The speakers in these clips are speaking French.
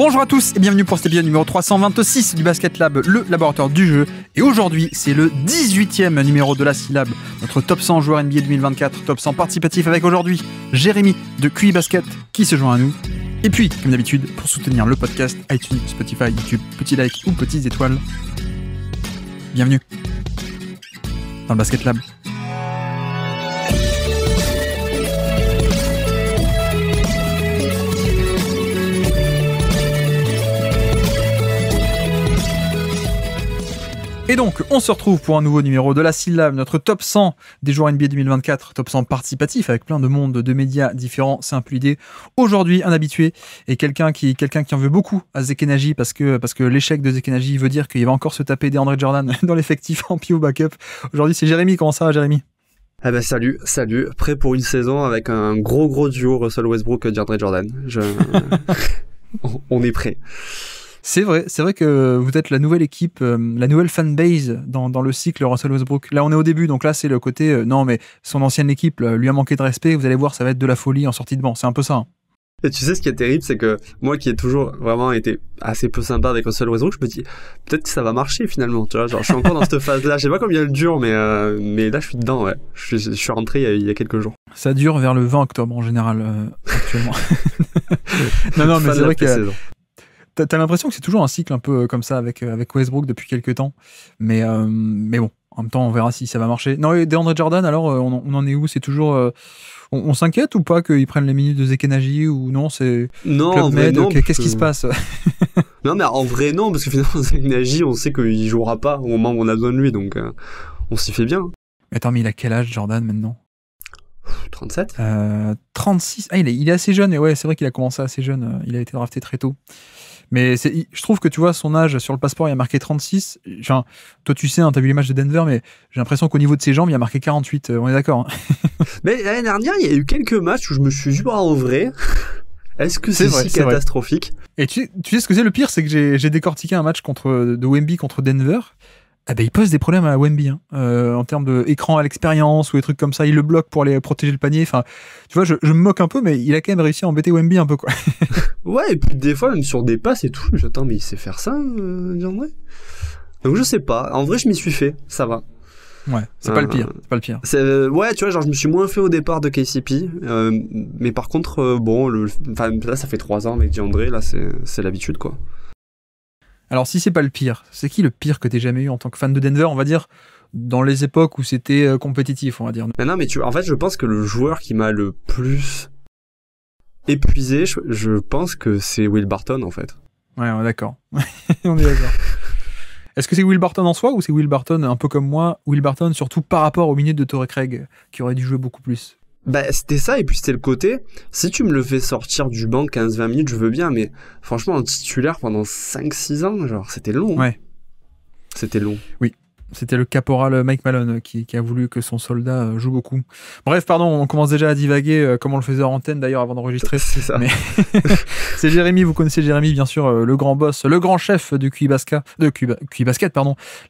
Bonjour à tous et bienvenue pour cet épisode numéro 326 du Basket Lab, le laboratoire du jeu. Et aujourd'hui, c'est le 18e numéro de la syllabe, notre top 100 joueurs NBA 2024, top 100 participatif avec aujourd'hui Jérémy de QI Basket qui se joint à nous. Et puis, comme d'habitude, pour soutenir le podcast, iTunes, Spotify, YouTube, petit like ou petites étoiles. Bienvenue dans le Basket Lab. Et donc, on se retrouve pour un nouveau numéro de la syllabe, notre top 100 des joueurs NBA 2024, top 100 participatif avec plein de mondes, de médias différents, c'est un peu l'idée. Aujourd'hui, un habitué et quelqu'un qui en veut beaucoup à Zekenaji parce que l'échec de Zekenaji veut dire qu'il va encore se taper des Andre Jordan dans l'effectif en pivot backup. Aujourd'hui, c'est Jérémy. Comment ça va, Jérémy ? Ah bah salut. Prêt pour une saison avec un gros duo Russell Westbrook et Andre Jordan. On est prêt. C'est vrai que vous êtes la nouvelle équipe, la nouvelle fanbase dans le cycle Russell Westbrook. Là, on est au début, donc là, c'est le côté non, mais son ancienne équipe lui a manqué de respect. Vous allez voir, ça va être de la folie en sortie de banc. C'est un peu ça. Hein. Et tu sais, ce qui est terrible, c'est que moi, qui ai toujours vraiment été assez peu sympa avec Russell Westbrook, je me dis peut-être que ça va marcher finalement. Tu vois, genre, je suis encore dans cette phase-là. Je sais pas combien elle dure, mais là, je suis dedans. Ouais, je suis rentré il y a quelques jours. Ça dure vers le 20 octobre en général actuellement. non, mais c'est vrai que. T'as l'impression que c'est toujours un cycle un peu comme ça avec Westbrook depuis quelques temps. Mais bon, en même temps, on verra si ça va marcher. Non, et DeAndre Jordan, alors, on en est où ? C'est toujours... on s'inquiète ou pas qu'ils prennent les minutes de Zekenaji ou non ? C'est non, Club en vrai, Med, non. Qu'est-ce qui se passe ? Non, mais en vrai, non, parce que finalement, Zekenaji, on sait qu'il jouera pas au moment où on a besoin de lui, donc on s'y fait bien. Attends, mais il a quel âge, Jordan, maintenant ? 37 36. Ah, il est assez jeune, et ouais, c'est vrai qu'il a commencé assez jeune. Il a été drafté très tôt. Mais je trouve que tu vois, son âge sur le passeport, il a marqué 36. Enfin, toi, tu sais, hein, t'as vu les matchs de Denver, mais j'ai l'impression qu'au niveau de ses jambes, il a marqué 48. On est d'accord. Hein. Mais l'année dernière, il y a eu quelques matchs où je me suis dit, en vrai, est-ce que c'est si catastrophique ? Et tu sais ce que c'est le pire, c'est que j'ai décortiqué un match de Wemby contre Denver. Ah ben, il pose des problèmes à Wemby en termes d'écran à l'expérience ou des trucs comme ça. Il le bloque pour aller protéger le panier. Enfin, tu vois, je me moque un peu, mais il a quand même réussi à embêter Wemby un peu, quoi. Ouais, et puis des fois, même sur des passes et tout, j'attends, mais il sait faire ça, Diandre ? Donc je sais pas. En vrai, je m'y suis fait. Ça va. Ouais, c'est pas le pire. Ouais, tu vois, genre je me suis moins fait au départ de KCP, mais par contre, là, ça fait 3 ans avec Diandre. Là, c'est l'habitude, quoi. Alors, si c'est pas le pire, c'est qui le pire que t'aies jamais eu en tant que fan de Denver, on va dire, dans les époques où c'était compétitif, on va dire. Mais non, mais en fait, je pense que le joueur qui m'a le plus épuisé, je pense que c'est Will Barton, en fait. Ouais, on est d'accord. On est d'accord. Est-ce que c'est Will Barton en soi, ou c'est Will Barton, un peu comme moi, Will Barton surtout par rapport aux minutes de Torrey Craig, qui aurait dû jouer beaucoup plus ? Bah, c'était ça, et puis c'était le côté, si tu me le fais sortir du banc 15-20 minutes, je veux bien, mais franchement, en titulaire pendant 5-6 ans, genre, c'était long. Ouais. C'était long. Oui. C'était le caporal Mike Malone qui a voulu que son soldat joue beaucoup. Bref, pardon, on commence déjà à divaguer, comme on le faisait en antenne d'ailleurs avant d'enregistrer. C'est ça. Mais c'est Jérémy, vous connaissez Jérémy, bien sûr, le grand boss, le grand chef du QI Basket,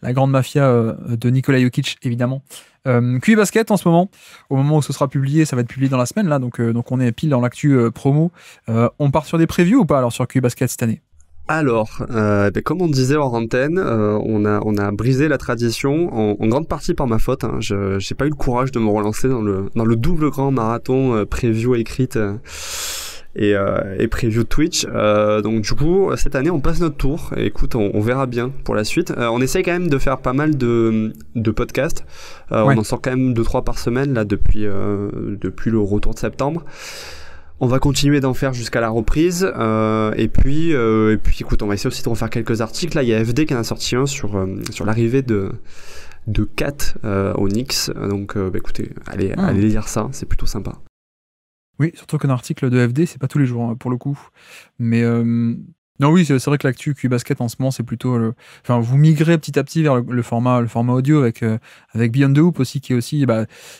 la grande mafia de Nikola Jokic, évidemment. QI Basket en ce moment, au moment où ce sera publié, ça va être publié dans la semaine là, donc on est pile dans l'actu promo. On part sur des previews ou pas alors sur QI Basket cette année ? Alors, comme on disait hors antenne, on a brisé la tradition en grande partie par ma faute. Hein. J'ai pas eu le courage de me relancer dans le double grand marathon preview écrite et preview de Twitch. Donc du coup, cette année, on passe notre tour. Et écoute, on verra bien pour la suite. On essaye quand même de faire pas mal de podcasts. Ouais. On en sort quand même 2-3 par semaine là depuis le retour de septembre. On va continuer d'en faire jusqu'à la reprise, et puis écoute, on va essayer aussi de refaire quelques articles. Là, il y a FD qui en a sorti un sur l'arrivée de Kat au Knicks. Donc, écoutez, allez lire ça, c'est plutôt sympa. Oui, surtout qu'un article de FD, c'est pas tous les jours, hein, pour le coup. Mais non, oui, c'est vrai que l'actu QI Basket en ce moment, c'est plutôt... vous migrez petit à petit vers le format audio avec Beyond the Hoop aussi, qui est aussi...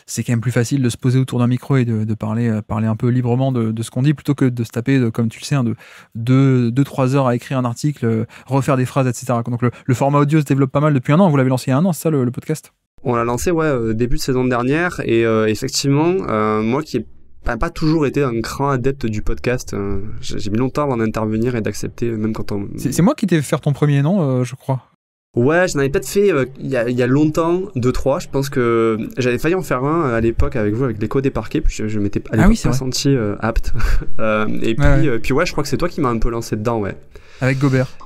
c'est quand même plus facile de se poser autour d'un micro et de parler un peu librement de ce qu'on dit, plutôt que de se taper, comme tu le sais, de 2-3 heures à écrire un article, refaire des phrases, etc. Donc le format audio se développe pas mal depuis 1 an. Vous l'avez lancé il y a 1 an, c'est ça, le podcast ? On l'a lancé, début de saison dernière, et effectivement, moi qui ai pas toujours été un grand adepte du podcast. J'ai mis longtemps avant d'intervenir et d'accepter, même quand on... C'est moi qui t'ai fait faire ton premier, non, je crois. Ouais, j'en avais peut-être fait il y a longtemps, 2-3. Je pense que j'avais failli en faire un à l'époque avec vous, avec l'écho des parquets, puis je m'étais à l'époque pas senti apte. Et puis ouais, je crois que c'est toi qui m'as un peu lancé dedans, ouais. Avec Gobert.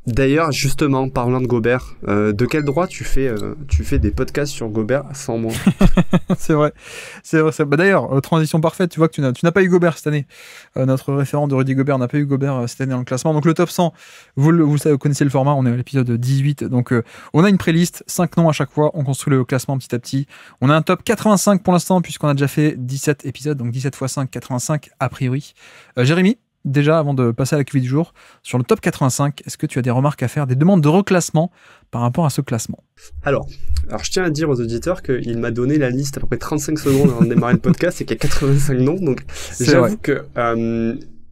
D'ailleurs, justement, parlant de Gobert, de quel droit tu fais des podcasts sur Gobert sans moi? C'est vrai. Bah, d'ailleurs, transition parfaite, tu vois que tu n'as pas eu Gobert cette année. Notre référent de Rudy Gobert n'a pas eu Gobert cette année dans le classement. Donc le top 100, vous connaissez le format, on est à l'épisode 18. Donc on a une playlist, 5 noms à chaque fois, on construit le classement petit à petit. On a un top 85 pour l'instant, puisqu'on a déjà fait 17 épisodes, donc 17 x 5, 85 a priori. Jérémy, déjà, avant de passer à la cuvée du jour, sur le top 85, est-ce que tu as des remarques à faire, des demandes de reclassement par rapport à ce classement? Alors, je tiens à dire aux auditeurs qu'il m'a donné la liste à peu près 35 secondes avant de démarrer le podcast et qu'il y a 85 noms, donc j'avoue que...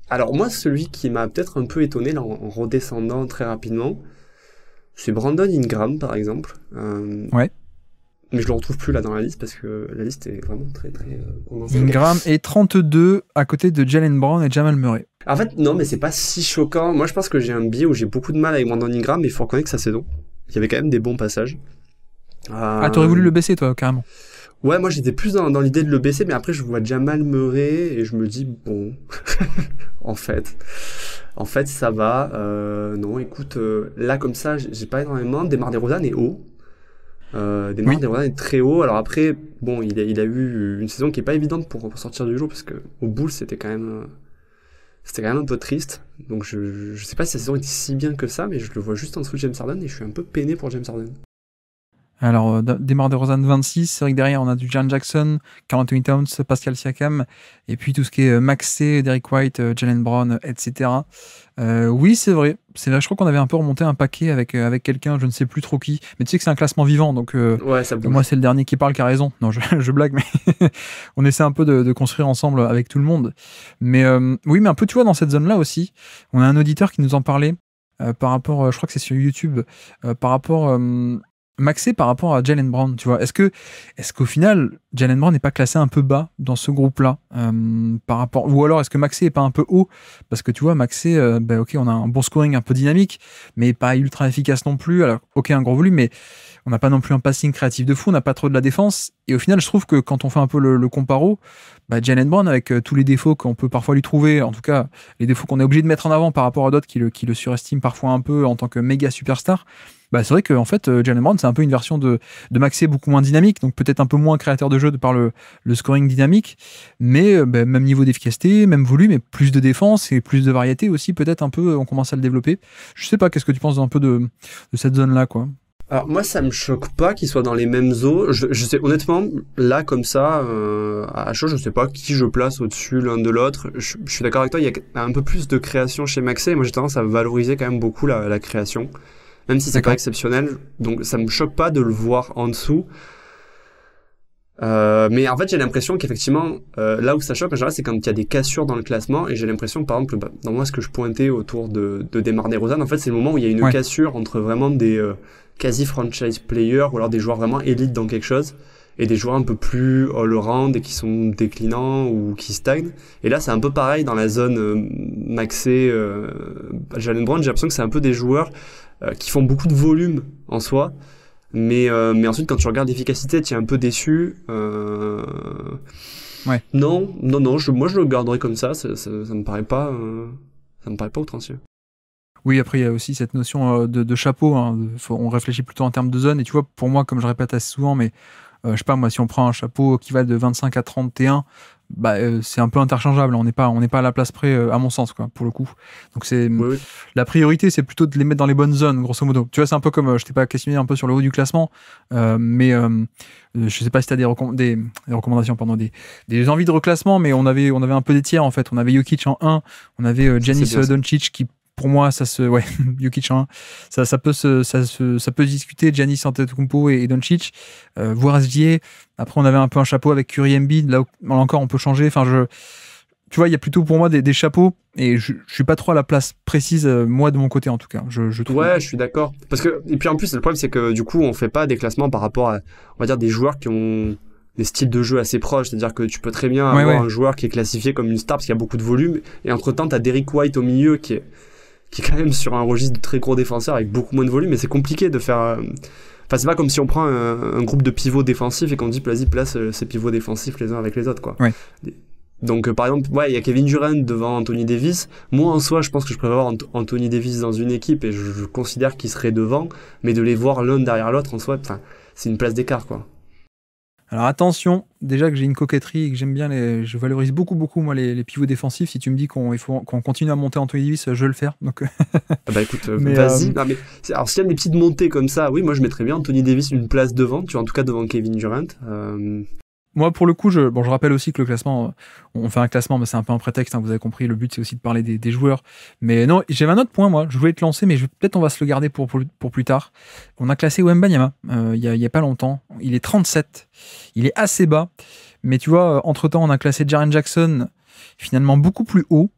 alors moi, celui qui m'a peut-être un peu étonné là, en redescendant très rapidement, c'est Brandon Ingram, par exemple. Ouais. Mais je le retrouve plus là dans la liste parce que la liste est vraiment très très condensée. Ingram est 32 à côté de Jaylen Brown et Jamal Murray. En fait, non, mais c'est pas si choquant. Moi, je pense que j'ai un biais où j'ai beaucoup de mal avec Brandon Ingram, mais il faut reconnaître que sa saison, il y avait quand même des bons passages. Ah, t'aurais voulu le baisser, toi, carrément? Ouais, moi, j'étais plus dans l'idée de le baisser, mais après, je vois Jamal Murray et je me dis, bon, en fait, ça va. Non, écoute, là, comme ça, j'ai pas énormément. DeMar DeRozan est haut. DeMar DeRozan est très haut. Alors après, bon, il a eu une saison qui est pas évidente pour sortir du lot parce que au Bulls, c'était quand même un peu triste. Donc je sais pas si sa saison était si bien que ça, mais je le vois juste en dessous de James Harden et je suis un peu peiné pour James Harden. Alors, DeMar DeRozan 26, c'est vrai que derrière on a du Jaren Jackson, Karl Anthony Towns, Pascal Siakam, et puis tout ce qui est Maxey, Derrick White, Jaylen Brown, etc. Oui, c'est vrai, je crois qu'on avait un peu remonté un paquet avec quelqu'un, je ne sais plus trop qui, mais tu sais que c'est un classement vivant, donc ouais, ça bouge. Moi c'est le dernier qui parle qui a raison. Non, je blague, mais on essaie un peu de construire ensemble avec tout le monde. Mais oui, mais un peu, tu vois, dans cette zone-là aussi, on a un auditeur qui nous en parlait par rapport, je crois que c'est sur YouTube, par rapport... Maxey par rapport à Jaylen Brown, tu vois, est-ce qu'au final Jaylen Brown n'est pas classé un peu bas dans ce groupe-là par rapport, ou alors est-ce que Maxey est pas un peu haut, parce que tu vois Maxey, ok, on a un bon scoring un peu dynamique, mais pas ultra efficace non plus. Alors ok, un gros volume, mais on n'a pas non plus un passing créatif de fou, on n'a pas trop de la défense, et au final je trouve que quand on fait un peu le comparo, Jaylen Brown avec tous les défauts qu'on peut parfois lui trouver, en tout cas les défauts qu'on est obligé de mettre en avant par rapport à d'autres qui le surestiment parfois un peu en tant que méga superstar. C'est vrai qu'en fait, Jaylen Brown, c'est un peu une version de Maxey beaucoup moins dynamique, donc peut-être un peu moins créateur de jeu de par le scoring dynamique, mais même niveau d'efficacité, même volume, et plus de défense et plus de variété aussi, peut-être un peu, on commence à le développer. Je sais pas, qu'est-ce que tu penses un peu de cette zone-là, quoi? Alors moi, ça me choque pas qu'ils soient dans les mêmes eaux. Je sais honnêtement, là comme ça, à chaud, je sais pas qui je place au-dessus l'un de l'autre. Je suis d'accord avec toi, il y a un peu plus de création chez Maxey. Moi, j'ai tendance à valoriser quand même beaucoup la création, même si c'est pas exceptionnel. Donc ça me choque pas de le voir en dessous. Mais en fait, j'ai l'impression qu'effectivement, là où ça choque en général, c'est quand il y a des cassures dans le classement. Et j'ai l'impression que par exemple, dans moi, ce que je pointais autour de DeMar DeRozan, en fait, c'est le moment où il y a une cassure entre vraiment des quasi franchise players ou alors des joueurs vraiment élites dans quelque chose et des joueurs un peu plus all-around et qui sont déclinants ou qui stagnent. Et là, c'est un peu pareil dans la zone Maxey, Jaylen Brown. J'ai l'impression que c'est un peu des joueurs qui font beaucoup de volume en soi, mais ensuite quand tu regardes l'efficacité, tu es un peu déçu. Non, moi je le garderai comme ça me paraît pas outrancier. Oui, après il y a aussi cette notion de chapeau, hein. On réfléchit plutôt en termes de zone, et tu vois, pour moi, comme je répète assez souvent, mais je sais pas, moi, si on prend un chapeau qui va de 25 à 31, c'est un peu interchangeable, on n'est pas à la place près, à mon sens, quoi, pour le coup. Donc la priorité, c'est plutôt de les mettre dans les bonnes zones, grosso modo. Tu vois, c'est un peu comme, je t'ai pas questionné un peu sur le haut du classement, mais je sais pas si t'as des recommandations, pardon, des envies de reclassement, mais on avait un peu des tiers, en fait. On avait Jokic en 1, on avait Giannis Doncic qui, pour moi, Jokic en 1, ça peut se discuter, Giannis Antetokounmpo et Doncic, voire SGA. Après, on avait un peu un chapeau avec Curry, Embiid. Là encore, on peut changer. Enfin, tu vois, il y a plutôt pour moi des chapeaux, et je suis pas trop à la place précise, moi de mon côté en tout cas. Je trouve. Ouais, je suis d'accord. Parce que, et puis en plus, le problème, c'est que du coup, on fait pas des classements par rapport à, on va dire, des joueurs qui ont styles de jeu assez proches. C'est-à-dire que tu peux très bien avoir un joueur qui est classifié comme une star parce qu'il y a beaucoup de volume. Et entre-temps, t'as Derrick White au milieu qui est quand même sur un registre de très gros défenseurs avec beaucoup moins de volume. Mais c'est compliqué de faire... Enfin, c'est pas comme si on prend un groupe de pivots défensifs et qu'on dit, vas-y, place ces pivots défensifs les uns avec les autres, quoi. Ouais. Donc, par exemple, il y a Kevin Durant devant Anthony Davis. Moi, en soi, je pense que je préfère avoir Anthony Davis dans une équipe et je considère qu'il serait devant. Mais de les voir l'un derrière l'autre, en soi, c'est une place d'écart, quoi. Alors attention, déjà que j'ai une coquetterie et que j'aime bien je valorise beaucoup moi les pivots défensifs. Si tu me dis qu'on continue à monter Anthony Davis, je vais le faire. Donc bah écoute, vas-y. Non, mais alors s'il y a des petites montées comme ça, oui, moi je mettrais bien Anthony Davis une place devant, tu vois, en tout cas devant Kevin Durant. Moi, pour le coup, je rappelle aussi que le classement, on fait un classement, mais c'est un peu un prétexte, hein, vous avez compris, le but c'est aussi de parler des joueurs. Mais non, j'avais un autre point, moi, je voulais te lancer, mais peut-être on va se le garder pour plus tard. On a classé Wembanyama il y a pas longtemps, il est 37, il est assez bas, mais tu vois, entre-temps, on a classé Jaren Jackson finalement beaucoup plus haut.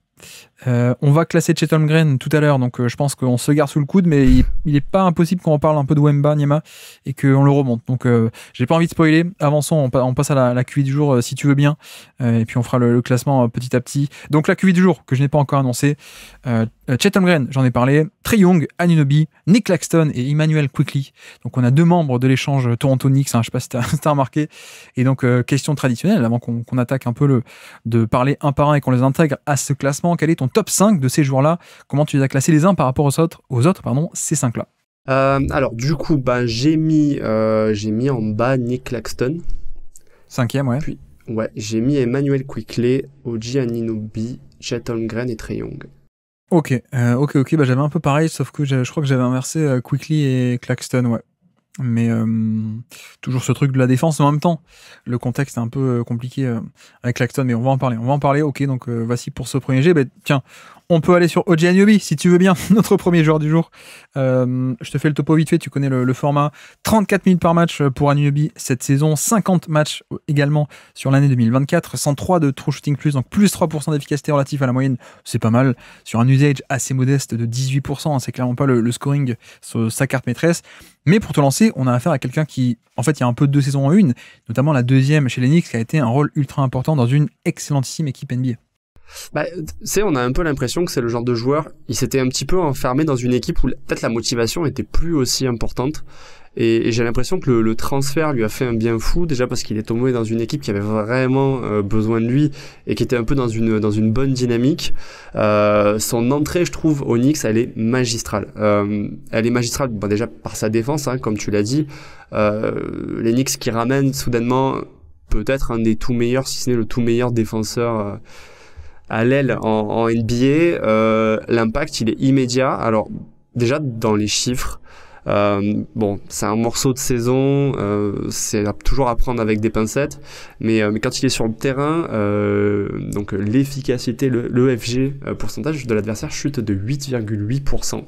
On va classer Chet Holmgren tout à l'heure, donc je pense qu'on se garde sous le coude, mais il est pas impossible qu'on en parle un peu de Wembanyama et qu'on le remonte. Donc j'ai pas envie de spoiler. Avançons, on passe à la QV du jour si tu veux bien, et puis on fera le classement petit à petit. Donc la QV du jour que je n'ai pas encore annoncé, Chet Holmgren, j'en ai parlé, Trae Young, Anunoby, Nick Claxton et Immanuel Quickley. Donc on a 2 membres de l'échange Toronto-Knicks, hein, je sais pas si t'as remarqué. Et donc question traditionnelle avant qu'on attaque un peu de parler un par un et qu'on les intègre à ce classement. Quel est ton top 5 de ces joueurs-là? Comment tu les as classés les uns par rapport aux autres, ces 5-là? Alors du coup, j'ai mis en bas Nick Claxton. 5e, ouais. Puis, j'ai mis Emmanuel Quickley, OG Anunoby, Chet Holmgren et Trae Young. Ok, j'avais un peu pareil, sauf que je crois que j'avais inversé Quickley et Claxton, ouais. Mais toujours ce truc de la défense, en même temps, le contexte est un peu compliqué avec Claxton, mais on va en parler, ok, donc voici pour ce premier jet. Tiens, on peut aller sur OG Anunoby, si tu veux bien, notre premier joueur du jour. Je te fais le topo vite fait, tu connais le format. 34 minutes par match pour Anunoby cette saison, 50 matchs également sur l'année 2024, 103 de true shooting plus, donc plus 3% d'efficacité relative à la moyenne, c'est pas mal, sur un usage assez modeste de 18%, hein, c'est clairement pas le scoring sur sa carte maîtresse. Mais pour te lancer, on a affaire à quelqu'un qui, en fait, il y a un peu de 2 saisons en une, notamment la deuxième chez les Knicks, qui a été un rôle ultra important dans une excellentissime équipe NBA. On a un peu l'impression que c'est le genre de joueur, il s'était un petit peu enfermé dans une équipe où peut-être la motivation était plus aussi importante. Et j'ai l'impression que le transfert lui a fait un bien fou, déjà parce qu'il est tombé dans une équipe qui avait vraiment besoin de lui et qui était un peu dans une bonne dynamique. Son entrée, je trouve, au Knicks, elle est magistrale. Elle est magistrale, déjà par sa défense, hein, comme tu l'as dit. Les Knicks qui ramènent soudainement peut-être un des tout meilleurs, si ce n'est le tout meilleur défenseur à l'aile en NBA. L'impact, il est immédiat. Alors, déjà, dans les chiffres, c'est un morceau de saison, c'est toujours à prendre avec des pincettes, mais quand il est sur le terrain, donc l'efficacité, le FG, pourcentage de l'adversaire chute de 8,8%.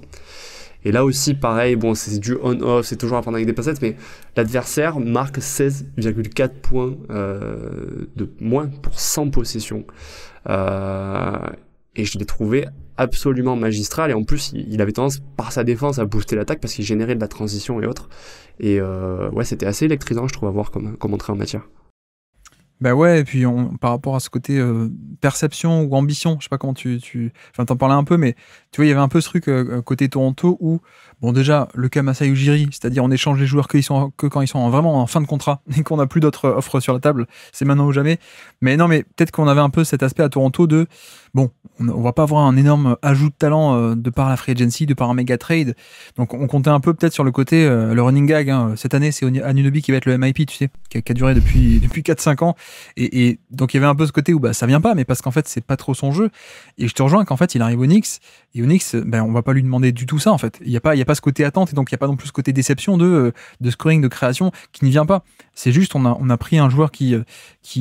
Et là aussi, pareil, c'est du on-off, c'est toujours à prendre avec des pincettes, mais l'adversaire marque 16,4 points de moins pour 100 possessions. Et je l'ai trouvé absolument magistral, et en plus il avait tendance par sa défense à booster l'attaque parce qu'il générait de la transition et autres, et c'était assez électrisant, je trouve, à voir comme entrée en matière. Et puis par rapport à ce côté perception ou ambition, je sais pas comment t'en parlais un peu, mais tu vois, il y avait un peu ce truc côté Toronto où, déjà, le cas Masai Ujiri, c'est-à-dire on échange les joueurs que quand ils sont vraiment en fin de contrat et qu'on n'a plus d'autres offres sur la table, c'est maintenant ou jamais. Mais non, mais peut-être qu'on avait un peu cet aspect à Toronto de, on va pas avoir un énorme ajout de talent de par la free agency, de par un méga trade. Donc on comptait un peu peut-être sur le côté, le running gag, hein. Cette année c'est Anunoby qui va être le MIP, tu sais, qui a duré depuis 4-5 ans. Et donc il y avait un peu ce côté où ça vient pas, mais parce qu'en fait c'est pas trop son jeu. Et je te rejoins qu'en fait il arrive au Knicks, et au Knicks on va pas lui demander du tout ça en fait. Il y a pas ce côté attente, et donc il y a pas non plus ce côté déception de scoring, de création qui ne vient pas. C'est juste on a pris un joueur qui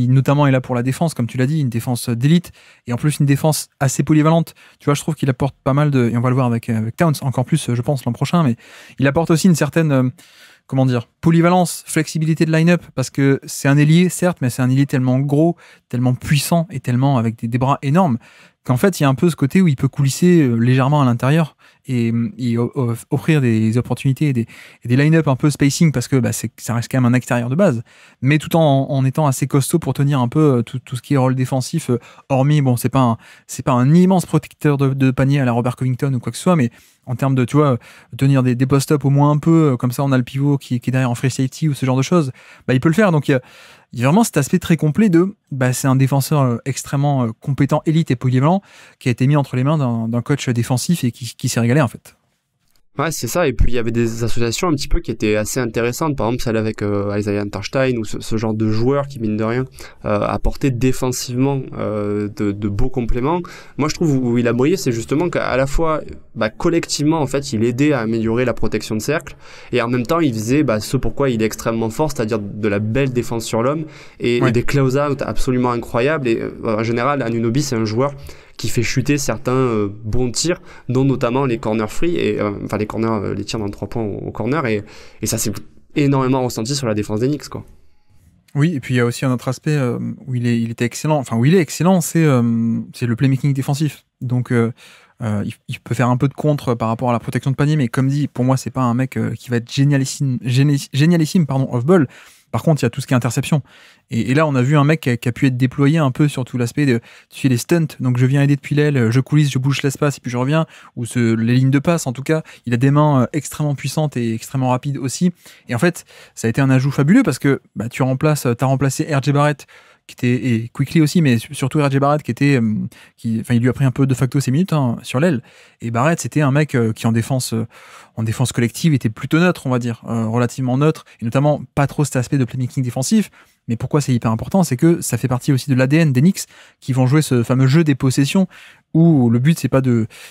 notamment est là pour la défense, comme tu l'as dit, une défense d'élite, et en plus une défense assez polyvalente. Tu vois, je trouve qu'il apporte pas mal et on va le voir avec Towns encore plus, je pense, l'an prochain, mais il apporte aussi une certaine polyvalence, flexibilité de line-up, parce que c'est un ailier, certes, mais c'est un ailier tellement gros, tellement puissant et tellement avec des bras énormes qu'en fait, il y a un peu ce côté où il peut coulisser légèrement à l'intérieur et offrir des opportunités et des line-up un peu spacing parce que ça reste quand même un extérieur de base, mais tout en étant assez costaud pour tenir un peu tout ce qui est rôle défensif, hormis, bon, c'est pas un immense protecteur de panier à la Robert Covington ou quoi que ce soit, mais en termes de, tu vois, tenir des post-up au moins un peu, comme ça on a le pivot qui est derrière en free safety ou ce genre de choses, il peut le faire. Donc il y a vraiment cet aspect très complet de c'est un défenseur extrêmement compétent, élite et polyvalent qui a été mis entre les mains d'un coach défensif et qui s'est régalé en fait. Ouais, c'est ça. Et puis, il y avait des associations un petit peu qui étaient assez intéressantes. Par exemple, celle avec Isaiah Unterstein ou ce genre de joueur qui, mine de rien, apportait défensivement de beaux compléments. Moi, je trouve où il a brillé, c'est justement qu'à la fois, collectivement, en fait, il aidait à améliorer la protection de cercle. Et en même temps, il faisait ce pourquoi il est extrêmement fort, c'est-à-dire de la belle défense sur l'homme et des close-out absolument incroyables. Et en général, Anunoby, c'est un joueur qui fait chuter certains bons tirs, dont notamment les corners free, et les tirs dans le 3 points au corner, et ça s'est énormément ressenti sur la défense des Knicks, quoi. Oui, et puis il y a aussi un autre aspect où il était excellent, enfin où il est excellent, c'est le playmaking défensif. Donc il peut faire un peu de contre par rapport à la protection de panier, mais comme dit, pour moi c'est pas un mec qui va être génialissime off-ball. Par contre, il y a tout ce qui est interception. Et là, on a vu un mec qui a pu être déployé un peu sur tout l'aspect de, tu fais les stunts, donc je viens aider depuis l'aile, je coulisse, je bouge l'espace et puis je reviens, ou les lignes de passe, en tout cas, il a des mains extrêmement puissantes et extrêmement rapides aussi. Et en fait, ça a été un ajout fabuleux parce que t'as remplacé R.J. Barrett, et Quickly aussi, mais surtout R.J. Barrett il lui a pris un peu de facto ses minutes sur l'aile. Et Barrett, c'était un mec qui en défense collective était plutôt neutre, on va dire, relativement neutre, et notamment pas trop cet aspect de playmaking défensif. Mais pourquoi c'est hyper important, c'est que ça fait partie aussi de l'ADN des Knicks qui vont jouer ce fameux jeu des possessions où le but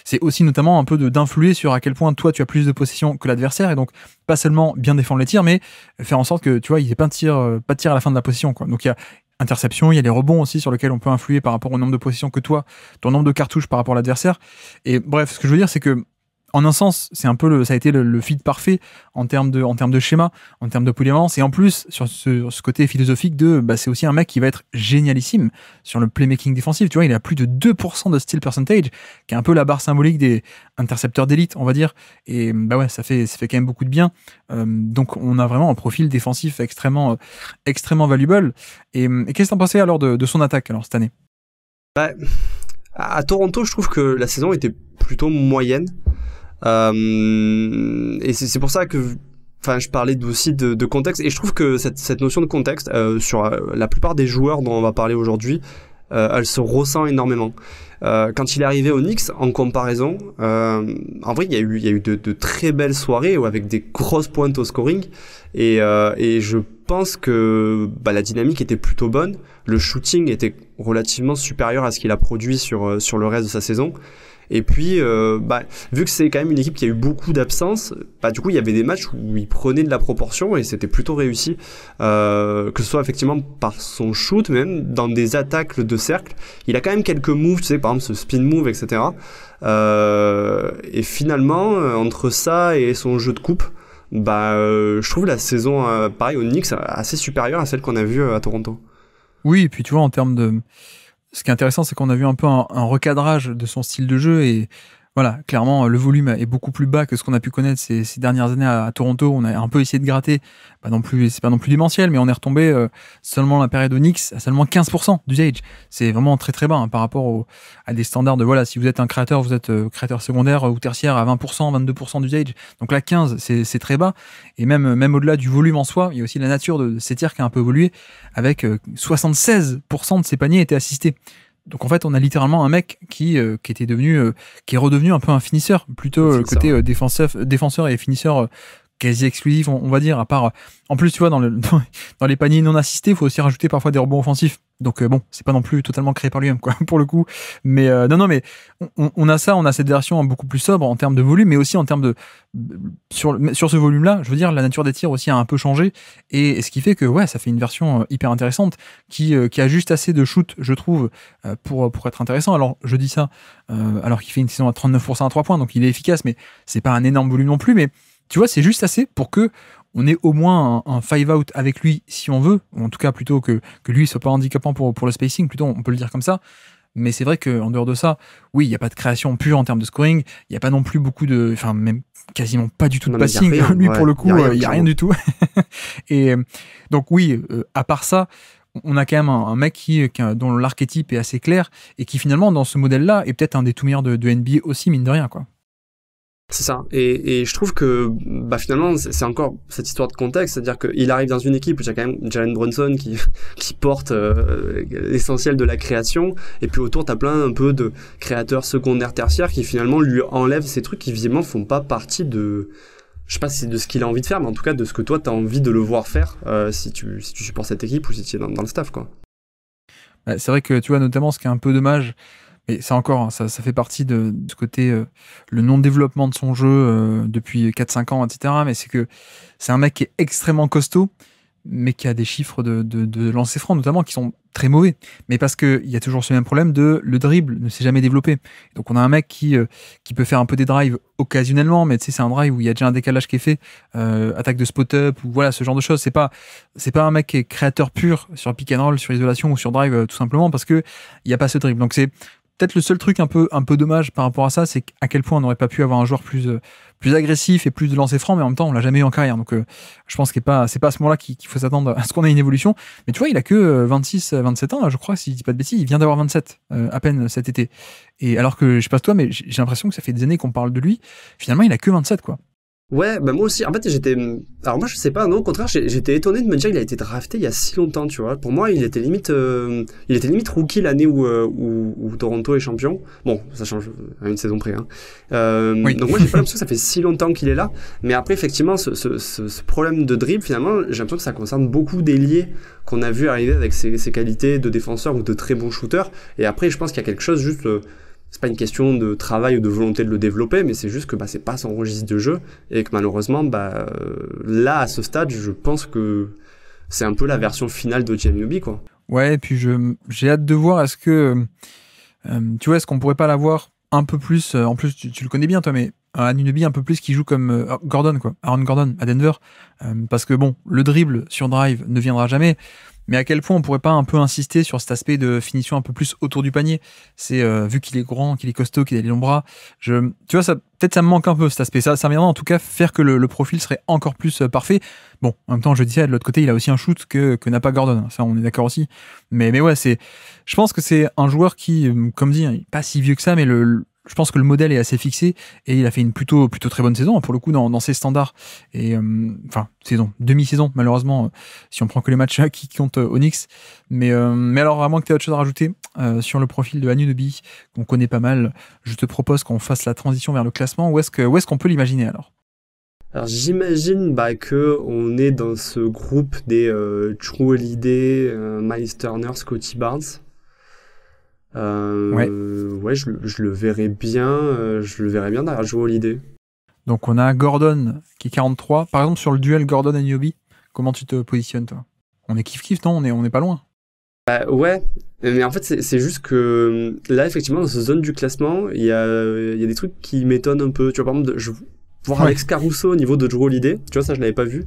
c'est aussi notamment un peu d'influer sur à quel point toi tu as plus de possessions que l'adversaire, et donc pas seulement bien défendre les tirs, mais faire en sorte que tu vois il n'y ait pas de tir à la fin de la possession, quoi. Donc il y a interception, il y a les rebonds aussi sur lesquels on peut influer par rapport au nombre de possessions que toi, ton nombre de cartouches par rapport à l'adversaire. Et bref, ce que je veux dire, c'est que en un sens, c'est un peu ça a été le fit parfait en termes de schéma, en termes de polyvalence, et en plus sur ce côté philosophique c'est aussi un mec qui va être génialissime sur le playmaking défensif. Tu vois, il a plus de 2% de steal percentage, qui est un peu la barre symbolique des intercepteurs d'élite, on va dire. Et ça fait quand même beaucoup de bien. Donc on a vraiment un profil défensif extrêmement valuable. Et qu'est-ce que t'en pensais alors de son attaque alors cette année? À Toronto, je trouve que la saison était plutôt moyenne. Et c'est pour ça que je parlais aussi de contexte, et je trouve que cette notion de contexte sur la plupart des joueurs dont on va parler aujourd'hui, elle se ressent énormément. Quand il est arrivé aux Knicks, en comparaison, en vrai il y a eu de très belles soirées avec des grosses pointes au scoring, et je pense que la dynamique était plutôt bonne, le shooting était relativement supérieur à ce qu'il a produit sur le reste de sa saison. Et puis, vu que c'est quand même une équipe qui a eu beaucoup d'absences, du coup, il y avait des matchs où il prenait de la proportion et c'était plutôt réussi, que ce soit effectivement par son shoot, même dans des attaques de cercle. Il a quand même quelques moves, tu sais, par exemple ce spin move, etc. Et finalement, entre ça et son jeu de coupe, je trouve la saison, pareil, au Knicks, assez supérieure à celle qu'on a vue à Toronto. Oui, et puis tu vois, en termes de... Ce qui est intéressant, c'est qu'on a vu un peu un recadrage de son style de jeu, et voilà, clairement, le volume est beaucoup plus bas que ce qu'on a pu connaître ces dernières années à Toronto. On a un peu essayé de gratter, c'est pas non plus démentiel, mais on est retombé seulement la période Knicks à seulement 15% d'usage. C'est vraiment très très bas par rapport à des standards de, voilà, si vous êtes un créateur, vous êtes créateur secondaire ou tertiaire à 20%, 22% d'usage. Donc là, 15, c'est très bas. Et même au-delà du volume en soi, il y a aussi la nature de ces tirs qui a un peu évolué, avec 76% de ses paniers étaient assistés. Donc en fait, on a littéralement un mec qui est redevenu un peu un finisseur, plutôt le côté défenseur et finisseur quasi exclusif, on va dire, à part... En plus, tu vois, dans les paniers non assistés, il faut aussi rajouter parfois des rebonds offensifs. Donc c'est pas non plus totalement créé par lui-même, quoi, pour le coup. Mais mais on a cette version beaucoup plus sobre en termes de volume, mais aussi en termes de... Sur ce volume-là, je veux dire, la nature des tirs aussi a un peu changé, et ce qui fait que, ça fait une version hyper intéressante, qui a juste assez de shoot, je trouve, pour être intéressant. Alors, je dis ça, alors qu'il fait une saison à 39% à 3 points, donc il est efficace, mais c'est pas un énorme volume non plus, mais tu vois, c'est juste assez pour que on ait au moins un five out avec lui si on veut, ou en tout cas plutôt que lui soit pas handicapant pour le spacing, plutôt on peut le dire comme ça. Mais c'est vrai qu'en dehors de ça, oui, il n'y a pas de création pure en termes de scoring, il n'y a pas non plus beaucoup de, enfin même quasiment pas du tout de passing. Lui pour le coup, il n'y a rien du tout. Et donc oui, à part ça, on a quand même un mec dont l'archétype est assez clair et qui finalement dans ce modèle-là est peut-être un des tout meilleurs de NBA aussi, mine de rien, quoi. C'est ça. Et je trouve que finalement, c'est encore cette histoire de contexte, c'est-à-dire qu'il arrive dans une équipe où il y a quand même Jalen Brunson qui porte l'essentiel de la création, et puis autour, t'as plein un peu de créateurs secondaires, tertiaires qui finalement lui enlèvent ces trucs qui visiblement font pas partie de... Je sais pas si c'est de ce qu'il a envie de faire, mais en tout cas de ce que toi, t'as envie de le voir faire si tu supportes cette équipe ou si tu es dans le staff, quoi. C'est vrai que, tu vois, notamment, ce qui est un peu dommage, et c'est encore, ça fait partie de ce côté, le non-développement de son jeu depuis 4-5 ans, etc. Mais c'est que c'est un mec qui est extrêmement costaud, mais qui a des chiffres de lancer franc, notamment, qui sont très mauvais. Mais parce qu'il y a toujours ce même problème le dribble ne s'est jamais développé. Donc on a un mec qui peut faire un peu des drives occasionnellement, mais tu sais, c'est un drive où il y a déjà un décalage qui est fait, attaque de spot-up, ou voilà, ce genre de choses. C'est pas un mec qui est créateur pur sur pick and roll, sur isolation ou sur drive, tout simplement, parce que il n'y a pas ce dribble. Donc c'est peut-être le seul truc un peu dommage par rapport à ça, c'est à quel point on n'aurait pas pu avoir un joueur plus agressif et plus de lancer franc, mais en même temps, on l'a jamais eu en carrière. Donc, je pense que c'est pas à ce moment-là qu'il faut s'attendre à ce qu'on ait une évolution. Mais tu vois, il a que 27 ans, là, je crois, si je dis pas de bêtises. Il vient d'avoir 27, à peine cet été. Et alors que, je sais pas toi, mais j'ai l'impression que ça fait des années qu'on parle de lui. Finalement, il a que 27, quoi. Ouais, moi aussi. En fait, alors moi, je sais pas, non, au contraire, j'étais étonné de me dire qu'il a été drafté il y a si longtemps, tu vois. Pour moi, il était limite rookie l'année où Toronto est champion. Bon, ça change à une saison près, hein. Oui. Donc moi, j'ai pas l'impression que ça fait si longtemps qu'il est là. Mais après, effectivement, ce problème de dribble, finalement, j'ai l'impression que ça concerne beaucoup d'ailiers qu'on a vu arriver avec ses qualités de défenseur ou de très bons shooters. Et après, je pense qu'il y a quelque chose juste, c'est pas une question de travail ou de volonté de le développer, mais c'est juste que c'est pas son registre de jeu et que malheureusement là à ce stade je pense que c'est un peu la version finale de Anunoby, quoi. Ouais, et puis j'ai hâte de voir est-ce que tu vois, est-ce qu'on pourrait pas l'avoir un peu plus, en plus tu le connais bien toi, mais Anunoby un peu plus qui joue comme Gordon, quoi, Aaron Gordon à Denver, parce que bon, le dribble sur drive ne viendra jamais. Mais à quel point on pourrait pas un peu insister sur cet aspect de finition un peu plus autour du panier. C'est vu qu'il est grand, qu'il est costaud, qu'il a les longs bras. Tu vois, peut-être ça me manque un peu cet aspect. Ça viendra en tout cas faire que le profil serait encore plus parfait. Bon, en même temps, je dis ça, de l'autre côté, il a aussi un shoot que n'a pas Gordon. Ça, on est d'accord aussi. Mais ouais, je pense que c'est un joueur qui, comme dit, il est pas si vieux que ça, mais je pense que le modèle est assez fixé et il a fait une plutôt très bonne saison pour le coup dans ses standards et demi-saison malheureusement si on prend que les matchs qui comptent au Knicks, mais alors à moins que tu aies autre chose à rajouter sur le profil de Anunoby qu'on connaît pas mal, je te propose qu'on fasse la transition vers le classement. Où est-ce qu'on peut l'imaginer alors? Alors j'imagine que on est dans ce groupe des Jrue Holiday, Miles Turner, Scottie Barnes. Ouais, je le verrais bien. Je le verrais bien derrière Jrue Holiday. Donc on a Gordon qui est 43. Par exemple sur le duel Gordon Anunoby, comment tu te positionnes toi? On est kiff non? On est pas loin. Ouais, mais en fait c'est juste que là effectivement dans cette zone du classement il y a des trucs qui m'étonnent un peu. Tu vois, par exemple, voir Alex Caruso au niveau de Jrue Holiday, tu vois, ça je l'avais pas vu.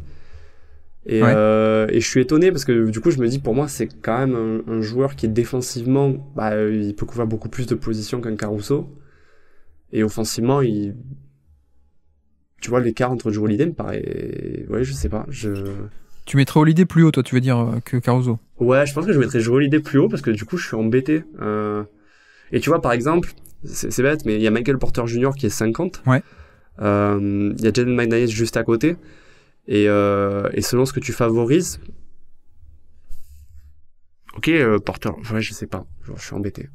Et je suis étonné parce que du coup je me dis, pour moi c'est quand même un joueur qui est défensivement, il peut couvrir beaucoup plus de positions qu'un Caruso, et offensivement tu vois, l'écart entre Jrue Holiday me paraît, ouais, je sais pas, Tu mettrais Holiday plus haut, toi, tu veux dire, que Caruso? Ouais, je pense que je mettrais Jrue Holiday plus haut parce que du coup je suis embêté. Et tu vois, par exemple, c'est bête, mais il y a Michael Porter Jr. qui est 50. Ouais. Il y a Jaden McDaniels juste à côté. Et selon ce que tu favorises, ok, Porter, ouais, je sais pas, je suis embêté.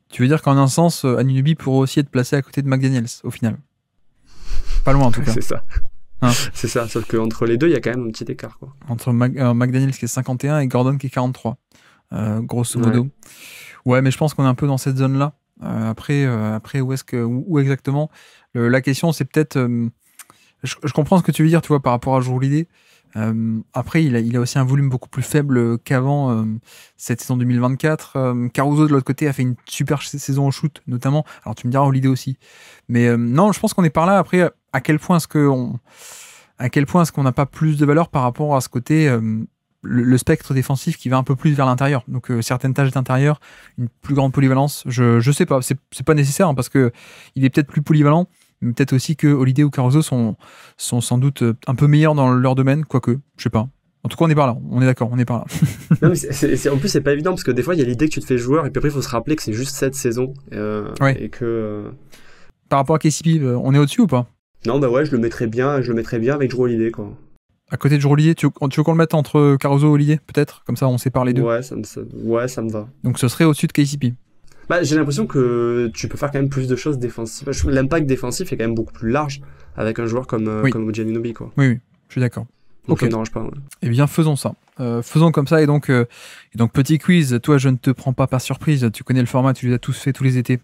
Tu veux dire qu'en un sens, Anunoby pourrait aussi être placé à côté de McDaniels, au final? Pas loin, en tout cas. C'est ça. Hein. C'est ça, sauf qu'entre les deux, il y a quand même un petit écart, quoi. Entre McDaniels qui est 51 et Gordon qui est 43, grosso modo. Ouais, mais je pense qu'on est un peu dans cette zone-là. Après, où exactement? La question, c'est peut-être... je comprends ce que tu veux dire, tu vois, par rapport à Jrue Holiday. Après, il a aussi un volume beaucoup plus faible qu'avant cette saison 2024. Caruso, de l'autre côté, a fait une super saison au shoot, notamment. Alors, tu me diras Holiday aussi. Mais non, je pense qu'on est par là. Après, à quel point est-ce qu'on à quel point est-ce qu'on n'a pas plus de valeur par rapport à ce côté, le spectre défensif qui va un peu plus vers l'intérieur. Donc certaines tâches d'intérieur, une plus grande polyvalence, je sais pas, c'est pas nécessaire hein, parce que il est peut-être plus polyvalent, mais peut-être aussi que Holiday ou Caruso sont sans doute un peu meilleurs dans leur domaine, quoique, je sais pas. En tout cas, on est par là, on est d'accord, on est par là. Non, mais en plus, c'est pas évident parce que des fois, il y a l'idée que tu te fais joueur et puis après, il faut se rappeler que c'est juste cette saison Ouais. et que. Par rapport à KCP, on est au-dessus ou pas? Non, bah ouais, je le mettrais bien avec Drew Holiday, quoi. À côté de Drew Holiday, tu veux qu'on le mette entre Caruso et Holiday, peut-être? Comme ça, on sépare les deux. Ouais, ça me va. Donc ce serait au-dessus de KCP. Bah, j'ai l'impression que tu peux faire quand même plus de choses défensives. L'impact défensif est quand même beaucoup plus large avec un joueur comme OG Anunoby, quoi. Oui, je suis d'accord. Donc, Ok. ça me dérange pas. Ouais. Eh bien, faisons ça. Faisons comme ça. Et donc, petit quiz. Toi, je ne te prends pas par surprise. Tu connais le format, tu les as tous fait tous les étés.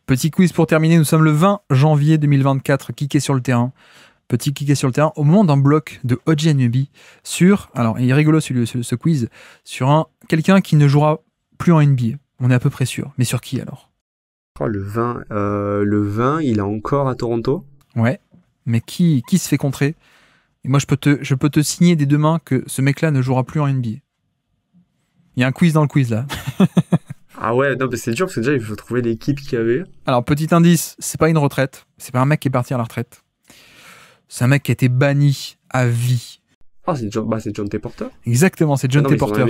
Petit quiz pour terminer. Nous sommes le 20 janvier 2024. Kické sur le terrain. Petit kické sur le terrain au moment d'un bloc de OG Anunoby sur. Alors, il est rigolo ce quiz. Sur quelqu'un qui ne jouera plus en NBA. On est à peu près sûr. Mais sur qui alors? Oh, le 20, il est encore à Toronto. Ouais. Mais qui se fait contrer? Et moi, je peux te signer des deux mains que ce mec-là ne jouera plus en NBA. Il y a un quiz dans le quiz, là. Ah ouais, non, mais c'est dur, parce que déjà, il faut trouver l'équipe qu'il y avait. Alors, petit indice, c'est pas une retraite. C'est pas un mec qui est parti à la retraite. C'est un mec qui a été banni à vie. Ah, c'est John T. Porter. Exactement, c'est John T. Porter.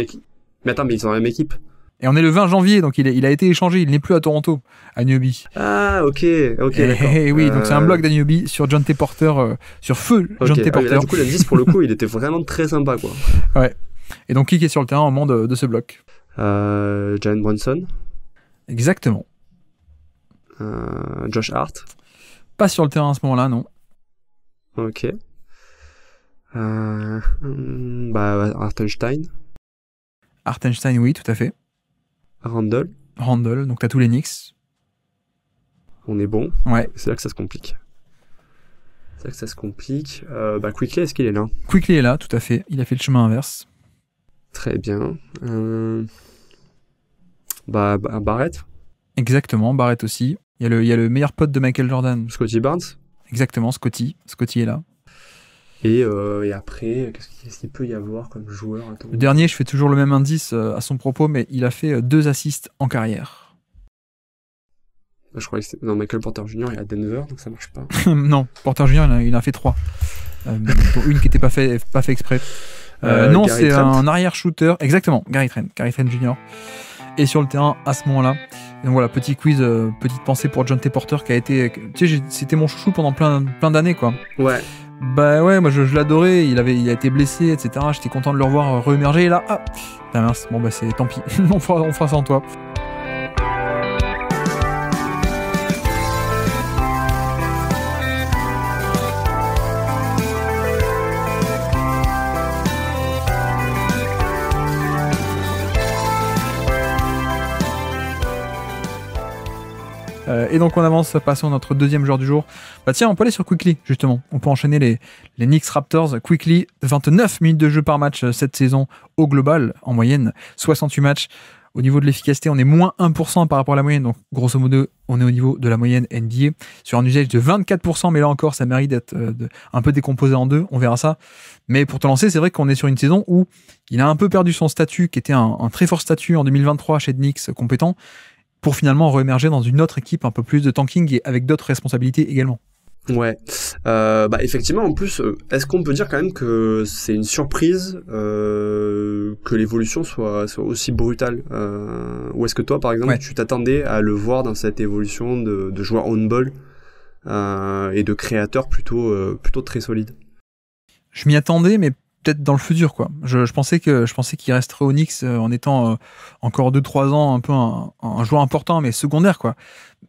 Mais attends, mais ils sont dans la même équipe. Et on est le 20 janvier, donc il a été échangé. Il n'est plus à Toronto, à Anunoby. Ah, ok, d'accord. Oui, donc c'est un blog d'Anunoby sur John T. Porter, sur feu John T. Porter. Là, du coup, l'indice, pour le coup, il était vraiment très sympa, quoi. Ouais. Et donc, qui est sur le terrain au moment de ce bloc? Jalen Brunson. Exactement. Josh Hart. Pas sur le terrain à ce moment-là, non. Ok. Hartenstein. Hartenstein, oui, tout à fait. Randall. Donc t'as tous les Knicks. On est bon. Ouais. C'est là que ça se complique. Quickley, est-ce qu'il est là? Quickley est là, tout à fait. Il a fait le chemin inverse. Très bien. Barrett. Exactement, Barrett aussi. Il y a le meilleur pote de Michael Jordan. Scottie Barnes. Exactement, Scottie. Scottie est là. Et après, qu'est-ce qu'il peut y avoir comme joueur? Attends. Le dernier, je fais toujours le même indice à son propos, mais il a fait 2 assists en carrière. Je croyais que c'était... Non, Michael Porter Jr. il est à Denver, donc ça marche pas. Non, Porter Jr. il en a fait 3. Pour une qui n'était pas fait exprès. Non, Gary c'est Trent. un arrière-shooter. Exactement, Gary Trent Jr. Et sur le terrain à ce moment-là. Et donc voilà, petit quiz, petite pensée pour John T. Porter qui a été... Tu sais, c'était mon chouchou pendant plein d'années, quoi. Ouais. Bah ouais, moi je l'adorais, il a été blessé, etc. J'étais content de le revoir réémerger, et là, mince, bon bah c'est tant pis, on fera ça en toi. Et donc on avance, passons à notre deuxième joueur du jour. Bah tiens, on peut aller sur Quickley, justement. On peut enchaîner les Knicks Raptors. Quickley, 29 minutes de jeu par match cette saison au global, en moyenne, 68 matchs. Au niveau de l'efficacité, on est moins 1% par rapport à la moyenne. Donc grosso modo, on est au niveau de la moyenne NBA. Sur un usage de 24%, mais là encore, ça mérite d'être un peu décomposé en deux. On verra ça. Mais pour te lancer, c'est vrai qu'on est sur une saison où il a un peu perdu son statut, qui était un très fort statut en 2023 chez Knicks compétent, pour finalement réémerger dans une autre équipe un peu plus de tanking et avec d'autres responsabilités également. Ouais. Effectivement, en plus, est-ce qu'on peut dire quand même que c'est une surprise que l'évolution soit aussi brutale ou est-ce que toi, par exemple, tu t'attendais à le voir dans cette évolution de joueur on-ball et de créateur plutôt très solide? Je m'y attendais, mais peut-être dans le futur, quoi. Je pensais qu'il resterait au Knicks en étant encore 2-3 ans un peu un joueur important, mais secondaire, quoi.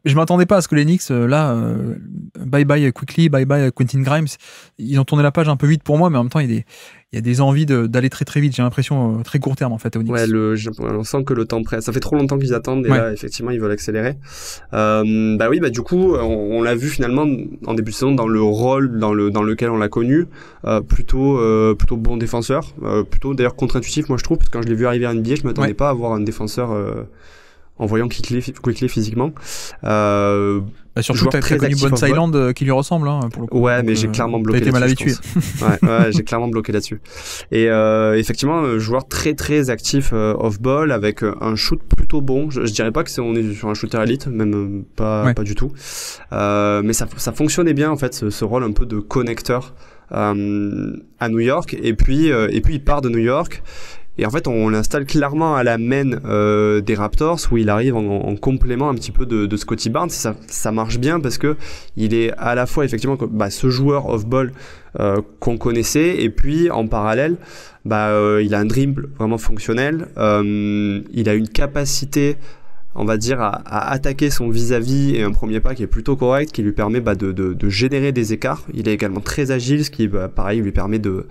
Je m'attendais pas à ce que les Knicks, bye bye Quickley, bye bye Quentin Grimes, ils ont tourné la page un peu vite pour moi, mais en même temps, il y a des envies d'aller très très vite. J'ai l'impression très court terme en fait au Knicks. Ouais, on sent que le temps presse. Ça fait trop longtemps qu'ils attendent et là, effectivement, ils veulent accélérer. Du coup, on l'a vu finalement en début de saison dans le rôle dans lequel on l'a connu, plutôt bon défenseur, plutôt d'ailleurs contre-intuitif, moi je trouve, parce que quand je l'ai vu arriver à NBA, je m'attendais pas à avoir un défenseur en voyant Quickley physiquement. Surtout que t'as connu Bones Island qui lui ressemble, hein, pour le coup. Ouais, mais j'ai clairement bloqué là-dessus. T'as été mal habitué. ouais, j'ai clairement bloqué là-dessus. Et effectivement, joueur très très actif off-ball, avec un shoot plutôt bon. Je dirais pas on est sur un shooter élite, même pas du tout. Mais ça fonctionnait bien, en fait, ce rôle un peu de connecteur à New York. Et puis il part de New York. Et en fait, on l'installe clairement à la main des Raptors, où il arrive en complément un petit peu de Scottie Barnes. Et ça marche bien parce que il est à la fois effectivement ce joueur off-ball qu'on connaissait, et puis en parallèle, il a un dribble vraiment fonctionnel. Il a une capacité, on va dire, à attaquer son vis-à-vis, et un premier pas qui est plutôt correct, qui lui permet de générer des écarts. Il est également très agile, ce qui, pareil, lui permet de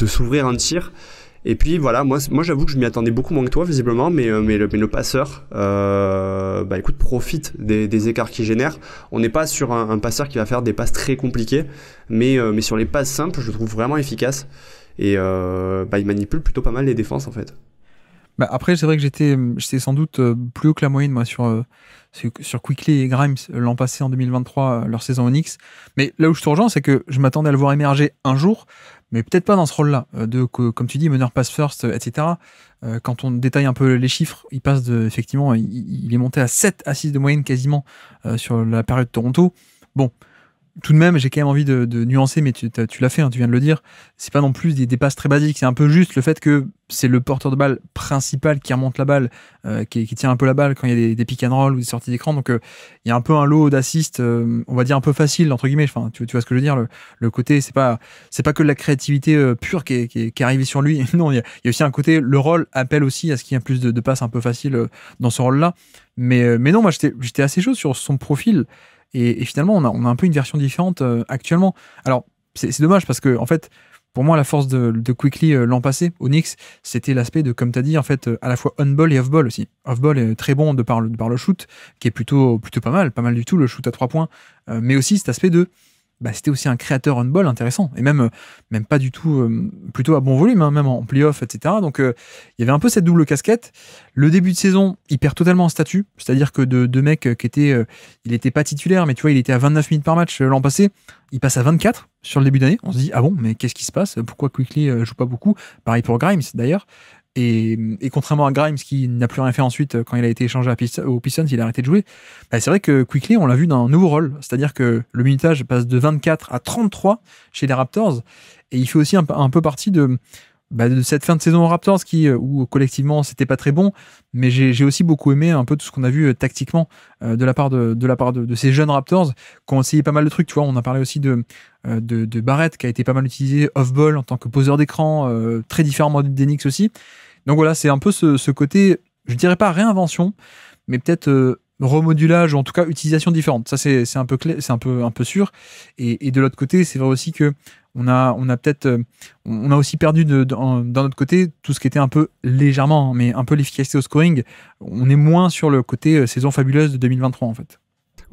s'ouvrir un tir. Et puis voilà, moi j'avoue que je m'y attendais beaucoup moins que toi visiblement, mais le passeur écoute, profite des écarts qu'il génère. On n'est pas sur un passeur qui va faire des passes très compliquées, mais sur les passes simples, je le trouve vraiment efficace, et il manipule plutôt pas mal les défenses en fait. Après, c'est vrai que j'étais sans doute plus haut que la moyenne, moi, sur Quickley et Grimes l'an passé, en 2023, leur saison Onyx. Mais là où je te rejoins, c'est que je m'attendais à le voir émerger un jour, mais peut-être pas dans ce rôle-là, comme tu dis, meneur pass first, etc. Quand on détaille un peu les chiffres, il passe effectivement, il est monté à 7 assists de moyenne quasiment sur la période de Toronto. Bon, tout de même, j'ai quand même envie de nuancer, mais tu l'as fait, hein, tu viens de le dire. C'est pas non plus des passes très basiques, c'est un peu juste le fait que c'est le porteur de balle principal qui remonte la balle, qui tient un peu la balle quand il y a des pick and roll ou des sorties d'écran. Donc il y a un peu un lot d'assists, on va dire un peu facile entre guillemets. Enfin, tu vois ce que je veux dire. Le côté, c'est pas que de la créativité pure qui est arrivée sur lui. Non, il y a aussi un côté, le rôle appelle aussi à ce qu'il y ait plus de passes un peu faciles dans ce rôle-là. Mais non, moi j'étais assez chaud sur son profil. Et finalement, on a un peu une version différente actuellement. Alors, c'est dommage parce que, en fait, pour moi, la force de Quickley l'an passé, au Knicks, c'était l'aspect de, comme tu as dit, en fait, à la fois on-ball et off-ball aussi. Off-ball est très bon de par le shoot, qui est plutôt pas mal du tout, le shoot à 3 points, mais aussi cet aspect de c'était aussi un créateur on-ball intéressant, et même pas du tout, plutôt à bon volume, hein, même en play-off, etc. Donc il y avait un peu cette double casquette. Le début de saison, il perd totalement en statut, c'est-à-dire que de mecs qui étaient, il était pas titulaire, mais tu vois, il était à 29 minutes par match l'an passé, il passe à 24 sur le début d'année. On se dit, ah bon, mais qu'est-ce qui se passe? Pourquoi Quickley joue pas beaucoup? Pareil pour Grimes d'ailleurs. Et contrairement à Grimes, qui n'a plus rien fait ensuite quand il a été échangé aux Pistons, il a arrêté de jouer. C'est vrai que Quickley, on l'a vu d'un nouveau rôle, c'est-à-dire que le minutage passe de 24 à 33 chez les Raptors, et il fait aussi un peu partie de cette fin de saison aux Raptors où collectivement c'était pas très bon, mais j'ai aussi beaucoup aimé un peu tout ce qu'on a vu tactiquement de la part de ces jeunes Raptors qui ont essayé pas mal de trucs. Tu vois, on a parlé aussi de Barrett, qui a été pas mal utilisé off-ball en tant que poseur d'écran, très différemment d'Enix aussi. Donc voilà, c'est un peu ce côté, je dirais pas réinvention, mais peut-être remodulage, ou en tout cas utilisation différente. Ça, c'est un peu clé, c'est un peu sûr. Et de l'autre côté, c'est vrai aussi que on a aussi perdu d'un autre côté tout ce qui était un peu légèrement, mais un peu l'efficacité au scoring. On est moins sur le côté saison fabuleuse de 2023 en fait.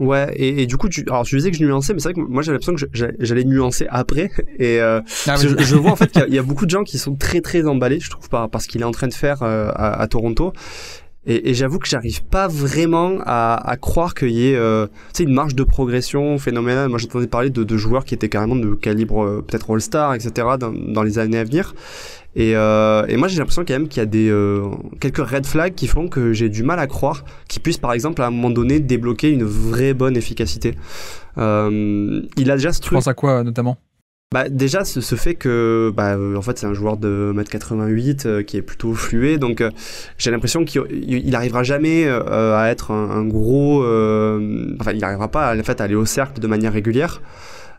Ouais, et du coup, tu disais que je nuançais, mais c'est vrai que moi j'avais l'impression que j'allais nuancer après. Et je vois en fait qu'il y a beaucoup de gens qui sont très très emballés, je trouve, par ce qu'il est en train de faire à Toronto. Et j'avoue que j'arrive pas vraiment à croire qu'il y ait une marge de progression phénoménale. Moi j'entendais parler de joueurs qui étaient carrément de calibre peut-être All-Star, etc. dans les années à venir. Et moi j'ai l'impression quand même qu'il y a quelques red flags qui font que j'ai du mal à croire qu'il puisse par exemple à un moment donné débloquer une vraie bonne efficacité. Il a déjà ce truc. Tu penses à quoi notamment? Déjà ce fait que en fait c'est un joueur de 1m88 qui est plutôt fluet, donc j'ai l'impression qu'il arrivera jamais à être un gros il n'arrivera pas en fait à aller au cercle de manière régulière.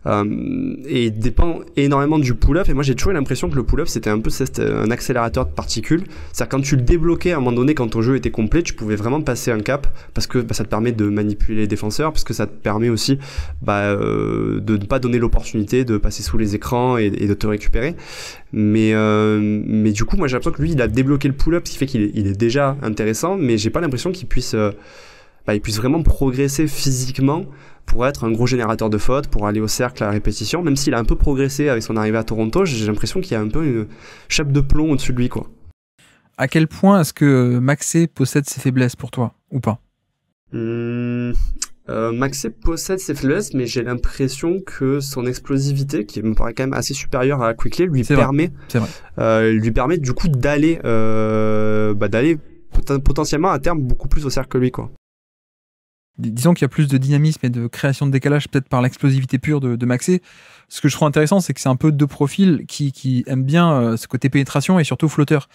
Et il dépend énormément du pull-up, et moi j'ai toujours eu l'impression que le pull-up c'était un peu un accélérateur de particules. C'est-à-dire quand tu le débloquais à un moment donné, quand ton jeu était complet, tu pouvais vraiment passer un cap, parce que ça te permet de manipuler les défenseurs, parce que ça te permet aussi de ne pas donner l'opportunité de passer sous les écrans et de te récupérer. Mais du coup moi j'ai l'impression que lui il a débloqué le pull-up, ce qui fait qu'il est déjà intéressant, mais j'ai pas l'impression qu'il puisse vraiment progresser physiquement pour être un gros générateur de fautes, pour aller au cercle à la répétition. Même s'il a un peu progressé avec son arrivée à Toronto, j'ai l'impression qu'il y a un peu une chape de plomb au-dessus de lui, quoi. À quel point est-ce que Maxey possède ses faiblesses pour toi? ou pas? Maxey possède ses faiblesses, mais j'ai l'impression que son explosivité, qui me paraît quand même assez supérieure à Quickley, lui permet du coup d'aller potentiellement à terme beaucoup plus au cercle que lui, quoi. Disons qu'il y a plus de dynamisme et de création de décalage peut-être par l'explosivité pure de Maxey. Ce que je trouve intéressant, c'est que c'est un peu deux profils qui aiment bien ce côté pénétration et surtout flotteur.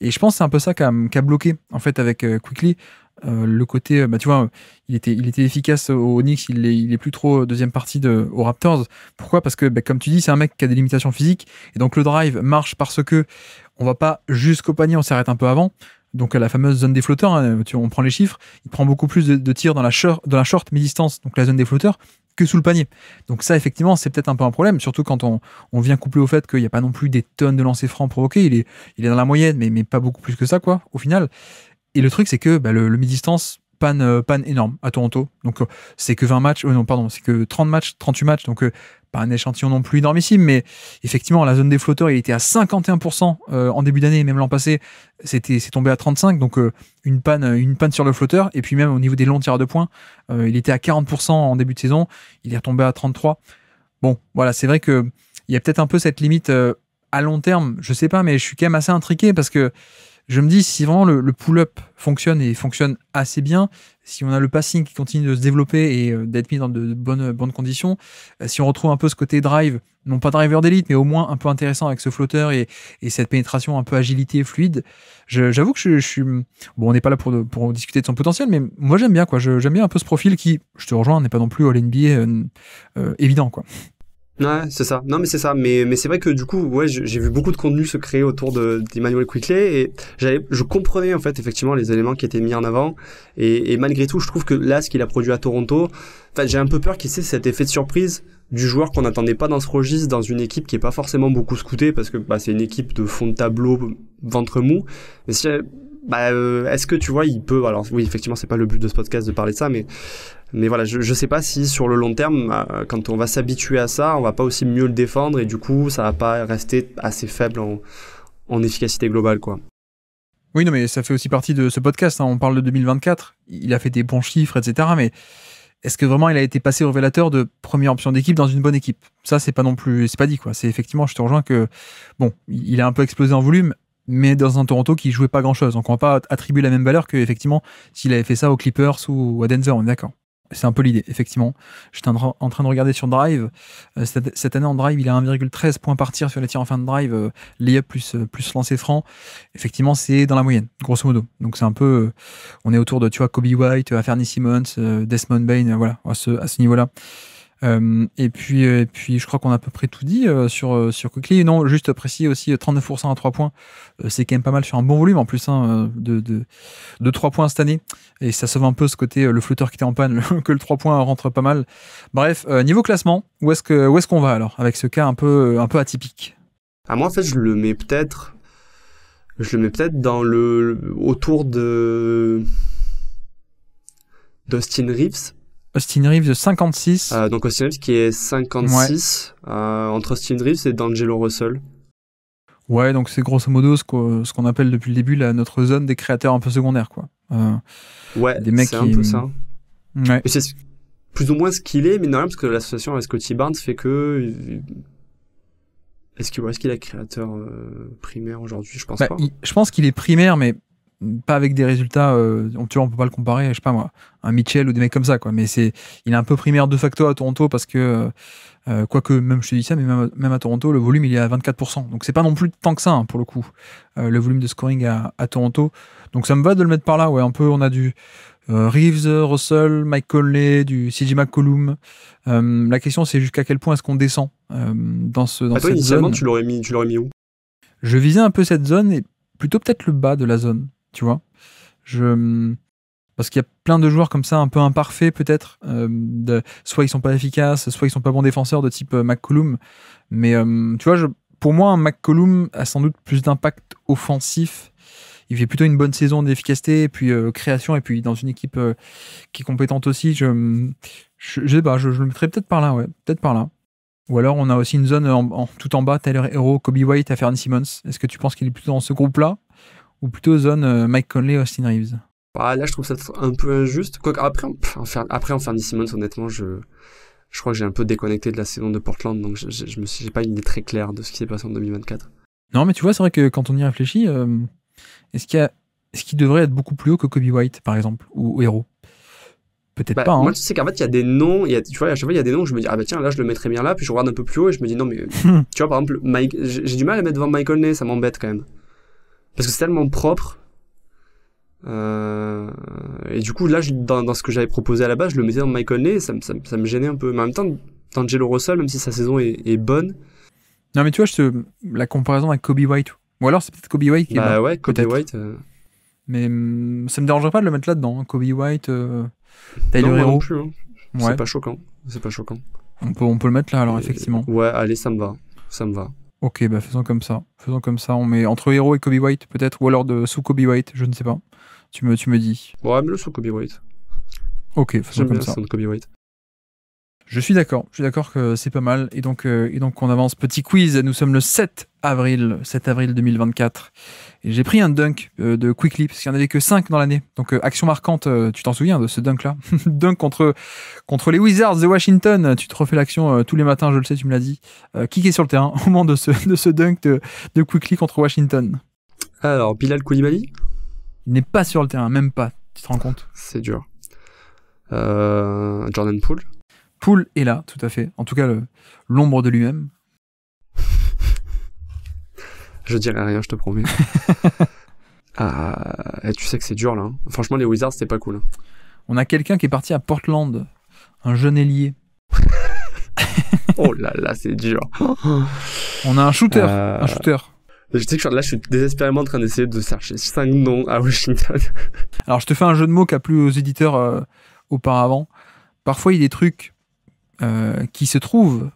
Et je pense que c'est un peu ça qui a bloqué en fait avec Quickley. Le côté, tu vois, il était efficace au Knicks, il est plus trop deuxième partie aux Raptors. Pourquoi? Parce que, comme tu dis, c'est un mec qui a des limitations physiques, et donc le drive marche parce que on va pas jusqu'au panier, on s'arrête un peu avant. Donc la fameuse zone des flotteurs, hein, on prend les chiffres, il prend beaucoup plus de tirs dans la short mi-distance, donc la zone des flotteurs, que sous le panier. Donc ça, effectivement, c'est peut-être un peu un problème, surtout quand on vient coupler au fait qu'il n'y a pas non plus des tonnes de lancers francs provoqués. Il est dans la moyenne, mais pas beaucoup plus que ça, quoi, au final. Et le truc, c'est que le mi-distance panne énorme à Toronto. Donc, c'est que 20 matchs, c'est que 30 matchs, 38 matchs. Donc, pas un échantillon non plus énormissime, mais effectivement, la zone des flotteurs, il était à 51% en début d'année, même l'an passé, c'est tombé à 35%. Donc, une panne sur le flotteur. Et puis, même au niveau des longs tirs de points, il était à 40% en début de saison. Il est retombé à 33%. Bon, voilà, c'est vrai qu'il y a peut-être un peu cette limite à long terme. Je sais pas, mais je suis quand même assez intrigué parce que je me dis, si vraiment le pull-up fonctionne et fonctionne assez bien, si on a le passing qui continue de se développer et d'être mis dans de bonnes conditions, si on retrouve un peu ce côté drive, non pas driver d'élite, mais au moins un peu intéressant avec ce flotteur et cette pénétration un peu agilité fluide, j'avoue que je suis... Bon, on n'est pas là pour discuter de son potentiel, mais moi j'aime bien, quoi. J'aime bien un peu ce profil qui, je te rejoins, n'est pas non plus All-NBA évident, quoi. Ouais, c'est ça. Non, mais c'est ça. Mais c'est vrai que du coup, ouais, j'ai vu beaucoup de contenu se créer autour d'Emmanuel Quickley et je comprenais en fait effectivement les éléments qui étaient mis en avant et malgré tout, je trouve que là, ce qu'il a produit à Toronto, enfin, j'ai un peu peur qu'il y ait cet effet de surprise du joueur qu'on n'attendait pas dans ce registre, dans une équipe qui est pas forcément beaucoup scoutée parce que c'est une équipe de fond de tableau, ventre mou. Mais est-ce que tu vois, il peut... Alors oui, effectivement, c'est pas le but de ce podcast de parler de ça, mais voilà, je sais pas si sur le long terme, quand on va s'habituer à ça, on va pas aussi mieux le défendre et du coup, ça va pas rester assez faible en efficacité globale, quoi. Oui, non, mais ça fait aussi partie de ce podcast, hein. On parle de 2024, il a fait des bons chiffres, etc. Mais est-ce que vraiment il a été passé révélateur de première option d'équipe dans une bonne équipe? Ça, c'est pas non plus, c'est pas dit, quoi. C'est effectivement, je te rejoins que, bon, il a un peu explosé en volume, mais dans un Toronto qui jouait pas grand-chose. Donc on va pas attribuer la même valeur que, effectivement, s'il avait fait ça aux Clippers ou à Denver, on est d'accord. C'est un peu l'idée, effectivement. J'étais en train de regarder sur Drive. Cette année en Drive, il a 1,13 points par tir sur les tirs en fin de drive, layup plus lancer franc. Effectivement, c'est dans la moyenne, grosso modo. Donc c'est un peu... on est autour de, tu vois, Kobe White, Anthony Simmons, Desmond Bane, voilà, à ce niveau-là. Et puis, je crois qu'on a à peu près tout dit sur Quickley. Non, juste précis aussi, 39% à 3 points. C'est quand même pas mal sur un bon volume en plus, hein, de 3 points cette année. Et ça sauve un peu ce côté, le flotteur qui était en panne, que le 3 points rentre pas mal. Bref, niveau classement, où est-ce qu'on va alors, avec ce cas un peu atypique? Moi, en fait, je le mets peut-être dans autour d'Austin Reeves. Austin Reeves 56. Donc Austin Reeves qui est 56, ouais. Entre Austin Reeves et D'Angelo Russell. Ouais, donc c'est grosso modo ce qu'on appelle depuis le début notre zone des créateurs un peu secondaires, quoi. Ouais, des mecs c'est un peu ça. Ouais. Et c'est plus ou moins ce qu'il est, mais non, parce que l'association avec Scottie Barnes fait que... Est-ce qu'il est créateur primaire aujourd'hui? Je pense pas. Je pense qu'il est primaire, mais pas avec des résultats, tu vois, on peut pas le comparer, je sais pas moi, un Mitchell ou des mecs comme ça, quoi. Mais il est un peu primaire de facto à Toronto parce que, quoique, même je te dis ça, mais même à Toronto, le volume il est à 24%. Donc c'est pas non plus tant que ça, hein, pour le coup, le volume de scoring à Toronto. Donc ça me va de le mettre par là, ouais, un peu, on a du Reeves, Russell, Mike Conley, du CJ McCollum. La question c'est jusqu'à quel point est-ce qu'on descend dans cette toi, initialement, zone. tu l'aurais mis où? Je visais un peu cette zone et plutôt peut-être le bas de la zone. Tu vois, parce qu'il y a plein de joueurs comme ça, un peu imparfaits peut-être. Soit ils sont pas efficaces, soit ils sont pas bons défenseurs de type McCollum. Mais tu vois, pour moi, un McCollum a sans doute plus d'impact offensif. Il fait plutôt une bonne saison d'efficacité, et puis création, et puis dans une équipe qui est compétente aussi. Je sais pas, je le mettrais peut-être par là, ouais, peut-être par là. Ou alors on a aussi une zone tout en bas, Tyler Hero, Kobe White, Anthony Simmons. Est-ce que tu penses qu'il est plutôt dans ce groupe-là? Ou plutôt zone Mike Conley, Austin Reeves? Ah, là, je trouve ça un peu injuste. Quoique, après, Anthony Simons, honnêtement, je crois que j'ai un peu déconnecté de la saison de Portland, donc j'ai pas une idée très claire de ce qui s'est passé en 2024. Non, mais tu vois, c'est vrai que quand on y réfléchit, est-ce qu'il devrait être beaucoup plus haut que Kobe White, par exemple, ou Hero? Peut-être pas. Hein. Moi, tu sais qu'en fait, il y a des noms, tu vois, à chaque fois, il y a des noms où je me dis, ah bah tiens, là, je le mettrais bien là, puis je regarde un peu plus haut et je me dis, non, mais tu vois, par exemple, j'ai du mal à mettre devant Michael Ney, ça m'embête quand même. Parce que c'est tellement propre. Et du coup, là, dans ce que j'avais proposé à la base, je le mettais dans Michael Ney, ça me gênait un peu. Mais en même temps, D'Angelo Russell, même si sa saison est bonne. Non, mais tu vois, la comparaison avec Kobe White. Ou alors, c'est peut-être Kobe White qui est Bah bas, ouais, Kobe White. Mais ça me dérangerait pas de le mettre là-dedans. Hein. Kobe White, Tyler non, Hero. Non plus, hein. Ouais. C'est pas choquant. On peut le mettre là, alors, effectivement. Ouais, allez, ça me va. Ok, bah faisons comme ça. On met entre Hero et Kobe White, peut-être. Ou alors sous Kobe White, je ne sais pas. Tu me dis. Ouais, mais le sous Kobe White. Ok, faisons comme ça. Kobe White. Je suis d'accord que c'est pas mal. Et donc on avance. Petit quiz, nous sommes le 7 avril 2024. Et j'ai pris un dunk de Quickley, parce qu'il n'y en avait que 5 dans l'année. Donc action marquante, tu t'en souviens de ce dunk-là? Dunk contre les Wizards de Washington. Tu te refais l'action tous les matins, je le sais, tu me l'as dit. Qui est sur le terrain au moment de ce dunk de Quickley contre Washington? Alors, Bilal Koulibaly? Il n'est pas sur le terrain, même pas. Tu te rends compte? C'est dur. Jordan Poole? Poole est là, tout à fait. En tout cas, l'ombre de lui-même. Je dirai rien, je te promets. Tu sais que c'est dur là. Hein. Franchement, les Wizards, c'était pas cool. Hein. On a quelqu'un qui est parti à Portland, un jeune ailier. Oh là là, c'est dur. On a un shooter. Je sais que là, je suis désespérément en train d'essayer de chercher 5 noms à Washington. Alors, je te fais un jeu de mots qu'a plu aux éditeurs auparavant. Parfois, il y a des trucs qui se trouvent,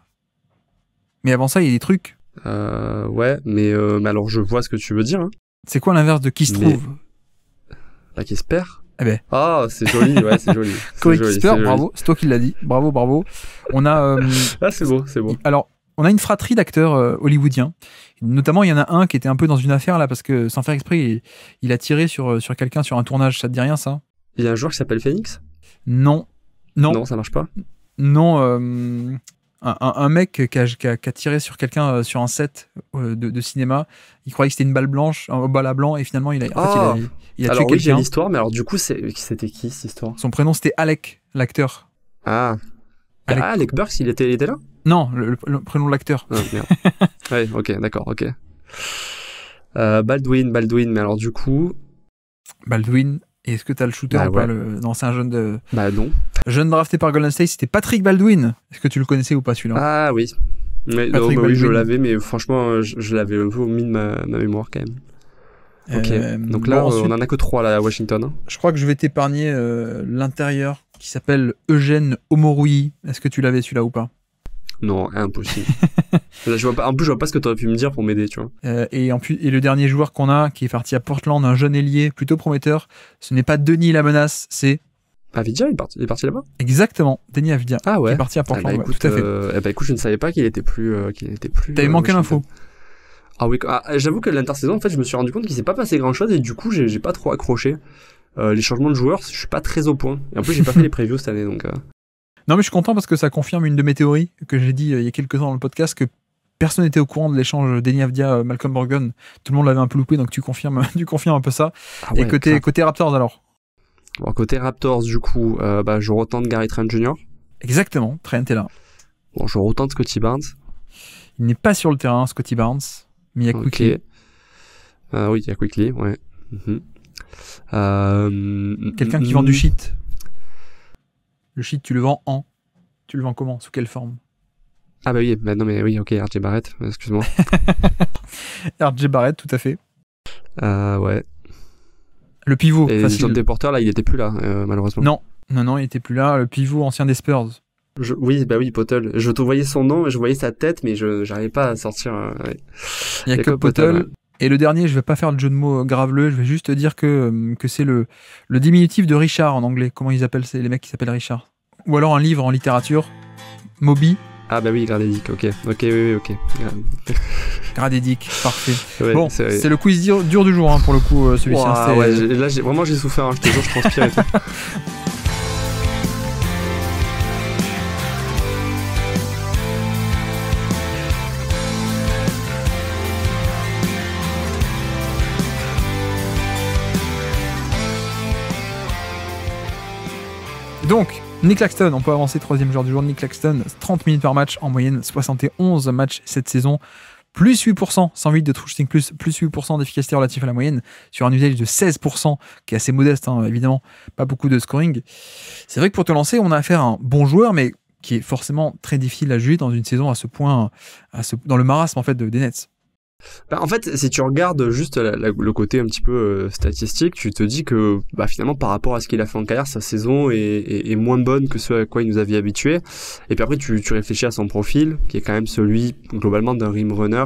mais avant ça, il y a des trucs. Ouais, mais alors je vois ce que tu veux dire. Hein. C'est quoi l'inverse de qui se trouve? Là, qui se perd. Eh ben. Ah, c'est joli, ouais, c'est joli. Corey Kisper, bravo, c'est toi qui l'as dit. Bravo. On a. Ah, c'est beau. Alors, on a une fratrie d'acteurs hollywoodiens. Notamment, il y en a un qui était un peu dans une affaire là, parce que sans faire exprès, il a tiré sur quelqu'un sur un tournage. Ça te dit rien, ça? Il y a un joueur qui s'appelle Phoenix? Non, ça marche pas. Non, un mec qui a tiré sur quelqu'un sur un set de cinéma. Il croyait que c'était une balle blanche, un bal à blanc, et finalement il a tué quelqu'un. Oui, j'ai l'histoire, mais alors du coup, c'était qui cette histoire? Son prénom c'était Alec, l'acteur. Alec Burks, il était là? Non, le prénom de l'acteur. Ah, merde. Ouais, ok, d'accord, ok. Baldwin, mais alors du coup... Baldwin, et est-ce que t'as le shooter ou pas? Non, c'est un jeune de... Bah non. Jeune drafté par Golden State, c'était Patrick Baldwin. Est-ce que tu le connaissais ou pas celui-là? Ah oui. Oui, je l'avais, mais franchement, je l'avais un peu omis de ma mémoire quand même. Ok, donc là, ensuite, on en a que 3 là, à Washington. Hein. Je crois que je vais t'épargner l'intérieur qui s'appelle Eugène Omoruyi. Est-ce que tu l'avais celui-là ou pas? Non, impossible. Là, en plus, je vois pas ce que tu aurais pu me dire pour m'aider, tu vois. Et le dernier joueur qu'on a, qui est parti à Portland, un jeune ailier plutôt prometteur, ce n'est pas Denis la menace, c'est... Avdia, il est parti là-bas? Exactement, Denis Avdia. Ah ouais. Qui est parti à Portland, écoute, tout à fait. Écoute, je ne savais pas qu'il était plus... T'avais manqué l'info. Ah oui, j'avoue que l'intersaison, en fait, je me suis rendu compte qu'il s'est pas passé grand-chose et du coup, j'ai pas trop accroché. Les changements de joueurs, je suis pas très au point. Et en plus, j'ai pas fait les previews cette année, donc... Non, mais je suis content parce que ça confirme une de mes théories que j'ai dit il y a quelques temps dans le podcast, que personne n'était au courant de l'échange Denis Avdia-Malcolm Brogdon. Tout le monde l'avait un peu loupé, donc tu confirmes un peu ça. Ah ouais, et côté Raptors, alors? Bon, côté Raptors, du coup, je retente Gary Trent Jr. Exactement, Trent est là. Bon, je retente Scottie Barnes. Il n'est pas sur le terrain, Scottie Barnes, mais il y a Quickley. Oui, il y a Quickley, ouais. Quelqu'un qui vend du shit. Le shit, tu le vends Tu le vends comment? Sous quelle forme? Ah bah oui, ok, RJ Barrett, excuse-moi. RJ Barrett, tout à fait. Ouais. Le pivot, et facile. John Deporter, là, il était plus là, malheureusement. Non, il était plus là. Le pivot ancien des Spurs. Oui, Potel. Je te voyais son nom, je voyais sa tête, mais je n'arrivais pas à sortir. Il n'y a que Potel. Ouais. Et le dernier, je vais pas faire de jeu de mots graveleux, je vais juste te dire que c'est le diminutif de Richard en anglais. Comment ils appellent les mecs qui s'appellent Richard? Ou alors un livre en littérature, Moby. Ah bah oui, Gradedic, ok. Oui. Gradedick, parfait. Ouais, bon, c'est le quiz dur du jour, hein, pour le coup, celui-ci. Wow, ouais, là, vraiment, j'ai souffert, hein, je te jure, je transpire et tout. Donc, Nick Claxton, on peut avancer, troisième joueur du jour. Nick Claxton, 30 minutes par match, en moyenne 71 matchs cette saison. Plus 8%, 108 de true shooting, plus 8% d'efficacité relative à la moyenne, sur un usage de 16%, qui est assez modeste, hein, évidemment, pas beaucoup de scoring. C'est vrai que pour te lancer, on a affaire à un bon joueur, mais qui est forcément très difficile à juger dans une saison à ce point, dans le marasme en fait des Nets. En fait, si tu regardes juste le côté un petit peu statistique, tu te dis que finalement, par rapport à ce qu'il a fait en carrière, sa saison est moins bonne que ce à quoi il nous avait habitués. Et puis après, tu réfléchis à son profil, qui est quand même celui, globalement, d'un rim runner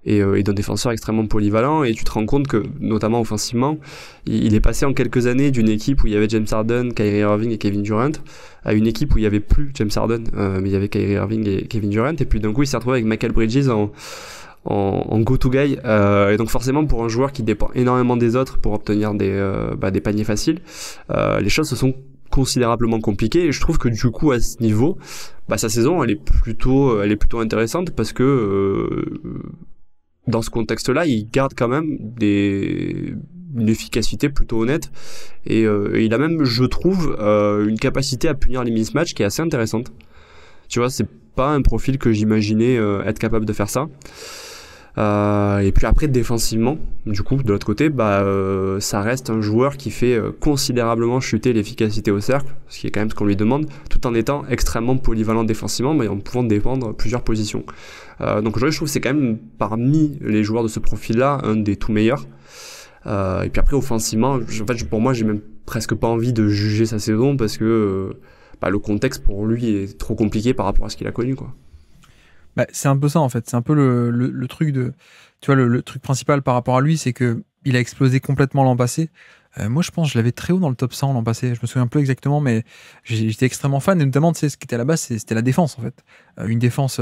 et d'un défenseur extrêmement polyvalent. Et tu te rends compte que, notamment offensivement, il est passé en quelques années d'une équipe où il y avait James Harden, Kyrie Irving et Kevin Durant, à une équipe où il y avait plus James Harden, mais il y avait Kyrie Irving et Kevin Durant. Et puis d'un coup, il s'est retrouvé avec Michael Bridges en go-to guy, et donc forcément pour un joueur qui dépend énormément des autres pour obtenir des paniers faciles, les choses se sont considérablement compliquées, et je trouve que du coup à ce niveau, sa saison elle est plutôt intéressante, parce que dans ce contexte-là, il garde quand même une efficacité plutôt honnête, et il a même, je trouve, une capacité à punir les mismatchs qui est assez intéressante. Tu vois, c'est pas un profil que j'imaginais être capable de faire ça. Et puis après, défensivement, du coup, de l'autre côté, ça reste un joueur qui fait considérablement chuter l'efficacité au cercle, ce qui est quand même ce qu'on lui demande, tout en étant extrêmement polyvalent défensivement, mais en pouvant défendre plusieurs positions. Donc je trouve que c'est quand même, parmi les joueurs de ce profil-là, un des tout meilleurs. Et puis après, offensivement, pour moi, j'ai même presque pas envie de juger sa saison, parce que le contexte pour lui est trop compliqué par rapport à ce qu'il a connu, quoi. C'est un peu ça en fait, c'est un peu le truc de, tu vois, le truc principal par rapport à lui, c'est que il a explosé complètement l'an passé. Moi je pense que je l'avais très haut dans le top 100 l'an passé, je me souviens plus exactement, mais j'étais extrêmement fan, et notamment, tu sais, ce qui était à la base, c'était la défense en fait, une défense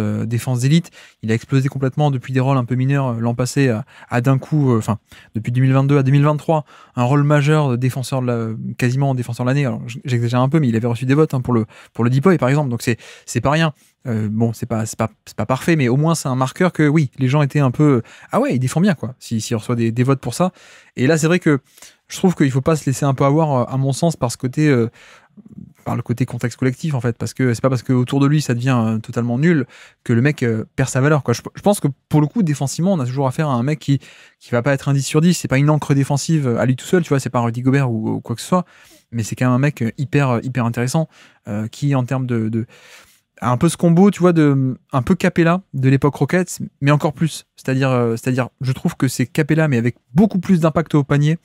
d'élite. Il a explosé complètement depuis des rôles un peu mineurs l'an passé à d'un coup, depuis 2022 à 2023, un rôle majeur de défenseur quasiment défenseur de l'année. Alors j'exagère un peu, mais il avait reçu des votes, hein, pour le Deep-Boy par exemple, donc c'est pas rien. Bon, c'est pas parfait, mais au moins c'est un marqueur que oui, les gens étaient un peu ah ouais, il défend bien quoi, s'il reçoit des votes pour ça. Et là c'est vrai que je trouve qu'il faut pas se laisser un peu avoir, à mon sens, par le côté contexte collectif en fait, parce que c'est pas parce que autour de lui ça devient totalement nul que le mec perd sa valeur, quoi. Je pense que pour le coup, défensivement, on a toujours affaire à un mec qui va pas être un 10 sur 10, c'est pas une encre défensive à lui tout seul, tu vois, c'est pas Rudy Gobert ou quoi que ce soit, mais c'est quand même un mec hyper intéressant, qui en termes de un peu ce combo, tu vois, un peu Capella de l'époque Rockets, mais encore plus. C'est-à-dire, je trouve que c'est Capella, mais avec beaucoup plus d'impact au panier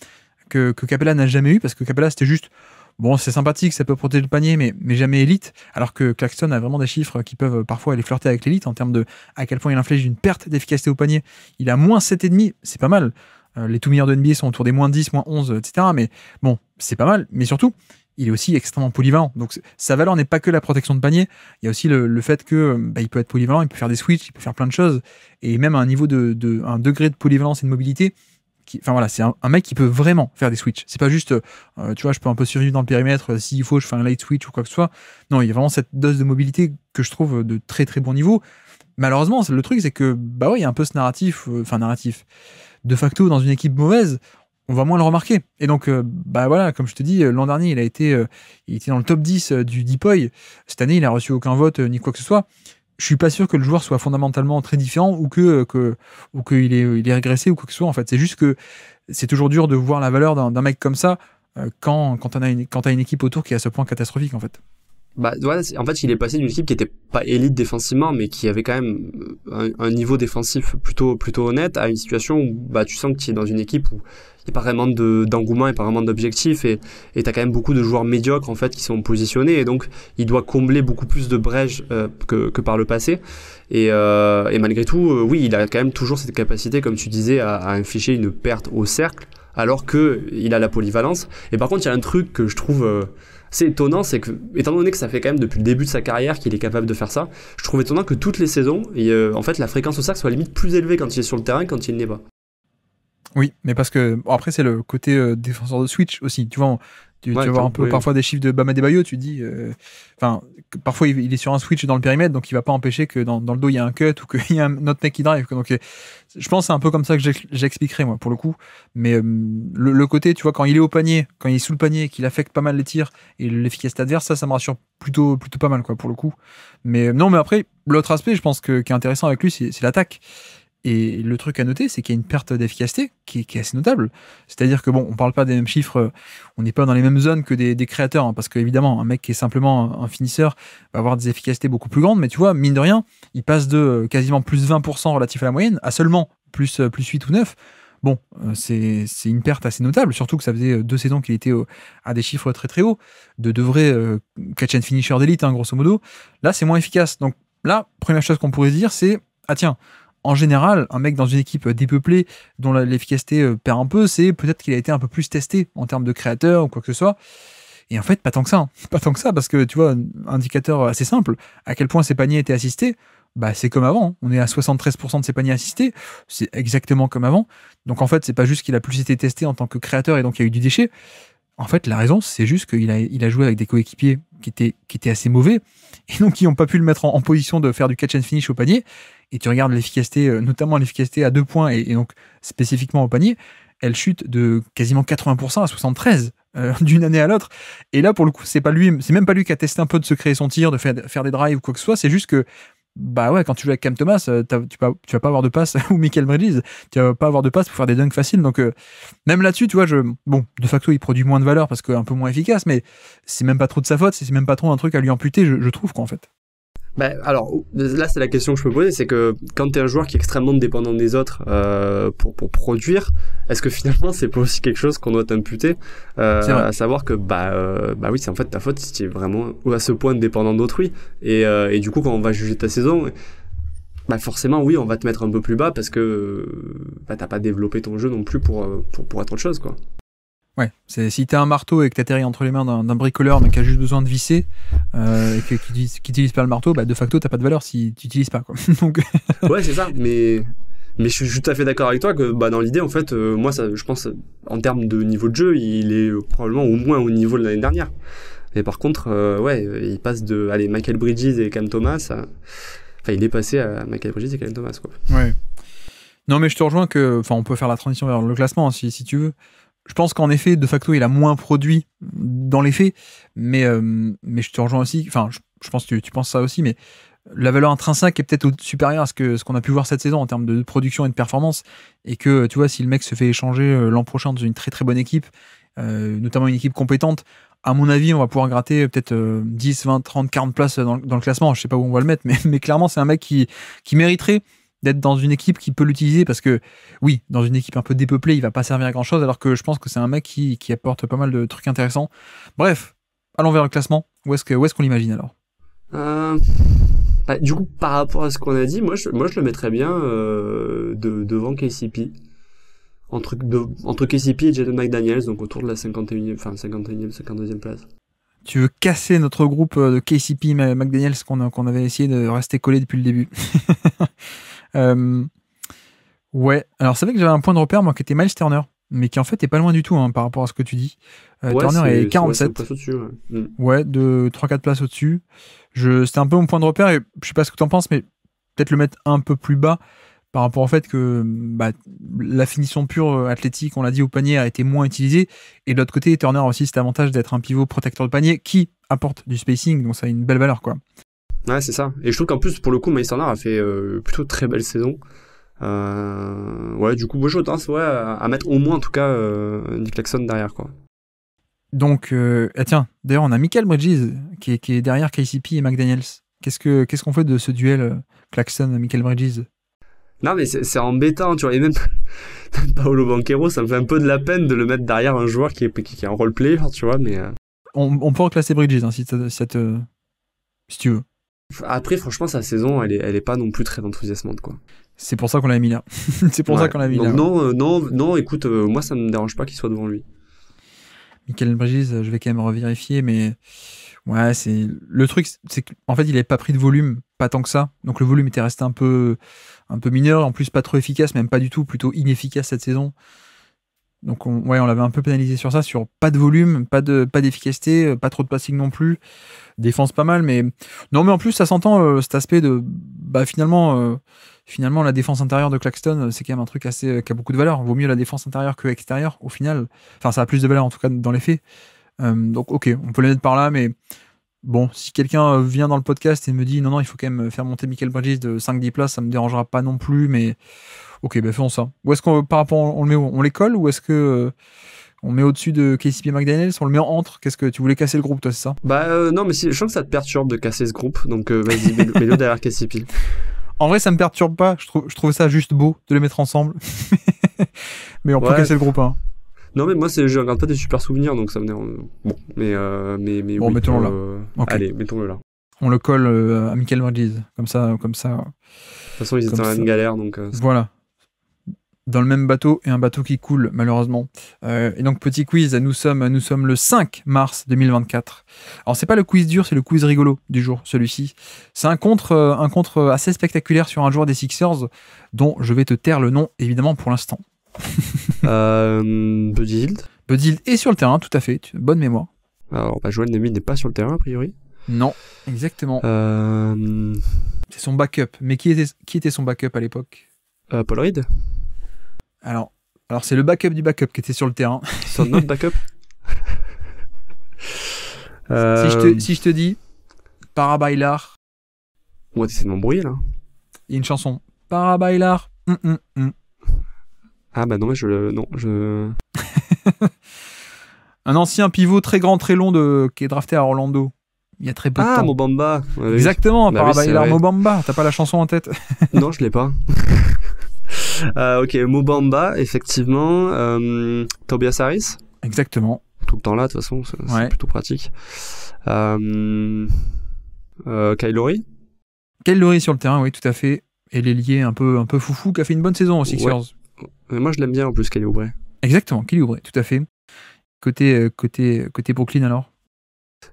que Capella n'a jamais eu, parce que Capella, c'était juste, bon, c'est sympathique, ça peut protéger le panier, mais jamais élite, alors que Claxton a vraiment des chiffres qui peuvent parfois aller flirter avec l'élite en termes de à quel point il inflige une perte d'efficacité au panier. Il a moins 7,5, c'est pas mal. Les tout meilleurs de NBA sont autour des moins 10, moins 11, etc. Mais bon, c'est pas mal, mais surtout, il est aussi extrêmement polyvalent. Donc sa valeur n'est pas que la protection de panier, il y a aussi le fait que il peut être polyvalent, il peut faire des switches, il peut faire plein de choses, et même à un niveau un degré de polyvalence et de mobilité, c'est un mec qui peut vraiment faire des switches. C'est pas juste, tu vois, je peux un peu survivre dans le périmètre, s'il faut je fais un light switch ou quoi que ce soit. Non, il y a vraiment cette dose de mobilité que je trouve de très très bon niveau. Malheureusement, le truc c'est que il y a un peu ce narratif, de facto, dans une équipe mauvaise, on va moins le remarquer. Et donc, comme je te dis, l'an dernier, il était dans le top 10 du Deep-Boy. Cette année, il a reçu aucun vote, ni quoi que ce soit. Je suis pas sûr que le joueur soit fondamentalement très différent, ou qu'il est régressé ou quoi que ce soit. En fait, c'est juste que c'est toujours dur de voir la valeur d'un mec comme ça, quand t'as une équipe autour qui est à ce point catastrophique, en fait. En fait, il est passé d'une équipe qui était pas élite défensivement, mais qui avait quand même un niveau défensif plutôt honnête, à une situation où tu sens que tu es dans une équipe où il n'y a pas vraiment d'engouement et pas vraiment d'objectif, et tu as quand même beaucoup de joueurs médiocres en fait qui sont positionnés, et donc il doit combler beaucoup plus de brèches que par le passé, et malgré tout, oui, il a quand même toujours cette capacité, comme tu disais, à infliger une perte au cercle, alors que il a la polyvalence. Et par contre, il y a un truc que je trouve C'est étonnant, c'est que, étant donné que ça fait quand même depuis le début de sa carrière qu'il est capable de faire ça, je trouve étonnant que toutes les saisons, en fait, la fréquence au cercle soit limite plus élevée quand il est sur le terrain que quand il n'est pas. Oui, mais parce que bon, après c'est le côté défenseur de switch aussi. Tu vois, tu vas voir un peu parfois des chiffres de Bam Adebayo, tu te dis, parfois il est sur un switch dans le périmètre, donc il va pas empêcher que dans le dos il y a un cut ou qu'il y a un autre mec qui drive. Donc je pense que c'est un peu comme ça que j'expliquerai moi pour le coup. Mais le côté, tu vois, quand il est au panier, quand il est sous le panier, qu'il affecte pas mal les tirs et l'efficacité adverse, ça me rassure plutôt pas mal quoi pour le coup. Mais non, mais après l'autre aspect, je pense qui est intéressant avec lui, c'est l'attaque. Et le truc à noter, c'est qu'il y a une perte d'efficacité qui est assez notable. C'est-à-dire que bon, on parle pas des mêmes chiffres, on n'est pas dans les mêmes zones que des créateurs, hein, parce qu'évidemment, un mec qui est simplement un finisseur va avoir des efficacités beaucoup plus grandes, mais tu vois, mine de rien, il passe de quasiment plus 20% relatif à la moyenne à seulement plus 8 ou 9. Bon, c'est une perte assez notable, surtout que ça faisait 2 saisons qu'il était à des chiffres très très hauts, de vrais catch and finisher d'élite, hein, grosso modo. Là, c'est moins efficace. Donc là, première chose qu'on pourrait se dire, c'est, ah tiens, en général, un mec dans une équipe dépeuplée dont l'efficacité perd un peu, c'est peut-être qu'il a été un peu plus testé en termes de créateur ou quoi que ce soit. Et en fait, pas tant que ça. Hein. Pas tant que ça, parce que tu vois, un indicateur assez simple, à quel point ses paniers étaient assistés, bah c'est comme avant. On est à 73% de ses paniers assistés, c'est exactement comme avant. Donc en fait, c'est pas juste qu'il a plus été testé en tant que créateur et donc il y a eu du déchet. En fait, la raison, c'est juste qu'il a joué avec des coéquipiers qui étaient assez mauvais et donc qui n'ont pas pu le mettre en position de faire du catch and finish au panier. Et tu regardes l'efficacité, notamment l'efficacité à 2 points et donc spécifiquement au panier, elle chute de quasiment 80% à 73% d'une année à l'autre. Et là, pour le coup, c'est même pas lui qui a testé un peu de se créer son tir, de faire des drives ou quoi que ce soit. C'est juste que bah ouais, quand tu joues avec Cam Thomas, tu vas pas avoir de passe, ou Michael Bridges, tu vas pas avoir de passe pour faire des dunks faciles. Donc même là-dessus, tu vois, bon, de facto, il produit moins de valeur parce qu'un peu moins efficace, mais c'est même pas trop de sa faute, c'est même pas trop un truc à lui amputer, je trouve, quoi, en fait. Bah, alors là, c'est la question que je peux poser, c'est que quand t'es un joueur qui est extrêmement dépendant des autres pour produire, est-ce que finalement c'est pas aussi quelque chose qu'on doit t'imputer, à savoir que bah oui, c'est en fait ta faute si tu es vraiment à ce point dépendant d'autrui, et du coup quand on va juger ta saison, bah forcément oui, on va te mettre un peu plus bas parce que bah t'as pas développé ton jeu non plus pour être autre chose, quoi. Ouais, si t'as un marteau et que t'atterris entre les mains d'un bricoleur mais qui a juste besoin de visser et qui utilise pas le marteau, bah de facto t'as pas de valeur si tu utilises pas, quoi. Donc ouais, c'est ça, mais je suis tout à fait d'accord avec toi que bah dans l'idée en fait moi ça, je pense en termes de niveau de jeu il est probablement au moins au niveau de l'année dernière, mais par contre ouais, il passe de Michael Bridges et Cam Thomas il est passé à Michael Bridges et Cam Thomas, quoi. Ouais. Non, mais je te rejoins on peut faire la transition vers le classement, hein, si tu veux. Je pense qu'en effet, de facto, il a moins produit dans les faits, mais je te rejoins aussi. Enfin, je pense que tu penses ça aussi, mais la valeur intrinsèque est peut-être supérieure à ce qu'on a pu voir cette saison en termes de production et de performance, et que tu vois, si le mec se fait échanger l'an prochain dans une très très bonne équipe, notamment une équipe compétente, à mon avis, on va pouvoir gratter peut-être 10, 20, 30, 40 places dans le classement. Je sais pas où on va le mettre, mais clairement, c'est un mec qui mériterait d'être dans une équipe qui peut l'utiliser, parce que oui, dans une équipe un peu dépeuplée, il va pas servir à grand chose, alors que je pense que c'est un mec qui apporte pas mal de trucs intéressants. Bref, allons vers le classement. Où est-ce qu'on l'imagine alors? Bah, du coup, par rapport à ce qu'on a dit, moi je le mettrais bien devant KCP. Entre KCP et Jaden McDaniels, donc autour de la 51e, 52e place. Tu veux casser notre groupe de KCP McDaniels qu'on avait essayé de rester collé depuis le début. Ouais, alors c'est vrai que j'avais un point de repère, moi, qui était Miles Turner, mais qui en fait est pas loin du tout, hein, par rapport à ce que tu dis. Ouais, Turner est 47. Ouais, au-dessus, ouais. Ouais, de 3-4 places au-dessus. C'était un peu mon point de repère, et je sais pas ce que t'en penses, mais peut-être le mettre un peu plus bas par rapport au fait que la finition pure athlétique, on l'a dit, au panier a été moins utilisée. Et de l'autre côté, Turner a aussi cet avantage d'être un pivot protecteur de panier qui apporte du spacing, donc ça a une belle valeur, quoi. Ouais, c'est ça. Et je trouve qu'en plus, pour le coup, Miles Turner a fait plutôt très belle saison. Ouais, du coup, moi je tendance à mettre au moins en tout cas Nick Claxton derrière, quoi. Donc, tiens, d'ailleurs, on a Michael Bridges qui est derrière KCP et McDaniels. Qu'est-ce qu'on fait de ce duel Claxton-Michael Bridges? Non, mais c'est embêtant, tu vois. Et même Paolo Banchero, ça me fait un peu de la peine de le mettre derrière un joueur qui est en roleplay, tu vois, mais... On peut reclasser Bridges, hein, si tu veux. Après, franchement, sa saison, elle est pas non plus très enthousiasmante, quoi. C'est pour ça qu'on l'a mis là. C'est pour ça qu'on l'a mis donc là. Non, écoute, moi, ça me dérange pas qu'il soit devant lui. Michael Bridges, je vais quand même revérifier, mais ouais, le truc, c'est qu'en fait, il n'avait pas pris de volume, pas tant que ça. Donc le volume était resté un peu mineur, en plus pas trop efficace, même pas du tout, plutôt inefficace cette saison. Donc on l'avait un peu pénalisé sur ça, sur pas de volume, pas d'efficacité, pas trop de passing non plus. Défense pas mal, mais non, mais en plus ça s'entend cet aspect de finalement la défense intérieure de Claxton, c'est quand même un truc assez qui a beaucoup de valeur. Vaut mieux la défense intérieure que extérieure au final. Enfin, ça a plus de valeur en tout cas dans les faits. Donc ok, on peut les mettre par là, mais bon, si quelqu'un vient dans le podcast et me dit non, il faut quand même faire monter Michael Bridges de 5-10 places, ça me dérangera pas non plus, mais ok, faisons ça. Ou est-ce qu'on, par rapport, on le met où? On les colle ou est-ce que on met au-dessus de KCP McDaniels? On le met entre? Qu'est-ce que tu voulais casser le groupe, toi, c'est ça? Non, mais je sens que ça te perturbe de casser ce groupe, donc vas-y, mets-le derrière KCP. En vrai, ça me perturbe pas. Je trouve ça juste beau de les mettre ensemble. Mais on peut casser le groupe, hein. Non, mais moi, je regarde pas des super souvenirs, donc ça me dérange. Bon, mais bon, oui, mettons-le là. Okay. Allez, mettons-le là. On le colle à Michael Bridges, comme ça. De toute façon, ils étaient en une galère, donc. Voilà. Dans le même bateau, et un bateau qui coule, malheureusement. Et donc, petit quiz, nous sommes le 5 mars 2024. Alors, c'est pas le quiz dur, c'est le quiz rigolo du jour, celui-ci. C'est un contre assez spectaculaire sur un joueur des Sixers, dont je vais te taire le nom, évidemment, pour l'instant. Buddy Hield. Buddy Hield est sur le terrain, tout à fait. Bonne mémoire. Alors, Joel Embiid n'est pas sur le terrain, a priori. Non, exactement. C'est son backup. Mais qui était son backup à l'époque? Paul Reed. Alors c'est le backup du backup qui était sur le terrain. Son autre backup. Si je te dis Para Bailar. Ouais, t'essaies de m'embrouiller là. Il y a une chanson. Para Bailar. Ah bah non, je... Un ancien pivot très grand, très long qui est drafté à Orlando. Il y a très peu de temps. Ah, Mo Bamba. Ouais, exactement, Para Bailar Mo Bamba. T'as pas la chanson en tête? Non, je l'ai pas. Ok, Mo Bamba, effectivement. Tobias Harris. Exactement. Tout le temps là, de toute façon, c'est plutôt pratique. Kyle Lowry. Kyle Lowry sur le terrain, oui, tout à fait. Et l'ailier un peu foufou qui a fait une bonne saison aux Sixers. Ouais. Moi, je l'aime bien en plus, Kelly Oubre. Exactement, Kelly Oubre, tout à fait. Côté Brooklyn alors?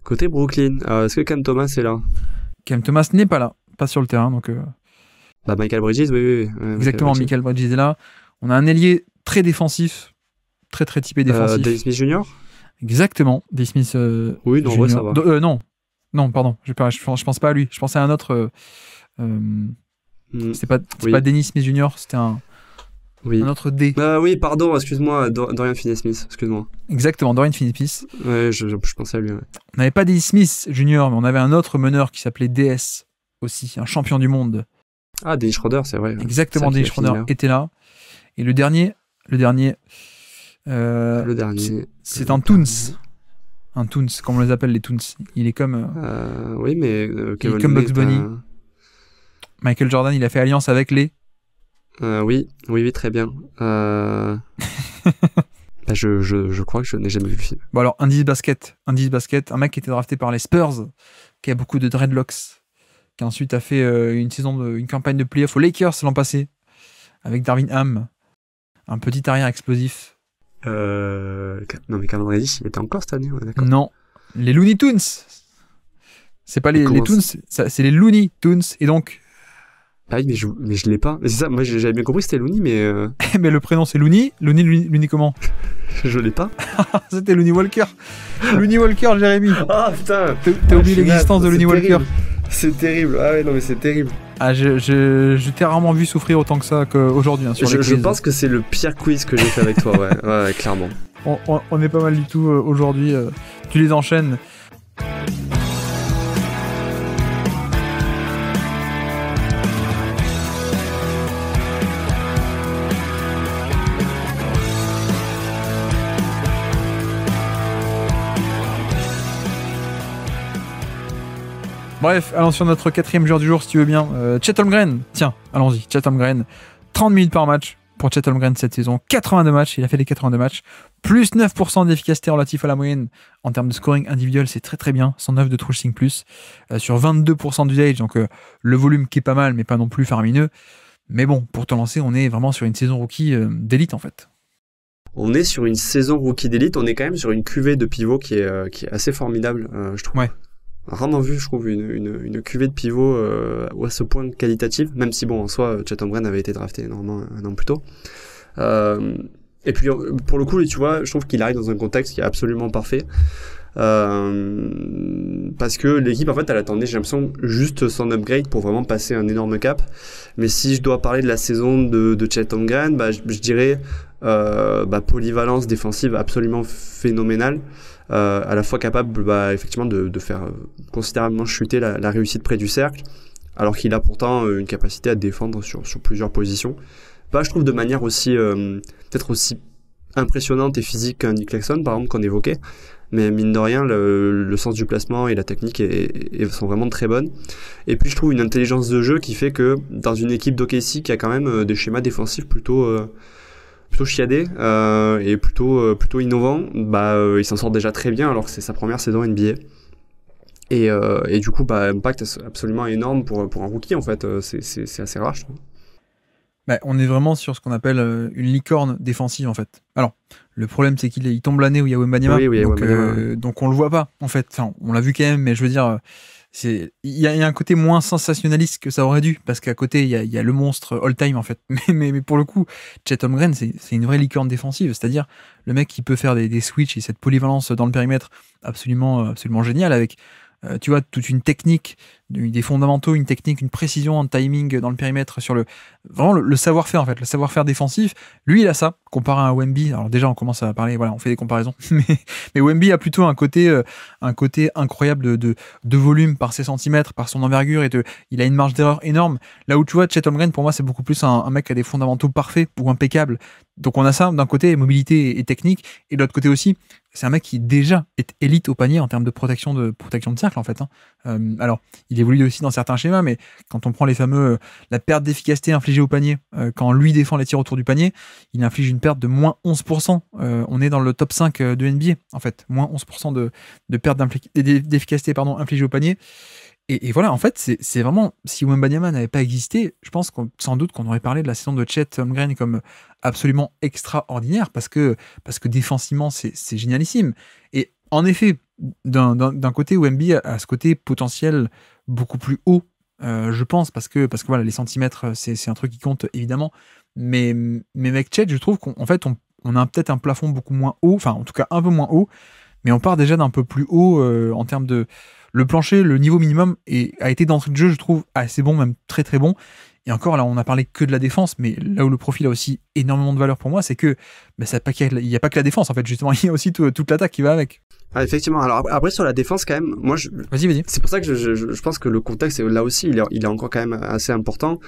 Côté Brooklyn, est-ce que Cam Thomas est là? Cam Thomas n'est pas là, pas sur le terrain, donc. Michael Bridges, oui. Exactement, Michael Bridges est là. On a un ailier très défensif, très typé défensif. Dave Smith Jr. Exactement, Dave Smith. Oui, non, Jr. Ouais, ça va. Non, pardon, je pense pas à lui. Je pensais à un autre. C'est pas Dennis Smith Jr. C'était un autre D. Oui, pardon, excuse-moi, Dorian Finney-Smith, excuse-moi. Exactement, Dorian Finney-Smith. Ouais, je pensais à lui. Ouais. On n'avait pas Dennis Smith Jr., mais on avait un autre meneur qui s'appelait DS aussi, un champion du monde. Ah, Dennis Schroeder, c'est vrai. Exactement, Dennis Schroeder était là. Et le dernier, c'est un Toons. Un Toons, comme on les appelle les Toons. Il est comme. Oui, mais. il est comme Bugs Bunny. Michael Jordan, il a fait alliance avec les. Oui, très bien. Je crois que je n'ai jamais vu le film. Bon, alors, Indice Basket, un mec qui était drafté par les Spurs, qui a beaucoup de dreadlocks, qui ensuite a fait une campagne de playoff aux Lakers l'an passé, avec Darvin Ham, un petit arrière explosif. Non, mais Cameron Reddish, il était encore cette année, d'accord. Non, les Looney Tunes. C'est pas les Tunes, c'est les Looney Tunes, et donc. Ah oui, mais je l'ai pas. Mais c'est ça, moi j'avais bien compris que c'était Looney, mais. Mais le prénom c'est Looney. Looney comment? Je l'ai pas. C'était Looney Walker. Looney Walker, Jérémy. Ah putain. T'as oublié l'existence de Looney Walker. C'est terrible. Ah ouais, non, mais c'est terrible. Ah, je t'ai rarement vu souffrir autant que ça qu'aujourd'hui sur les quiz. Je pense que c'est le pire quiz que j'ai fait avec toi, ouais, clairement. On est pas mal du tout aujourd'hui. Tu les enchaînes. Bref, allons sur notre 4e joueur du jour si tu veux bien. Chet Holmgren, tiens, allons-y, Chet Holmgren. 30 minutes par match pour Chet Holmgren cette saison. 82 matchs, il a fait les 82 matchs. Plus 9% d'efficacité relatif à la moyenne en termes de scoring individuel, c'est très bien. 109 de true shooting plus. Sur 22% d'usage, donc le volume qui est pas mal, mais pas non plus faramineux. Mais bon, pour te lancer, on est vraiment sur une saison rookie d'élite en fait. On est sur une saison rookie d'élite, on est quand même sur une cuvée de pivot qui est assez formidable, je trouve. Ouais. Rarement vu, je trouve, une cuvée de pivot à ce point qualitative, même si, bon, en soi, Chet Holmgren avait été drafté normalement un an plus tôt. Et puis, pour le coup, tu vois, je trouve qu'il arrive dans un contexte qui est absolument parfait. Parce que l'équipe, en fait, elle attendait, j'ai l'impression, juste son upgrade pour vraiment passer un énorme cap. Mais si je dois parler de la saison de Chet Holmgren, je dirais polyvalence défensive absolument phénoménale. À la fois capable effectivement de faire considérablement chuter la réussite près du cercle, alors qu'il a pourtant une capacité à défendre sur plusieurs positions. Je trouve de manière aussi peut-être aussi impressionnante et physique qu'un Nick Claxton, par exemple, qu'on évoquait. Mais mine de rien, le sens du placement et la technique sont vraiment très bonnes. Et puis je trouve une intelligence de jeu qui fait que dans une équipe d'OKC qui a quand même des schémas défensifs plutôt chiadés et plutôt innovants, il s'en sort déjà très bien alors que c'est sa première saison NBA. Et du coup, impact absolument énorme pour un rookie, en fait. C'est assez rare, je trouve. On est vraiment sur ce qu'on appelle une licorne défensive, en fait. Alors, le problème, c'est qu'il tombe l'année où il y a Wembanyama, donc on le voit pas, en fait. Enfin, on l'a vu quand même, mais je veux dire, il y a un côté moins sensationnaliste que ça aurait dû, parce qu'à côté, il y a le monstre all-time, en fait. Mais pour le coup, Chet Holmgren, c'est une vraie licorne défensive, c'est-à-dire le mec qui peut faire des switches et cette polyvalence dans le périmètre absolument géniale, avec tu vois, toute une technique, des fondamentaux, une technique, une précision, un timing dans le périmètre, sur vraiment le savoir-faire, en fait, le savoir-faire défensif. Lui, il a ça, comparé à Wemby. Alors déjà, on commence à parler, voilà, on fait des comparaisons, mais Wemby a plutôt un côté incroyable de volume par ses centimètres, par son envergure, il a une marge d'erreur énorme. Là où tu vois, Chet Holmgren, pour moi, c'est beaucoup plus un mec qui a des fondamentaux parfaits ou impeccables. Donc on a ça d'un côté, mobilité et technique, et de l'autre côté aussi, c'est un mec qui déjà est élite au panier en termes de protection de cercle, en fait. Alors, il évolue aussi dans certains schémas, mais quand on prend les fameux la perte d'efficacité infligée au panier, quand lui défend les tirs autour du panier, il inflige une perte de moins 11%. On est dans le top 5 de NBA, en fait. Moins 11% de perte d'efficacité infligée au panier. Et voilà, en fait, c'est vraiment, si Wembanyama n'avait pas existé, je pense sans doute qu'on aurait parlé de la saison de Chet Holmgren comme absolument extraordinaire, parce que défensivement, c'est génialissime. Et en effet, d'un côté, Wemby a ce côté potentiel beaucoup plus haut, je pense, parce que voilà, les centimètres, c'est un truc qui compte, évidemment. Mais avec Chet, je trouve qu'en fait, on a peut-être un plafond beaucoup moins haut, enfin, en tout cas, un peu moins haut, mais on part déjà d'un peu plus haut en termes de... Le plancher, le niveau minimum a été d'entrée de jeu, je trouve, assez bon, même très très bon. Et encore, là, on a parlé que de la défense, mais là où le profil a aussi énormément de valeur pour moi, c'est que il n'y a pas que la défense, en fait, justement, il y a aussi toute l'attaque qui va avec. Ah, effectivement. Alors après, sur la défense, quand même, moi, Vas-y. C'est pour ça que je pense que le contexte, là aussi, il est encore quand même assez important.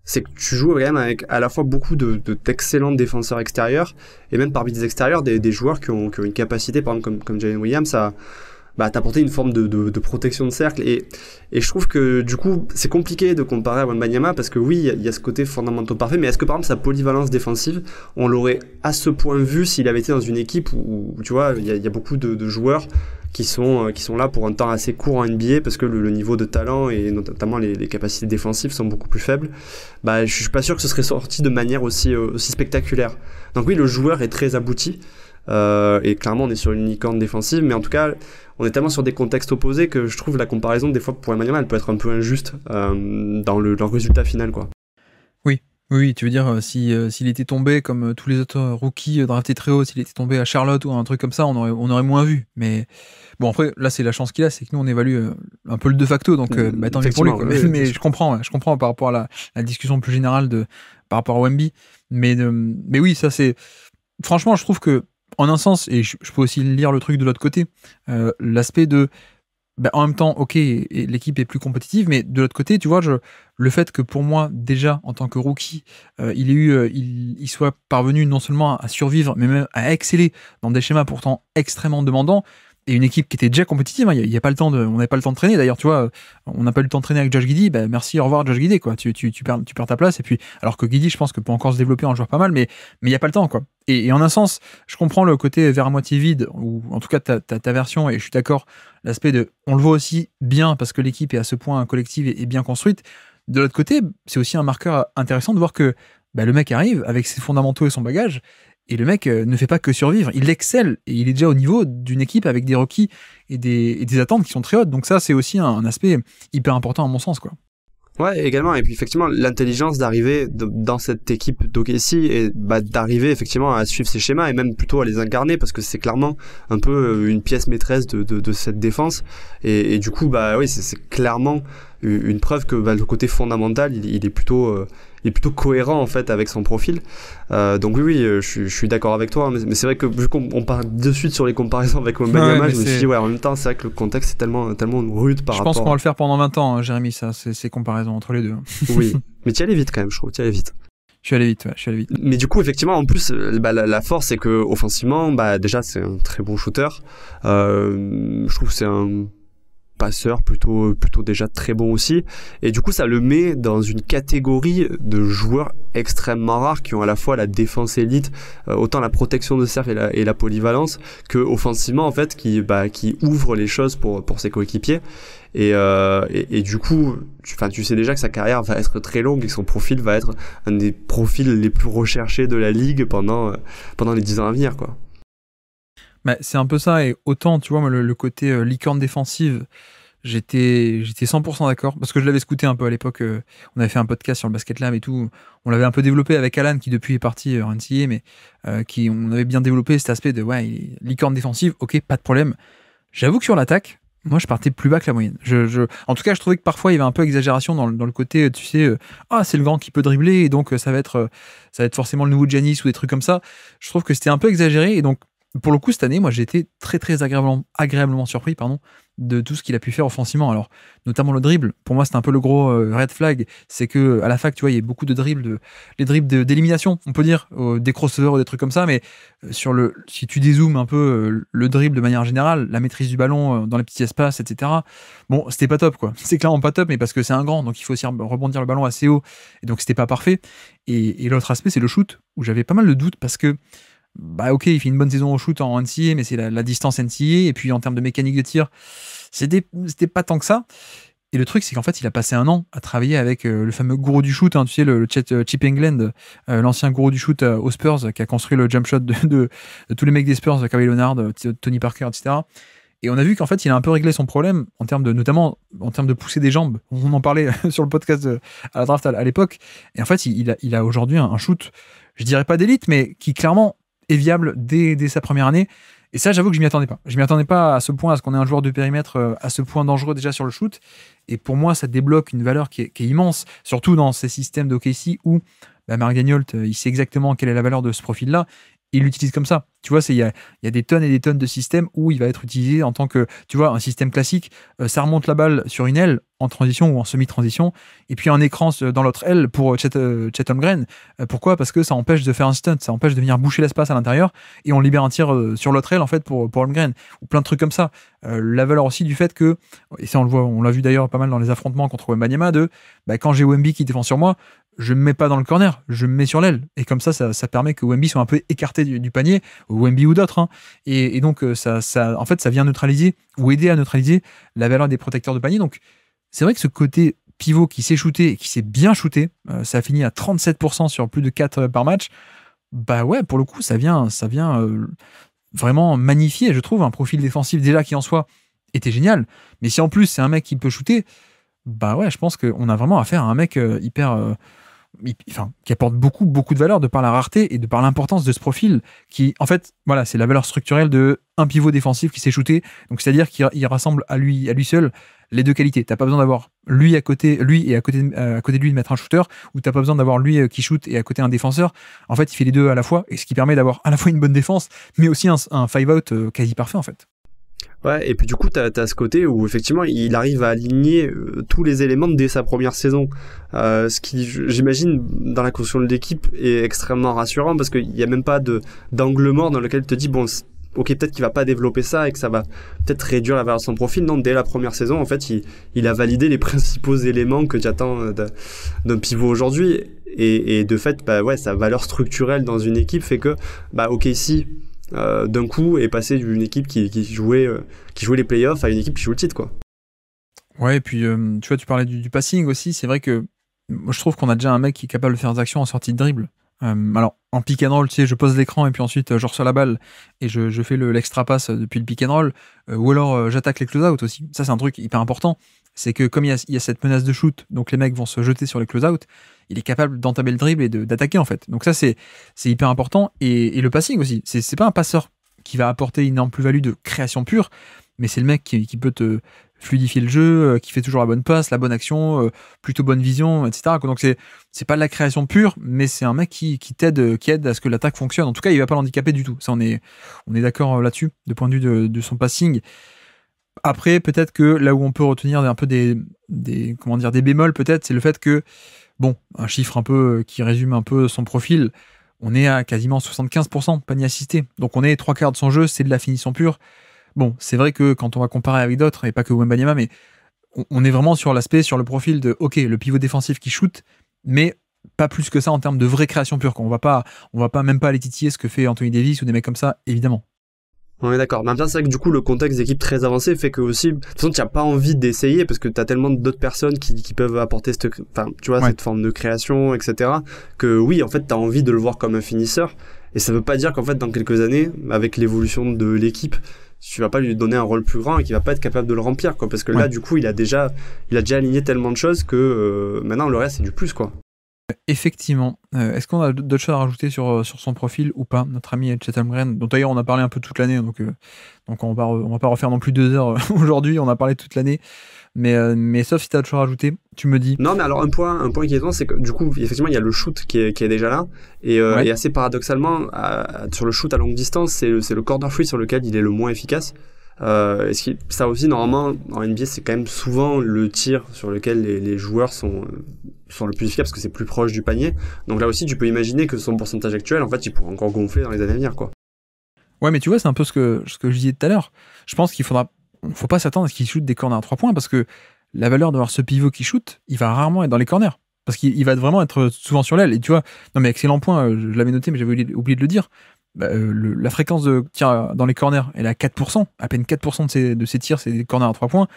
C'est que tu joues quand même avec à la fois beaucoup d'excellents défenseurs extérieurs, et même parmi des extérieurs, des joueurs qui ont une capacité, par exemple, comme Jalen Williams, t'apporter une forme de protection de cercle, et je trouve que du coup c'est compliqué de comparer à Wembanyama, parce que oui, il y a ce côté fondamental parfait, mais est-ce que par exemple sa polyvalence défensive, on l'aurait à ce point vu s'il avait été dans une équipe où tu vois, il y a beaucoup de joueurs qui sont là pour un temps assez court en NBA, parce que le niveau de talent et notamment les capacités défensives sont beaucoup plus faibles. Je suis pas sûr que ce serait sorti de manière aussi spectaculaire. Donc oui, le joueur est très abouti, et clairement on est sur une licorne défensive, mais en tout cas on est tellement sur des contextes opposés que je trouve la comparaison des fois pour Wembanyama, elle peut être un peu injuste dans le résultat final, quoi. Oui, tu veux dire, s'il était tombé comme tous les autres rookies draftés très haut, s'il était tombé à Charlotte ou un truc comme ça, on aurait moins vu. Mais bon, après, là, c'est la chance qu'il a, c'est que nous, on évalue un peu le de facto, donc tant mieux pour lui, quoi. Oui, mais je comprends par rapport à la discussion plus générale par rapport à Wemby. Mais oui, ça, c'est... Franchement, je trouve que, en un sens, et je peux aussi lire le truc de l'autre côté, l'aspect de... en même temps, ok, l'équipe est plus compétitive, mais de l'autre côté, tu vois, le fait que pour moi, déjà, en tant que rookie, il soit parvenu non seulement à survivre, mais même à exceller dans des schémas pourtant extrêmement demandants, et une équipe qui était déjà compétitive, hein, on n'avait pas le temps de traîner, d'ailleurs, tu vois, on n'a pas eu le temps de traîner avec Josh Giddey, merci, au revoir Josh Giddey, quoi, tu perds ta place, et puis, alors que Giddey, je pense que peut encore se développer en joueur pas mal, mais il n'y a pas le temps, quoi. Et en un sens, je comprends le côté vers à moitié vide, ou en tout cas ta version, et je suis d'accord, l'aspect on le voit aussi bien parce que l'équipe est à ce point collective et bien construite. De l'autre côté, c'est aussi un marqueur intéressant de voir que le mec arrive avec ses fondamentaux et son bagage, Et le mec ne fait pas que survivre, il excelle et il est déjà au niveau d'une équipe avec des requis et des attentes qui sont très hautes. Donc ça, c'est aussi un aspect hyper important à mon sens, quoi. Ouais, également. Et puis effectivement, l'intelligence d'arriver dans cette équipe d'OKC et d'arriver effectivement à suivre ces schémas et même plutôt à les incarner parce que c'est clairement un peu une pièce maîtresse de cette défense. Et du coup, oui, c'est clairement une preuve que le côté fondamental, il est plutôt cohérent en fait avec son profil. Donc oui, je suis d'accord avec toi. Mais c'est vrai que vu qu'on part de suite sur les comparaisons avec Wembanyama, je me suis dit en même temps, c'est vrai que le contexte est tellement rude par rapport. Je pense qu'on va le faire pendant 20 ans, Jérémy, ça, ces comparaisons entre les deux. Oui, mais tu y allais vite quand même, je trouve. Tu y allais vite. Je suis allé vite. Mais du coup, effectivement, en plus, la force, c'est que offensivement, déjà, c'est un très bon shooter. Je trouve que c'est un passeur plutôt déjà très bon aussi, et du coup ça le met dans une catégorie de joueurs extrêmement rares qui ont à la fois la défense élite, autant la protection de cercle et la polyvalence, que offensivement en fait qui ouvre les choses pour ses coéquipiers, et du coup tu sais déjà que sa carrière va être très longue et que son profil va être un des profils les plus recherchés de la ligue pendant les 10 ans à venir, quoi. C'est un peu ça, et autant, tu vois, moi, le côté licorne défensive, j'étais 100% d'accord, parce que je l'avais scouté un peu à l'époque, on avait fait un podcast sur le Basket Lab et tout, on l'avait un peu développé avec Alan, qui depuis est parti en NCAA, mais on avait bien développé cet aspect de, licorne défensive, ok, pas de problème. J'avoue que sur l'attaque, moi, je partais plus bas que la moyenne. En tout cas, je trouvais que parfois, il y avait un peu exagération dans le côté, tu sais, c'est le grand qui peut dribbler, et donc ça va être forcément le nouveau Giannis ou des trucs comme ça. Je trouve que c'était un peu exagéré, et donc, pour le coup, cette année, moi, j'ai été très, très agréablement surpris, de tout ce qu'il a pu faire offensivement. Alors, notamment le dribble. Pour moi, c'était un peu le gros red flag. C'est que à la fac, tu vois, il y a beaucoup de dribbles, les dribbles d'élimination, on peut dire, des crossovers ou des trucs comme ça. Mais si tu dézoomes un peu le dribble de manière générale, la maîtrise du ballon dans les petits espaces, etc. Bon, c'était pas top, quoi. C'est clairement pas top, mais parce que c'est un grand, donc il faut aussi rebondir le ballon assez haut. Et donc, c'était pas parfait. Et l'autre aspect, c'est le shoot, où j'avais pas mal de doutes parce que ok, il fait une bonne saison au shoot en NCAA, mais c'est la distance NCAA, et puis en termes de mécanique de tir, c'était pas tant que ça. Et le truc, c'est qu'en fait, il a passé un an à travailler avec le fameux gourou du shoot, tu sais, le Chip England, l'ancien gourou du shoot aux Spurs, qui a construit le jump shot de tous les mecs des Spurs, Kawhi Leonard, Tony Parker, etc. Et on a vu qu'en fait, il a un peu réglé son problème, notamment en termes de pousser des jambes. On en parlait sur le podcast à la draft à l'époque. Et en fait, il a aujourd'hui un shoot, je dirais pas d'élite, mais qui clairement est viable dès sa première année. Et ça, j'avoue que je m'y attendais pas. Je m'y attendais pas à ce point, à ce qu'on ait un joueur de périmètre à ce point dangereux déjà sur le shoot. Et pour moi, ça débloque une valeur qui est immense, surtout dans ces systèmes d'OKC où Mark Daigneault, il sait exactement quelle est la valeur de ce profil-là. Il l'utilise comme ça. Tu vois, il y a des tonnes et des tonnes de systèmes où il va être utilisé en tant que, tu vois, un système classique. Ça remonte la balle sur une aile en transition ou en semi-transition, et puis un écran dans l'autre aile pour Chet Holmgren. Pourquoi ? Parce que ça empêche de faire un stunt, ça empêche de venir boucher l'espace à l'intérieur, et on libère un tir sur l'autre aile en fait pour Holmgren, ou plein de trucs comme ça. La valeur aussi du fait que, et ça on l'a vu d'ailleurs pas mal dans les affrontements contre Wembanyama, quand j'ai Wemby qui défend sur moi, je me mets pas dans le corner, je me mets sur l'aile, et comme ça permet que Wemby soit un peu écarté du panier, Wemby ou d'autres, et donc ça en fait ça vient neutraliser ou aider à neutraliser la valeur des protecteurs de panier. Donc c'est vrai que ce côté pivot qui s'est shooté et qui s'est bien shooté, ça a fini à 37% sur plus de 4 par match, pour le coup ça vient vraiment magnifier, je trouve, un profil défensif déjà qui en soi était génial, mais si en plus c'est un mec qui peut shooter, je pense qu'on a vraiment affaire à un mec qui apporte beaucoup, beaucoup de valeur de par la rareté et de par l'importance de ce profil qui, en fait, voilà, c'est la valeur structurelle de un pivot défensif qui s'est shooté. Donc, c'est-à-dire qu'il rassemble à lui seul les deux qualités. T'as pas besoin d'avoir lui à côté de lui de mettre un shooter, ou t'as pas besoin d'avoir lui qui shoot et à côté un défenseur. En fait, il fait les deux à la fois, et ce qui permet d'avoir à la fois une bonne défense, mais aussi un five-out quasi parfait, en fait. Ouais, et puis du coup, t'as ce côté où effectivement, il arrive à aligner tous les éléments dès sa première saison. Ce qui, j'imagine, dans la construction de l'équipe, est extrêmement rassurant parce qu'il n'y a même pas d'angle mort dans lequel tu te dis, bon, ok, peut-être qu'il va pas développer ça et que ça va peut-être réduire la valeur de son profil. Non, dès la première saison, en fait, il a validé les principaux éléments que tu attends d'un pivot aujourd'hui. Et de fait, sa valeur structurelle dans une équipe fait que, OKC, d'un coup est passé d'une équipe qui jouait les playoffs à une équipe qui joue le titre, quoi. Ouais, et puis tu vois, tu parlais du passing aussi. C'est vrai que moi, je trouve qu'on a déjà un mec qui est capable de faire des actions en sortie de dribble Alors, en pick and roll, tu sais, je pose l'écran et puis ensuite, je reçois la balle et je fais l'extra passe depuis le pick and roll. Ou alors, j'attaque les close-out aussi. Ça, c'est un truc hyper important. C'est que comme il y a cette menace de shoot, donc les mecs vont se jeter sur les close-out, il est capable d'entamer le dribble et d'attaquer, en fait. Donc ça, c'est hyper important. Et le passing aussi. C'est pas un passeur qui va apporter une énorme plus-value de création pure, mais c'est le mec qui peut te fluidifier le jeu, qui fait toujours la bonne passe, la bonne action, plutôt bonne vision, etc. Donc c'est pas de la création pure, mais c'est un mec qui t'aide, qui aide à ce que l'attaque fonctionne. En tout cas, il va pas l'handicaper du tout. Ça, on est d'accord là-dessus, de point de vue de son passing. Après, peut-être que là où on peut retenir un peu des bémols, peut-être, c'est le fait que, bon, un chiffre un peu qui résume un peu son profil, on est à quasiment 75% de panier assisté. Donc on est 3/4 de son jeu, c'est de la finition pure. Bon, c'est vrai que quand on va comparer avec d'autres, et pas que Wembanyama, mais on est vraiment sur l'aspect, sur le profil de, ok, le pivot défensif qui shoot, mais pas plus que ça en termes de vraie création pure. On va pas même pas aller titiller ce que fait Anthony Davis ou des mecs comme ça, évidemment. On est d'accord. Mais c'est vrai que du coup, le contexte d'équipe très avancé fait que aussi, de toute façon, tu n'as pas envie d'essayer parce que tu as tellement d'autres personnes qui peuvent apporter cette forme de création, etc. Que oui, en fait, tu as envie de le voir comme un finisseur. Et ça veut pas dire qu'en fait, dans quelques années, avec l'évolution de l'équipe, tu vas pas lui donner un rôle plus grand et qu'il va pas être capable de le remplir, quoi. Parce que là, du coup, il a déjà aligné tellement de choses que maintenant, le reste, c'est du plus, quoi. Effectivement. Est-ce qu'on a d'autres choses à rajouter sur son profil ou pas, notre ami Chet Holmgren, dont d'ailleurs on a parlé un peu toute l'année, donc on va pas refaire non plus 2 heures aujourd'hui, on a parlé toute l'année, mais sauf si tu as d'autres choses à rajouter, tu me dis. Non, mais alors un point qui est étonnant, c'est que du coup, effectivement, il y a le shoot qui est déjà là, et assez paradoxalement, sur le shoot à longue distance, c'est le corner three sur lequel il est le moins efficace. Ça aussi, normalement, en NBA, c'est quand même souvent le tir sur lequel les joueurs sont le plus efficaces parce que c'est plus proche du panier. Donc là aussi, tu peux imaginer que son pourcentage actuel, en fait, il pourra encore gonfler dans les années à venir, quoi. Ouais, mais tu vois, c'est un peu ce que je disais tout à l'heure. Je pense faut pas s'attendre à ce qu'il shoot des corners à 3 points parce que la valeur d'avoir ce pivot qui shoot, il va rarement être dans les corners. Parce qu'il va vraiment être souvent sur l'aile. Et tu vois, non mais excellent point, je l'avais noté, mais j'avais oublié de le dire. La fréquence de tir dans les corners, elle est à 4%. À peine 4% de ses tirs, c'est des corners à 3 points.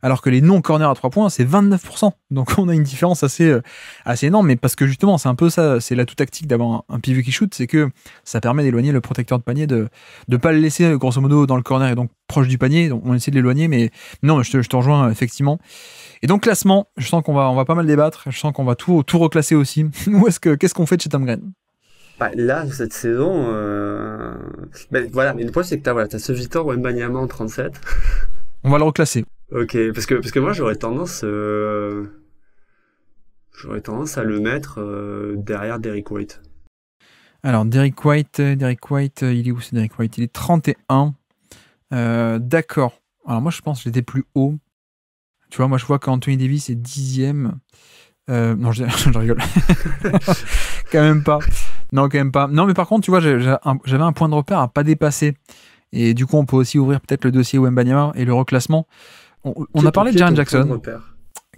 Alors que les non-corners à 3 points, c'est 29%. Donc on a une différence assez énorme. Mais parce que justement, c'est un peu ça, c'est l'atout tactique d'avoir un pivot qui shoot, c'est que ça permet d'éloigner le protecteur de panier, de ne pas le laisser grosso modo dans le corner et donc proche du panier. Donc on essaie de l'éloigner, mais non, je te rejoins effectivement. Et donc classement, je sens qu'on va pas mal débattre. Je sens qu'on va tout reclasser aussi. Qu'est-ce qu'on fait de chez Holmgren? Là, cette saison, voilà, mais le point c'est que t'as ce Victor Wembanyama en 37. On va le reclasser. Ok, parce que moi j'aurais tendance à le mettre derrière Derrick White. Alors Derrick White, il est où, c'est Derrick White? Il est 31. D'accord. Alors moi je pense que j'étais plus haut. Tu vois, moi je vois qu'Anthony Davis est 10e. Non, je rigole. Quand même pas. Non, mais par contre, tu vois, j'avais un point de repère à pas dépasser. Et du coup, on peut aussi ouvrir peut-être le dossier Wembanyama et le reclassement. On a parlé de Jaren Jackson,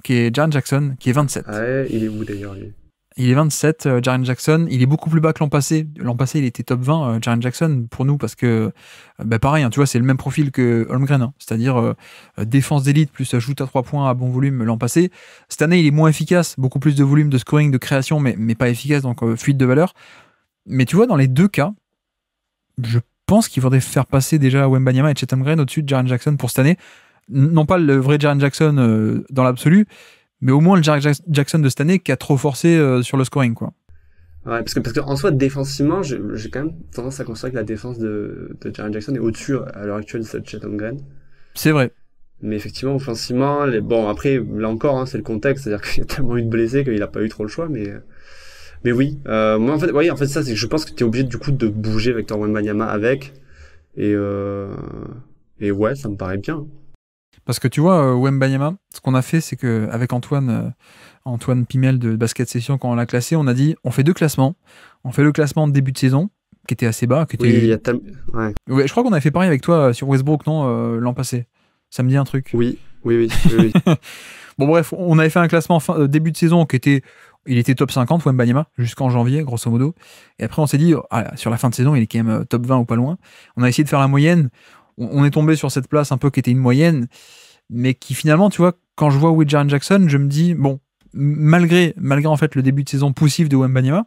qui est 27. Ah ouais, il est où d'ailleurs lui? Il est 27, Jaren Jackson. Il est beaucoup plus bas que l'an passé. L'an passé, il était top 20, Jaren Jackson, pour nous, parce que, pareil, hein, tu vois, c'est le même profil que Holmgren, hein, c'est-à-dire défense d'élite plus shoot à 3 points à bon volume l'an passé. Cette année, il est moins efficace, beaucoup plus de volume, de scoring, de création, mais pas efficace, donc fuite de valeur. Mais tu vois, dans les deux cas, je pense qu'il faudrait faire passer déjà Wembanyama et Chet Holmgren au-dessus de Jaren Jackson pour cette année. Non pas le vrai Jaren Jackson dans l'absolu, mais au moins le Jaren Jackson de cette année qui a trop forcé sur le scoring, quoi. Ouais, parce que en soi, défensivement, j'ai quand même tendance à considérer que la défense de Jaren Jackson est au-dessus à l'heure actuelle de Chet Holmgren. C'est vrai. Mais effectivement, offensivement, après, là encore, hein, c'est le contexte, c'est-à-dire qu'il y a tellement eu de blessés qu'il a pas eu trop le choix, mais oui. Moi, en fait, ça, c'est que je pense que tu es obligé, du coup, de bouger Victor Wembanyama avec, et ouais, ça me paraît bien. Parce que tu vois, Wembanyama, ce qu'on a fait, c'est qu'avec Antoine Pimel de Basket Session, quand on l'a classé, on a dit, on fait 2 classements. On fait le classement de début de saison, qui était assez bas. Oui, il y a Ouais, je crois qu'on avait fait pareil avec toi sur Westbrook, non, l'an passé. Ça me dit un truc. Oui. Bon, bref, on avait fait un classement début de saison il était top 50, Wembanyama, jusqu'en janvier, grosso modo. Et après, on s'est dit, sur la fin de saison, il est quand même top 20 ou pas loin. On a essayé de faire la moyenne. On est tombé sur cette place un peu qui était une moyenne, mais qui finalement, tu vois, quand je vois Jaren Jackson, je me dis, bon, malgré en fait le début de saison poussif de Wembanyama,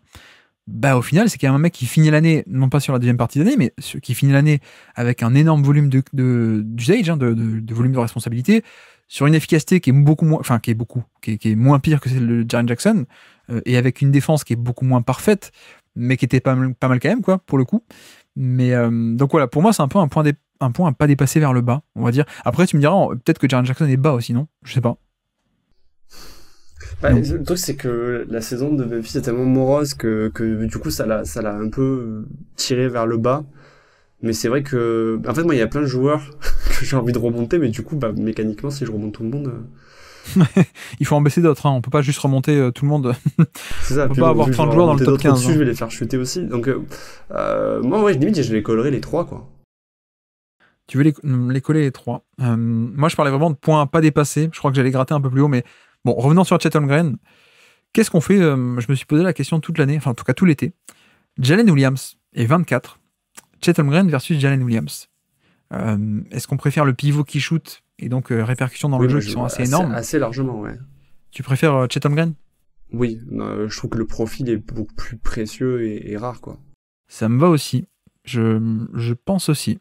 bah au final, c'est quand même un mec qui finit l'année, non pas sur la deuxième partie d'année, mais qui finit l'année avec un énorme volume d'usage, de volume de responsabilité, sur une efficacité qui est beaucoup moins, enfin qui est moins pire que celle de Jaren Jackson, et avec une défense qui est beaucoup moins parfaite, mais qui était pas mal quand même, quoi, pour le coup. Mais donc voilà, pour moi, c'est un peu un point à pas dépasser vers le bas, on va dire. Après, tu me diras, peut-être que Jaren Jackson est bas aussi, non? Je sais pas. Bah, le truc, c'est que la saison de Memphis est tellement morose que du coup, ça l'a un peu tiré vers le bas. Mais c'est vrai que, en fait, moi, il y a plein de joueurs que j'ai envie de remonter, mais du coup, bah, mécaniquement, si je remonte tout le monde. Il faut en baisser d'autres, hein. On peut pas juste remonter tout le monde. C'est ça, on peut pas avoir 30 joueurs dans le top 15. Dessus, je vais les faire chuter aussi. Donc, moi, ouais, limite, je les collerai les 3, quoi. Tu veux les coller les 3. Moi, je parlais vraiment de points à pas dépasser. Je crois que j'allais gratter un peu plus haut, mais bon, revenons sur Chet Holmgren. Qu'est-ce qu'on fait? Je me suis posé la question toute l'année, enfin en tout cas tout l'été. Jalen Williams est 24. Chet Holmgren versus Jalen Williams. Est-ce qu'on préfère le pivot qui shoot et donc répercussions dans le jeu qui sont assez énormes? Assez largement, ouais. Tu préfères Chet Holmgren? Oui, je trouve que le profil est beaucoup plus précieux et rare, quoi. Ça me va aussi. Je pense aussi.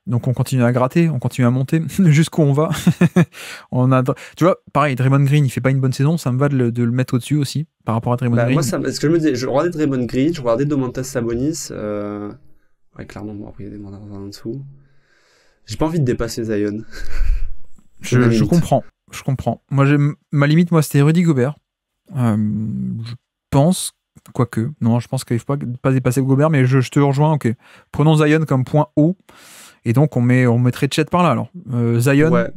Donc on continue à gratter, on continue à monter jusqu'où on va. Tu vois, pareil, Draymond Green, il fait pas une bonne saison, ça me va de le mettre au-dessus aussi par rapport à Draymond Green. Moi, ce que je me disais, je regardais Draymond Green, je regardais Domantas Sabonis. Ouais, clairement, bon, après il y a des mandats en dessous. J'ai pas envie de dépasser Zion. Je comprends. Moi, ma limite, c'était Rudy Gobert. Je pense. Quoique, non, je pense qu'il ne faut pas dépasser Gobert, mais je te rejoins, ok. Prenons Zion comme point haut, et donc on mettrait Chet par là, alors. Zion, ouais.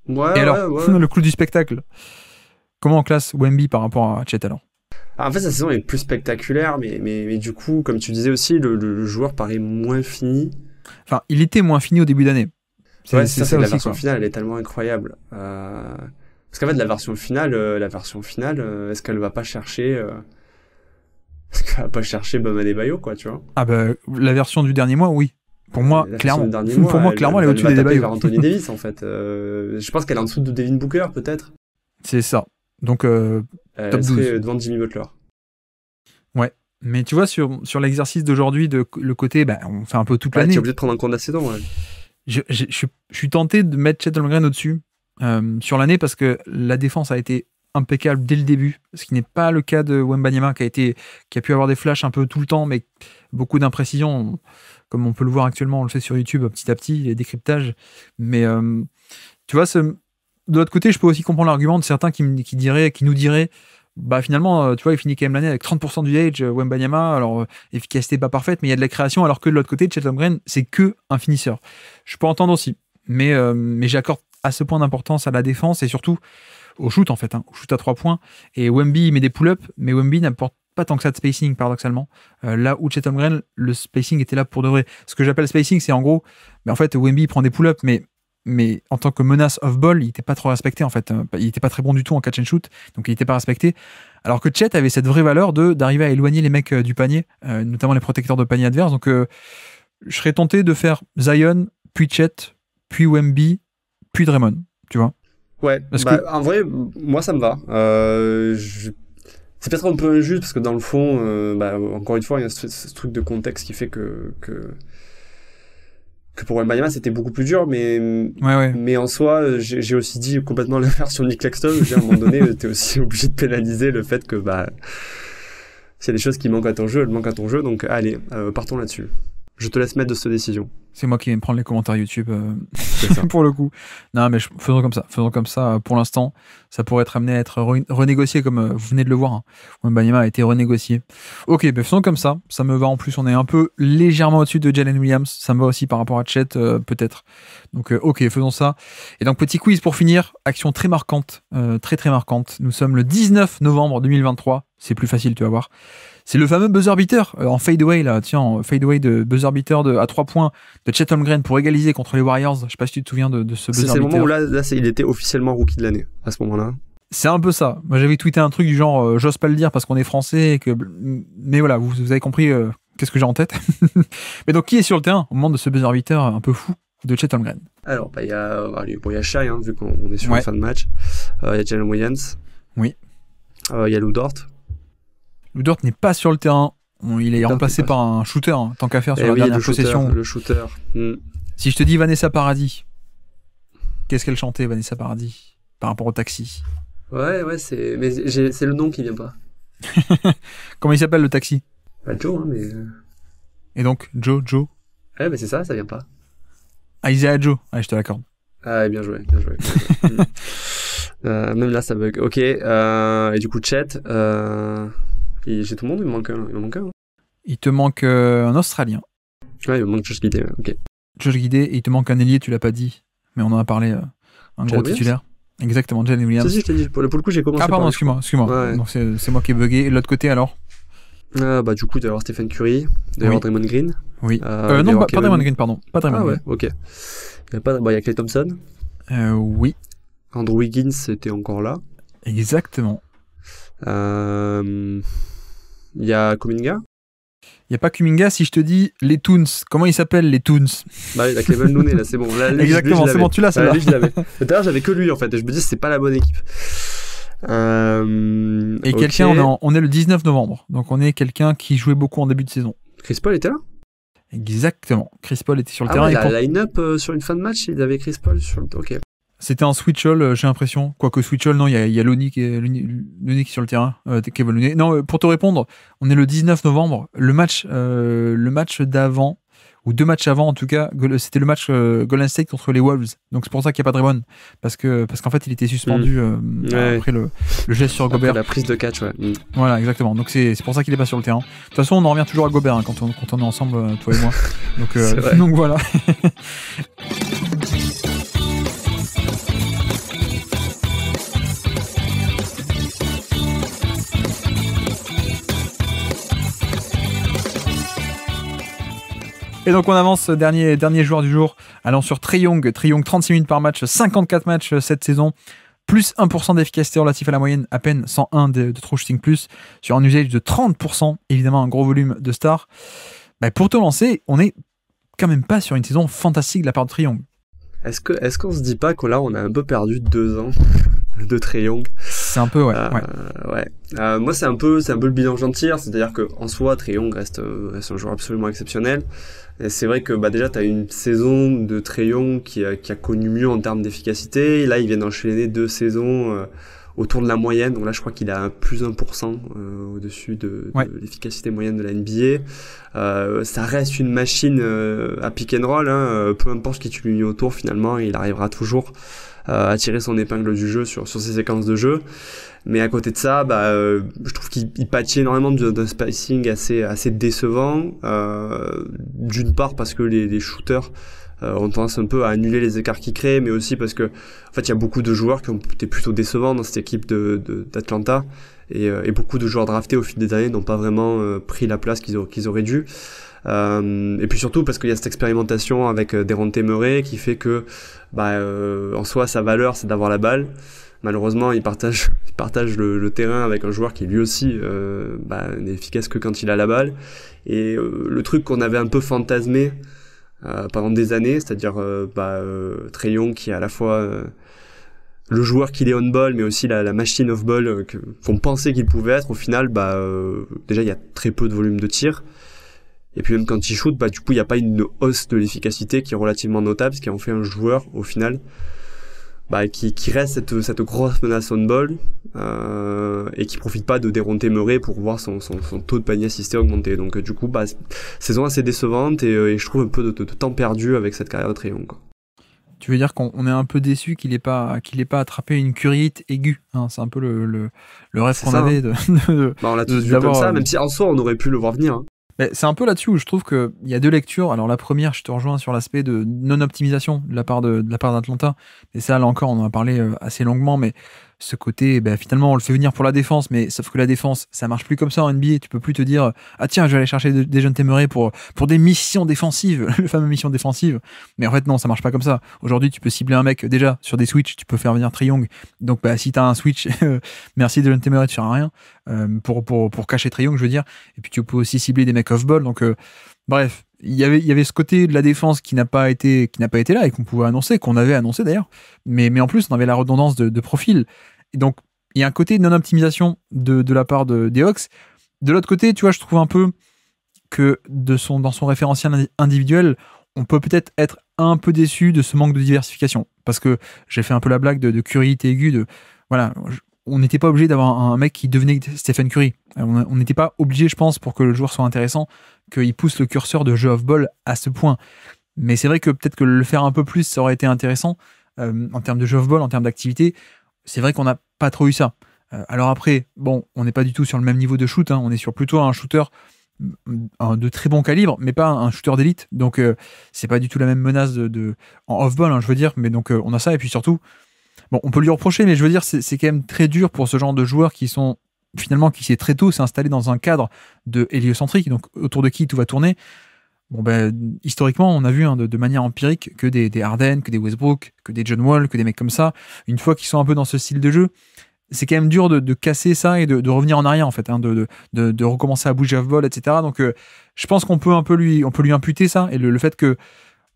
Et alors, le clou du spectacle, comment on classe Wemby par rapport à Chet, alors? En fait, sa saison est plus spectaculaire, mais du coup, comme tu disais aussi, le joueur paraît moins fini. Enfin, il était moins fini au début d'année. C'est ça aussi, la version finale, elle est tellement incroyable. Parce qu'en fait, la version finale, est-ce qu'elle va pas chercher... Est-ce qu'elle va pas chercher Bam Adebayo, quoi, tu vois? Ah bah, la version du dernier mois, oui. Pour moi, clairement. Clairement, elle est au-dessus d'Adebayo. Vers Anthony Davis, en fait. Je pense qu'elle est en dessous de Devin Booker, peut-être. C'est ça. Donc, top 12. Devant Jimmy Butler. Ouais. Mais tu vois, sur l'exercice d'aujourd'hui, le côté, on fait un peu toute l'année. Tu es obligé de prendre en compte la saison, ouais. Je suis tenté de mettre Chet Holmgren au-dessus sur l'année parce que la défense a été impeccable dès le début, ce qui n'est pas le cas de Wembanyama qui a pu avoir des flashs un peu tout le temps, mais beaucoup d'imprécisions, comme on peut le voir actuellement, on le fait sur YouTube petit à petit, les décryptages. Mais tu vois, de l'autre côté, je peux aussi comprendre l'argument de certains qui nous diraient, finalement, tu vois, il finit quand même l'année avec 30% d'usage, Wembanyama, alors efficacité pas parfaite, mais il y a de la création, alors que de l'autre côté, Chet Holmgren, c'est que un finisseur. Je peux entendre aussi, mais j'accorde à ce point d'importance à la défense et surtout au shoot, en fait, au shoot à 3 points. Et Wemby, il met des pull-ups, mais Wemby n'apporte pas tant que ça de spacing, paradoxalement. Là où Chet Holmgren, le spacing était là pour de vrai. Ce que j'appelle spacing, c'est en gros, en fait, Wemby, il prend des pull-ups, mais en tant que menace off-ball, il n'était pas trop respecté, en fait. Il n'était pas très bon du tout en catch and shoot, donc il n'était pas respecté. Alors que Chet avait cette vraie valeur d'arriver à éloigner les mecs du panier, notamment les protecteurs de panier adverse. Donc, je serais tenté de faire Zion, puis Chet, puis Wemby, puis Draymond, tu vois. Ouais, en vrai, moi ça me va. C'est peut-être un peu injuste parce que dans le fond, encore une fois, il y a ce truc de contexte qui fait que pour Wembanyama c'était beaucoup plus dur, mais en soi, j'ai aussi dit complètement l'inverse sur Nick Claxton. À un moment donné, t'es aussi obligé de pénaliser le fait que s'il y a des choses qui manquent à ton jeu, elles manquent à ton jeu. Donc allez, partons là-dessus. Je te laisse mettre de cette décision. C'est moi qui vais me prendre les commentaires YouTube pour le coup. Non, mais faisons comme ça. Pour l'instant, ça pourrait être amené à être renégocié comme vous venez de le voir. Wembanyama a été renégocié. Ok, faisons comme ça. Ça me va. En plus, on est un peu légèrement au-dessus de Jalen Williams. Ça me va aussi par rapport à Chet, peut-être. Donc, ok, faisons ça. Et donc, petit quiz pour finir. Action très marquante. Très, très marquante. Nous sommes le 19 novembre 2023. C'est plus facile, tu vas voir. C'est le fameux buzzer beater en fadeaway, là. Tiens, en fadeaway de buzzer beater à 3 points de Chet Holmgren pour égaliser contre les Warriors. Je sais pas si tu te souviens de ce buzzer beater. C'est le moment où là il était officiellement rookie de l'année, à ce moment-là. C'est un peu ça. Moi, j'avais tweeté un truc du genre, j'ose pas le dire parce qu'on est français, mais voilà, vous avez compris qu'est-ce que j'ai en tête. Mais donc, qui est sur le terrain au moment de ce buzzer beater un peu fou de Chet Holmgren? Alors, il y a Shai, vu qu'on est sur la fin de match. Il y a Jalen Williams. Oui. Il y a Lou Dort. Lou Dort n'est pas sur le terrain. Il est remplacé par un shooter, hein, tant qu'à faire sur la dernière possession. Le shooter. Si je te dis Vanessa Paradis, qu'est-ce qu'elle chantait, Vanessa Paradis, par rapport au Taxi? Ouais, c'est le nom qui vient pas. Comment il s'appelle le Taxi? Joe, hein, mais... Et donc, Joe? Ouais, mais c'est ça vient pas. Isaiah Joe, allez, je te l'accorde. Ah, bien joué. Même là, ça bug. Ok, et du coup, Chet, j'ai tout le monde, il me manque un. Hein. Il te manque un Australien. Ouais, il me manque Josh Giddey, ok. Josh Giddey, et il te manque un ailier, tu l'as pas dit, mais on en a parlé, un gros titulaire. Exactement, Jalen Williams. Si, je t'ai dit, pour le coup, j'ai commencé. Ah, pardon, excuse-moi. Ouais. Donc, c'est moi qui ai bugué. Et de l'autre côté, alors? Du coup, d'avoir Stephen Curry, d'avoir Draymond Green. Oui. Non, pas Draymond Green, pardon. Pas Draymond Green. Ok. Il y a Klay Thompson. Oui. Andrew Wiggins était encore là. Exactement. Il y a Kuminga. Il n'y a pas Kuminga. Si je te dis les Toons, comment ils s'appellent les Toons? Bah, il a Kevin Looney, là, c'est bon. Là, exactement, c'est bon, tu l'as, celle-là. Lui, je l'avais. Tout à l'heure, j'avais que lui, en fait, et je me dis, c'est pas la bonne équipe. Et quelqu'un, on est le 19 novembre, donc on est quelqu'un qui jouait beaucoup en début de saison. Chris Paul était là? Exactement. Chris Paul était sur le terrain. Ouais, la line-up sur une fin de match, il avait Chris Paul sur le... Ok. C'était un switch all, j'ai l'impression. Quoique switch all, non, il y a Looney qui est sur le terrain. Kevin Looney. Non, pour te répondre, on est le 19 novembre. Le match d'avant, ou 2 matchs avant en tout cas, c'était le match Golden State contre les Wolves. Donc c'est pour ça qu'il n'y a pas Draymond. Parce qu'en fait, il était suspendu après le geste sur Gobert. Après la prise de catch, ouais. Voilà, exactement. Donc c'est pour ça qu'il n'est pas sur le terrain. De toute façon, on en revient toujours à Gobert quand on est ensemble, toi et moi. Donc voilà. Et donc on avance, dernier joueur du jour, allant sur Trae Young. Trae Young, 36 minutes par match, 54 matchs cette saison, plus 1% d'efficacité relatif à la moyenne, à peine 101 de true shooting plus, sur un usage de 30%, évidemment un gros volume de stars. Pour te lancer, on est quand même pas sur une saison fantastique de la part de Trae Young. Est-ce qu'on se dit pas que là on a un peu perdu 2 ans de Trae Young? C'est un peu, ouais. Moi c'est un peu le bilan que j'en tire, c'est-à-dire qu'en soi Trae Young reste un joueur absolument exceptionnel. Et c'est vrai que déjà t'as une saison de Trae Young qui a connu mieux en termes d'efficacité, et là il vient d'enchaîner 2 saisons autour de la moyenne, donc là je crois qu'il a plus 1% au-dessus de l'efficacité moyenne de la NBA. Ça reste une machine à pick and roll, hein, peu importe qui tu lui mets autour, finalement il arrivera toujours à tirer son épingle du jeu sur ses séquences de jeu. Mais à côté de ça, je trouve qu'il pâtit énormément d'un spacing assez décevant. D'une part parce que les shooters ont tendance un peu à annuler les écarts qu'ils créent, mais aussi parce que en fait il y a beaucoup de joueurs qui ont été plutôt décevants dans cette équipe d'Atlanta, et beaucoup de joueurs draftés au fil des années n'ont pas vraiment pris la place qu'ils auraient dû. Et puis surtout parce qu'il y a cette expérimentation avec Dejounte Murray qui fait que en soi sa valeur c'est d'avoir la balle. Malheureusement il partage le terrain avec un joueur qui lui aussi n'est efficace que quand il a la balle, et le truc qu'on avait un peu fantasmé pendant des années, c'est-à-dire Trae Young qui est à la fois le joueur qu'il est on-ball, mais aussi la machine off-ball qu'on pensait qu'il pouvait être. Au final, déjà il y a très peu de volume de tir, et puis même quand il shoot, du coup il n'y a pas une hausse de l'efficacité qui est relativement notable, ce qui en fait un joueur au final qui reste cette grosse menace on-ball, et qui profite pas de Dejounte Murray pour voir son taux de panier assisté augmenter. Donc du coup saison assez décevante, et je trouve un peu de temps perdu avec cette carrière de Trae Young, quoi. Tu veux dire qu'on est un peu déçu qu'il ait pas attrapé une curite aiguë, hein, c'est un peu le rêve qu'on avait on l'a tous vu comme ça, même si en soi on aurait pu le voir venir, hein. Mais c'est un peu là-dessus où je trouve qu'il y a 2 lectures. Alors la première, je te rejoins sur l'aspect de non-optimisation de la part d'Atlanta. Et ça, là encore, on en a parlé assez longuement, mais ce côté, finalement, on le fait venir pour la défense, mais sauf que la défense, ça marche plus comme ça en NBA. Tu peux plus te dire, ah tiens, je vais aller chercher des jeunes Murray pour des missions défensives, les fameuses missions défensives. Mais en fait, non, ça marche pas comme ça. Aujourd'hui, tu peux cibler un mec, déjà, sur des switches, tu peux faire venir Trae Young. Donc, si t'as un switch, merci de jeunes Murray, tu sers à rien, pour cacher Trae Young, je veux dire. Et puis, tu peux aussi cibler des mecs off-ball. Donc, bref, il y avait ce côté de la défense qui n'a pas été là, et qu'on pouvait annoncer, qu'on avait annoncé d'ailleurs. Mais en plus, on avait la redondance de profil. Et donc, il y a un côté de non-optimisation de la part des Hawks. De l'autre côté, tu vois, je trouve un peu que dans son référentiel individuel, on peut peut-être être un peu déçu de ce manque de diversification. Parce que j'ai fait un peu la blague de curiosité aiguë, voilà, on n'était pas obligé d'avoir un mec qui devenait Stephen Curry. On n'était pas obligé, je pense, pour que le joueur soit intéressant, qu'il pousse le curseur de jeu off-ball à ce point. Mais c'est vrai que peut-être que le faire un peu plus, ça aurait été intéressant en termes de jeu off-ball, en termes d'activité. C'est vrai qu'on n'a pas trop eu ça. Alors après, bon, on n'est pas du tout sur le même niveau de shoot, hein. On est sur plutôt un shooter de très bon calibre, mais pas un shooter d'élite. Donc, c'est pas du tout la même menace en off-ball, hein, je veux dire. Mais donc, on a ça. Et puis surtout, bon, on peut lui reprocher, mais je veux dire, c'est quand même très dur pour ce genre de joueurs qui sont finalement, qui s'est très tôt s'est installé dans un cadre de héliocentrique, donc autour de qui tout va tourner. Bon, ben, historiquement, on a vu de manière empirique que des Harden, que des Westbrook, que des John Wall, que des mecs comme ça, une fois qu'ils sont un peu dans ce style de jeu, c'est quand même dur de casser ça et de revenir en arrière, en fait, hein, de recommencer à bouger off-ball, etc. Donc, je pense qu'on peut on peut lui imputer ça, et le fait que,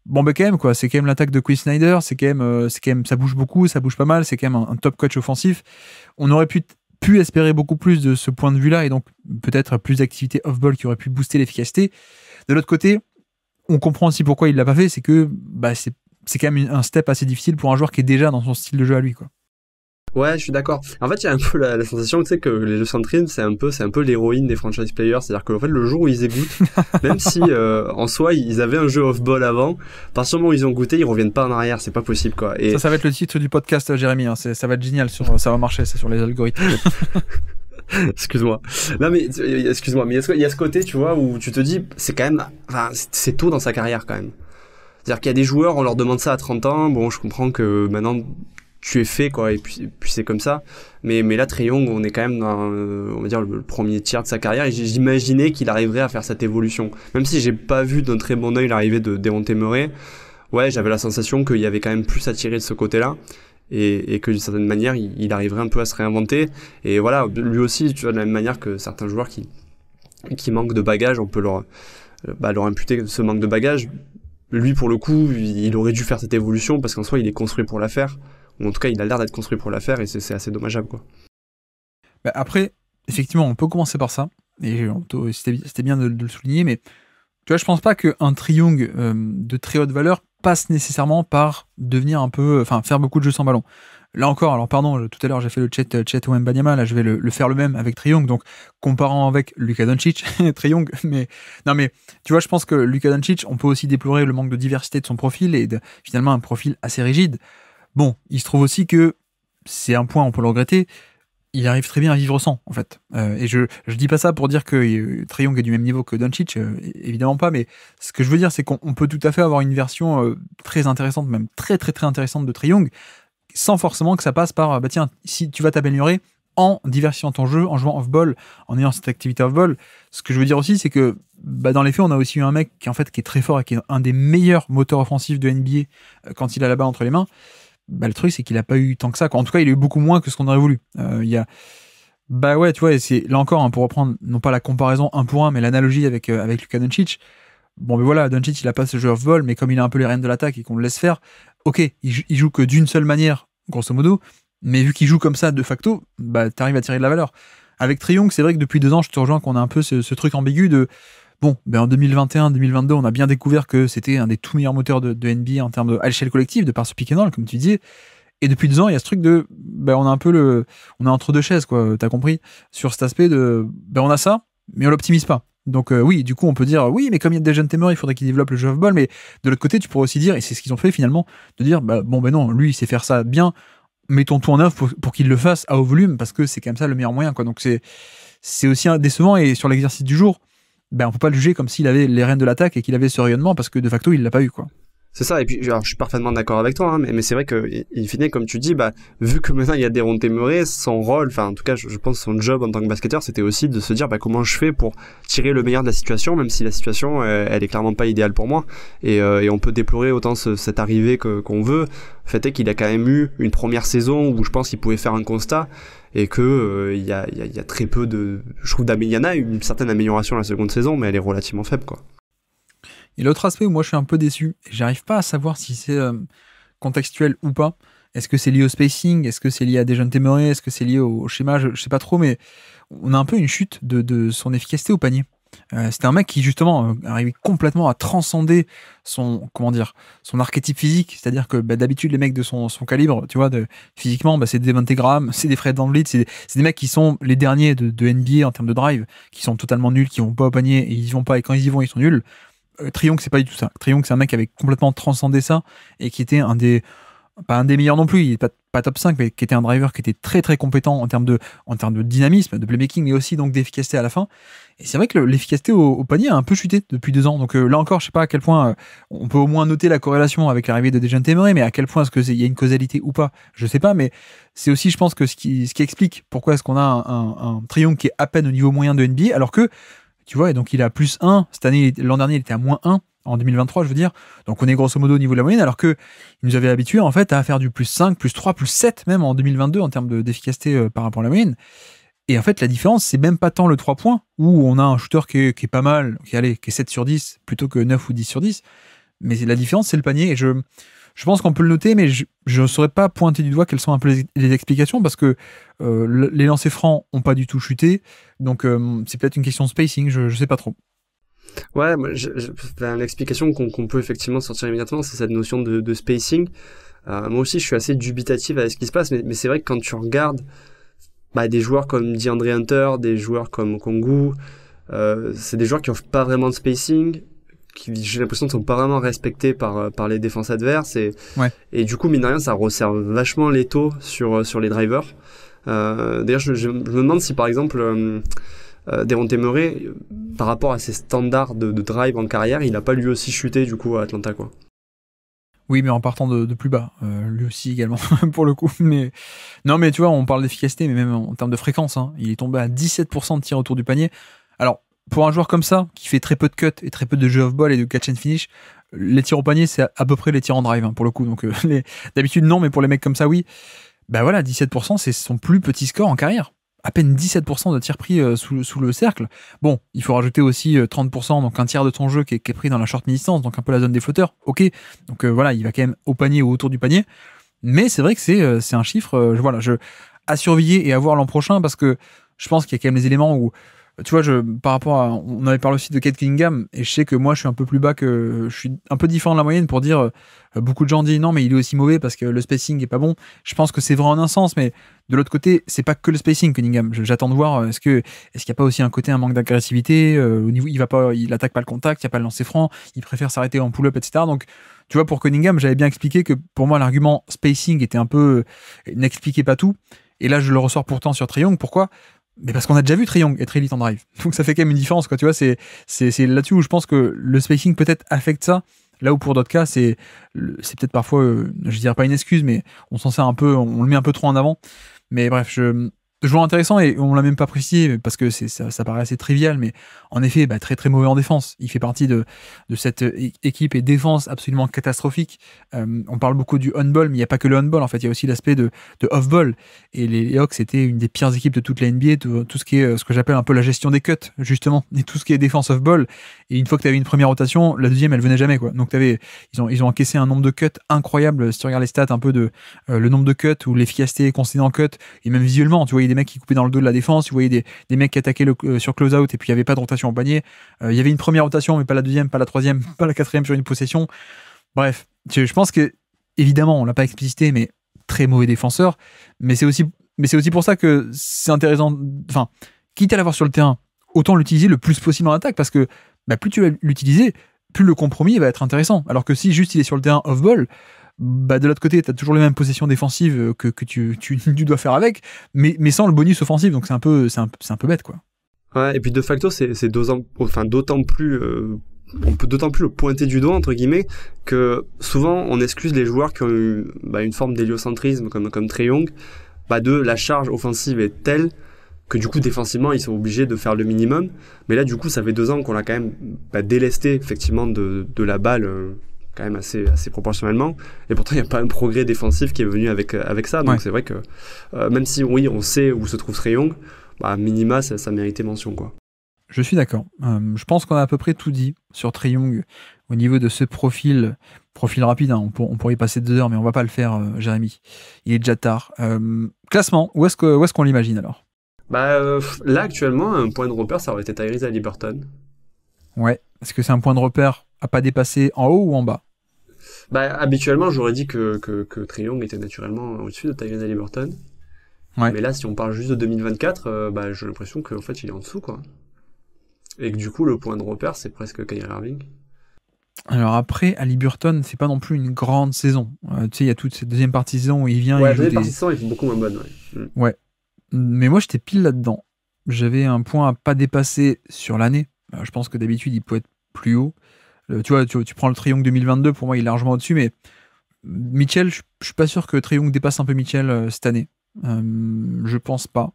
bon, ben, quand même, quoi, c'est quand même l'attaque de Quinn Snyder, c'est quand même, ça bouge beaucoup, ça bouge pas mal, c'est quand même un top coach offensif. On aurait pu espérer beaucoup plus de ce point de vue-là, et donc peut-être plus d'activité off-ball qui aurait pu booster l'efficacité. De l'autre côté, on comprend aussi pourquoi il l'a pas fait, c'est que bah, c'est quand même un step assez difficile pour un joueur qui est déjà dans son style de jeu à lui, quoi. Ouais, je suis d'accord. En fait, il y a un peu la sensation, tu sais, que les Lucentrim, c'est un peu l'héroïne des franchise players. C'est-à-dire que, en fait, le jour où ils y goûtent, même si, en soi, ils avaient un jeu off-ball avant, à partir du moment où ils ont goûté, ils reviennent pas en arrière. C'est pas possible, quoi. Et ça va être le titre du podcast, Jérémy, hein. Ça va être génial, ça va marcher, c'est sur les algorithmes. Excuse-moi. Non, mais, excuse-moi, mais il y a ce côté, tu vois, où tu te dis, c'est quand même, enfin, c'est tôt dans sa carrière, quand même. C'est-à-dire qu'il y a des joueurs, on leur demande ça à 30 ans. Bon, je comprends que maintenant, tu es fait, quoi, et puis c'est comme ça. Mais là, Trae Young, on est quand même dans, on va dire, le premier tiers de sa carrière, et j'imaginais qu'il arriverait à faire cette évolution. Même si j'ai pas vu d'un très bon œil l'arrivée de Dejounte Murray, ouais, j'avais la sensation qu'il y avait quand même plus à tirer de ce côté-là, et que d'une certaine manière, il arriverait un peu à se réinventer. Et voilà, lui aussi, tu vois, de la même manière que certains joueurs qui manquent de bagage, on peut leur imputer ce manque de bagage. Lui, pour le coup, il aurait dû faire cette évolution, parce qu'en soi, il est construit pour la faire. Ou en tout cas, il a l'air d'être construit pour la faire, et c'est assez dommageable, quoi. Bah après, effectivement, on peut commencer par ça, et c'était bien de le souligner, mais tu vois, je pense pas qu'un Trae Young de très haute valeur passe nécessairement par devenir un peu, enfin, faire beaucoup de jeux sans ballon. Là encore, alors pardon, tout à l'heure j'ai fait le chat Wembanyama, là je vais le faire le même avec Trae Young, donc comparant avec Luka Doncic, Trae Young, mais non, mais tu vois, je pense que Luka Doncic, on peut aussi déplorer le manque de diversité de son profil, et finalement un profil assez rigide. Bon, il se trouve aussi que c'est un point, on peut le regretter, il arrive très bien à vivre sans, en fait. Et je dis pas ça pour dire que Trae Young est du même niveau que Doncic, évidemment pas, mais ce que je veux dire, c'est qu'on peut tout à fait avoir une version très intéressante, même très très très intéressante de Trae Young, sans forcément que ça passe par, bah tiens, si tu vas t'améliorer en diversifiant ton jeu, en jouant off-ball, en ayant cette activité off-ball. Ce que je veux dire aussi, c'est que bah, dans les faits, on a aussi eu un mec qui est très fort et qui est un des meilleurs moteurs offensifs de NBA quand il a la balle entre les mains. Bah, le truc, c'est qu'il a pas eu tant que ça, quoi. En tout cas, il a eu beaucoup moins que ce qu'on aurait voulu. Bah ouais, tu vois, et c'est là encore, hein, pour reprendre, non pas la comparaison un pour un, mais l'analogie avec Luka Doncic. Bon, mais voilà, Doncic, il a pas ce jeu off-ball, mais comme il a un peu les rênes de l'attaque et qu'on le laisse faire, ok, il joue que d'une seule manière, grosso modo, mais vu qu'il joue comme ça de facto, bah t'arrives à tirer de la valeur. Avec Trae Young, c'est vrai que depuis 2 ans, je te rejoins qu'on a un peu ce truc ambigu de bon, ben en 2021-2022, on a bien découvert que c'était un des tout meilleurs moteurs de NBA en termes à l'échelle collective, de par ce pick and roll, comme tu disais. Et depuis 2 ans, il y a ce truc de, ben on est entre deux chaises, quoi. T'as compris? Sur cet aspect de, ben on a ça, mais on l'optimise pas. Donc oui, du coup, on peut dire, oui, mais comme il y a Dejounte Murray, il faudrait qu'il développe le jeu off-ball, mais de l'autre côté, tu pourrais aussi dire, et c'est ce qu'ils ont fait finalement, de dire, bah, bon, ben non, lui, il sait faire ça bien, mettons tout en œuvre pour qu'il le fasse à haut volume, parce que c'est quand même ça le meilleur moyen, quoi. Donc c'est aussi décevant, et sur l'exercice du jour, ben on peut pas le juger comme s'il avait les rênes de l'attaque et qu'il avait ce rayonnement, parce que de facto, il l'a pas eu, quoi. C'est ça, et puis alors, je suis parfaitement d'accord avec toi, hein, mais c'est vrai que, in fine, comme tu dis, bah, vu que maintenant il y a Dejounte Murray, son rôle, enfin en tout cas je pense son job en tant que basketteur, c'était aussi de se dire bah, comment je fais pour tirer le meilleur de la situation, même si la situation elle est clairement pas idéale pour moi, et on peut déplorer autant cette arrivée qu'on veut. Le fait est qu'il a quand même eu une première saison où je pense qu'il pouvait faire un constat, et que il y a très peu de, je trouve, il y en a une certaine amélioration la seconde saison, mais elle est relativement faible, quoi. Et l'autre aspect où moi je suis un peu déçu, et j'arrive pas à savoir si c'est contextuel ou pas, Est-ce que c'est lié au spacing? Est-ce que c'est lié à Dejounte Murray? Est-ce que c'est lié au schéma? Je sais pas trop, mais on a un peu une chute de son efficacité au panier. C'était un mec qui justement arrivait complètement à transcender son archétype physique, c'est-à-dire que d'habitude les mecs de son calibre, tu vois, physiquement, c'est des Devonte Graham, c'est des Fred VanVleet, c'est des mecs qui sont les derniers de NBA en termes de drive, qui sont totalement nuls, qui vont pas au panier et ils y vont pas, et quand ils y vont ils sont nuls. Trae Young, c'est pas du tout ça. Trae Young, c'est un mec qui avait complètement transcendé ça et qui était pas un des meilleurs non plus, il est pas top 5, mais qui était un driver qui était très très compétent en termes de dynamisme, de playmaking, mais aussi donc d'efficacité à la fin. Et c'est vrai que l'efficacité au panier a un peu chuté depuis 2 ans. Donc là encore, je sais pas à quel point on peut au moins noter la corrélation avec l'arrivée de Dejounte Murray, mais à quel point est-ce qu'il y a une causalité ou pas, je sais pas. Mais c'est aussi, je pense, que ce qui explique pourquoi est-ce qu'on a un Trae Young qui est à peine au niveau moyen de NBA, alors que, tu vois, donc il a +1, cette année, l'an dernier, il était à -1. En 2023, je veux dire. Donc on est grosso modo au niveau de la moyenne, alors que il nous avait habitué en fait à faire du +5, +3, +7 même en 2022 en termes d'efficacité par rapport à la moyenne. Et en fait, la différence, c'est même pas tant le 3 points, où on a un shooter qui est pas mal, qui est 7 sur 10 plutôt que 9 ou 10 sur 10. Mais la différence, c'est le panier. Et je pense qu'on peut le noter, mais je ne saurais pas pointer du doigt quelles sont un peu les explications, parce que les lancers francs n'ont pas du tout chuté. Donc c'est peut-être une question de spacing, je sais pas trop. Ouais, l'explication qu'on peut effectivement sortir immédiatement, c'est cette notion de spacing. Moi aussi, je suis assez dubitatif avec ce qui se passe, mais c'est vrai que quand tu regardes des joueurs comme DeAndre Hunter, des joueurs comme Kongu, c'est des joueurs qui n'offrent pas vraiment de spacing, qui, j'ai l'impression, ne sont pas vraiment respectés par les défenses adverses, et du coup, mine de rien, ça resserre vachement l'étau sur les drivers. D'ailleurs, je me demande si, par exemple, Devonte Murray, par rapport à ses standards de drive en carrière, il n'a pas lui aussi chuté du coup à Atlanta, quoi. Oui, mais en partant de plus bas, lui aussi également pour le coup. Mais non, mais tu vois, on parle d'efficacité, mais même en termes de fréquence, hein, il est tombé à 17% de tirs autour du panier. Alors pour un joueur comme ça, qui fait très peu de cuts et très peu de jeu off-ball et de catch and finish, les tirs au panier, c'est à peu près les tirs en drive, hein, pour le coup. Donc d'habitude non, mais pour les mecs comme ça, oui. Voilà, 17%, c'est son plus petit score en carrière. À peine 17% de tirs pris sous le cercle. Bon, il faut rajouter aussi 30%, donc un tiers de ton jeu qui est pris dans la short mi-distance, donc un peu la zone des flotteurs. Ok, donc voilà, il va quand même au panier ou autour du panier. Mais c'est vrai que c'est un chiffre à surveiller et à voir l'an prochain, parce que je pense qu'il y a quand même les éléments où, tu vois, par rapport à, on avait parlé aussi de Cade Cunningham, et je sais que moi je suis un peu plus bas, que je suis un peu différent de la moyenne pour dire, beaucoup de gens disent non mais il est aussi mauvais parce que le spacing est pas bon. Je pense que c'est vrai en un sens, mais de l'autre côté c'est pas que le spacing Cunningham. J'attends de voir est-ce qu'il y a pas aussi un côté, un manque d'agressivité au niveau, il attaque pas le contact, il y a pas le lancer franc, il préfère s'arrêter en pull-up, etc. Donc tu vois, pour Cunningham, j'avais bien expliqué que pour moi l'argument spacing était un peu, n'expliquait pas tout, et là je le ressors pourtant sur Trae Young. Pourquoi? Mais parce qu'on a déjà vu Trae Young être élite en drive, donc ça fait quand même une différence, quoi. Tu vois, c'est là-dessus où je pense que le spacing peut-être affecte ça, là où pour d'autres cas c'est peut-être parfois, je dirais pas une excuse, mais on s'en sert un peu, on le met un peu trop en avant. Mais bref, joueur intéressant, et on l'a même pas précisé parce que ça paraît assez trivial, mais en effet, très très mauvais en défense. Il fait partie de cette équipe et défense absolument catastrophique. On parle beaucoup du on-ball, mais il n'y a pas que le on-ball, en fait, il y a aussi l'aspect de off-ball. Et les Hawks, c'était une des pires équipes de toute la NBA, tout ce qui est ce que j'appelle un peu la gestion des cuts, justement, et tout ce qui est défense off-ball. Et une fois que tu avais une première rotation, la deuxième, elle venait jamais, quoi. Donc ils ont encaissé un nombre de cuts incroyable. Si tu regardes les stats un peu de le nombre de cuts ou l'efficacité concédée en cut, et même visuellement, tu voyais des mecs qui coupaient dans le dos de la défense, tu voyais des mecs qui attaquaient sur close-out, et puis il n'y avait pas de rotation au panier. Il y avait une première rotation, mais pas la deuxième, pas la troisième, pas la quatrième sur une possession. Bref, je pense que, évidemment, on l'a pas explicité, mais très mauvais défenseur. Mais c'est aussi pour ça que c'est intéressant. Enfin, quitte à l'avoir sur le terrain, autant l'utiliser le plus possible en attaque, parce que plus tu vas l'utiliser, plus le compromis va être intéressant. Alors que si juste il est sur le terrain off-ball, de l'autre côté, tu as toujours les mêmes possessions défensives que tu dois faire avec, mais sans le bonus offensif. Donc c'est un peu bête, quoi. Ouais, et puis de facto, c'est d'autant plus, on peut d'autant plus le pointer du doigt, entre guillemets, que souvent on excuse les joueurs qui ont eu une forme d'héliocentrisme comme Trae Young, de la charge offensive est telle que du coup défensivement ils sont obligés de faire le minimum. Mais là du coup ça fait 2 ans qu'on l'a quand même délesté effectivement de la balle, quand même assez proportionnellement, et pourtant il n'y a pas un progrès défensif qui est venu avec ça. Donc c'est vrai que même si oui on sait où se trouve Trae Young, minima ça méritait mention, quoi. Je suis d'accord. Je pense qu'on a à peu près tout dit sur Trae Young au niveau de ce profil rapide. Hein. On pourrait y passer 2 heures, mais on va pas le faire, Jérémy. Il est déjà tard. Classement, où est-ce qu'on l'imagine alors? Là, actuellement, un point de repère, ça aurait été Tyrese Haliburton. Ouais. Est-ce que c'est un point de repère à pas dépasser en haut ou en bas? Habituellement, j'aurais dit que Trae Young était naturellement au-dessus de Tyrese Haliburton. Ouais. Mais là, si on parle juste de 2024, j'ai l'impression qu'en fait, il est en dessous, quoi. Et que du coup, le point de repère, c'est presque Kyrie Irving. Alors après, Haliburton, c'est pas non plus une grande saison. Tu sais, il y a toute cette deuxième partie de saison où il vient. Ouais, il joue deuxième partie de saison, il fait beaucoup moins bonne, ouais. Ouais. Mais moi, j'étais pile là-dedans. J'avais un point à pas dépasser sur l'année. Je pense que d'habitude, il peut être plus haut. Tu vois, tu prends le Trae Young 2022, pour moi, il est largement au-dessus. Mais Mitchell, je suis pas sûr que Trae Young dépasse un peu Mitchell cette année. Je pense pas.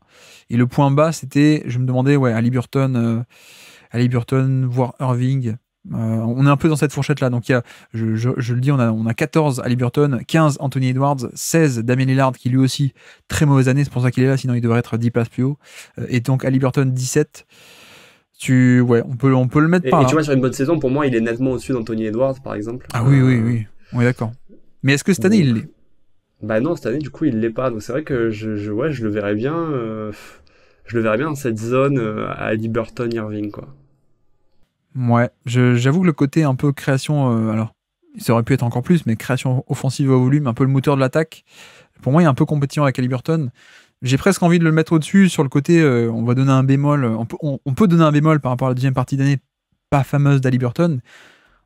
Et le point bas, c'était, je me demandais, ouais, Haliburton, voire Irving. On est un peu dans cette fourchette-là. Donc, je le dis, on a 14 Haliburton, 15 Anthony Edwards, 16 Damien Lillard, qui lui aussi, très mauvaise année, c'est pour ça qu'il est là, sinon il devrait être 10 places plus haut. Et donc, Haliburton, 17. On peut le mettre par là. Et tu vois, sur une bonne saison, pour moi, il est nettement au-dessus d'Anthony Edwards, par exemple. Ah oui. On est d'accord. Mais est-ce que cette année, il l'est? Non, cette année, du coup, il l'est pas. Donc, c'est vrai que je le verrais bien. Je le verrais bien dans cette zone à Haliburton, Irving, quoi. Ouais, j'avoue que le côté un peu création, alors, ça aurait pu être encore plus, mais création offensive au volume, un peu le moteur de l'attaque, pour moi, il y a un peu compétition avec Haliburton. J'ai presque envie de le mettre au-dessus sur le côté, on va donner un bémol, on peut donner un bémol par rapport à la deuxième partie d'année, pas fameuse d'Haliburton.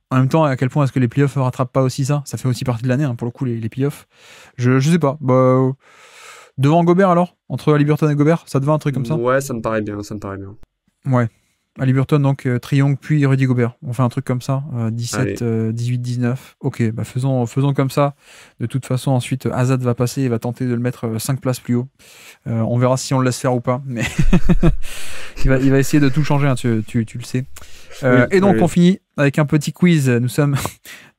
En même temps, à quel point est-ce que les playoffs ne rattrapent pas aussi ça? Ça fait aussi partie de l'année, hein, pour le coup, les playoffs. Je sais pas. Devant Gobert alors? Entre Haliburton et Gobert, ça te va un truc comme ça? Ouais, ça me paraît bien. Ouais. Haliburton, donc Trae Young, puis Rudy Gobert. On fait un truc comme ça, 17, 18, 19. Ok, faisons comme ça. De toute façon, ensuite, Azad va passer et va tenter de le mettre 5 places plus haut. On verra si on le laisse faire ou pas, mais il va essayer de tout changer, hein, tu le sais. Et donc, on finit avec un petit quiz. Nous sommes...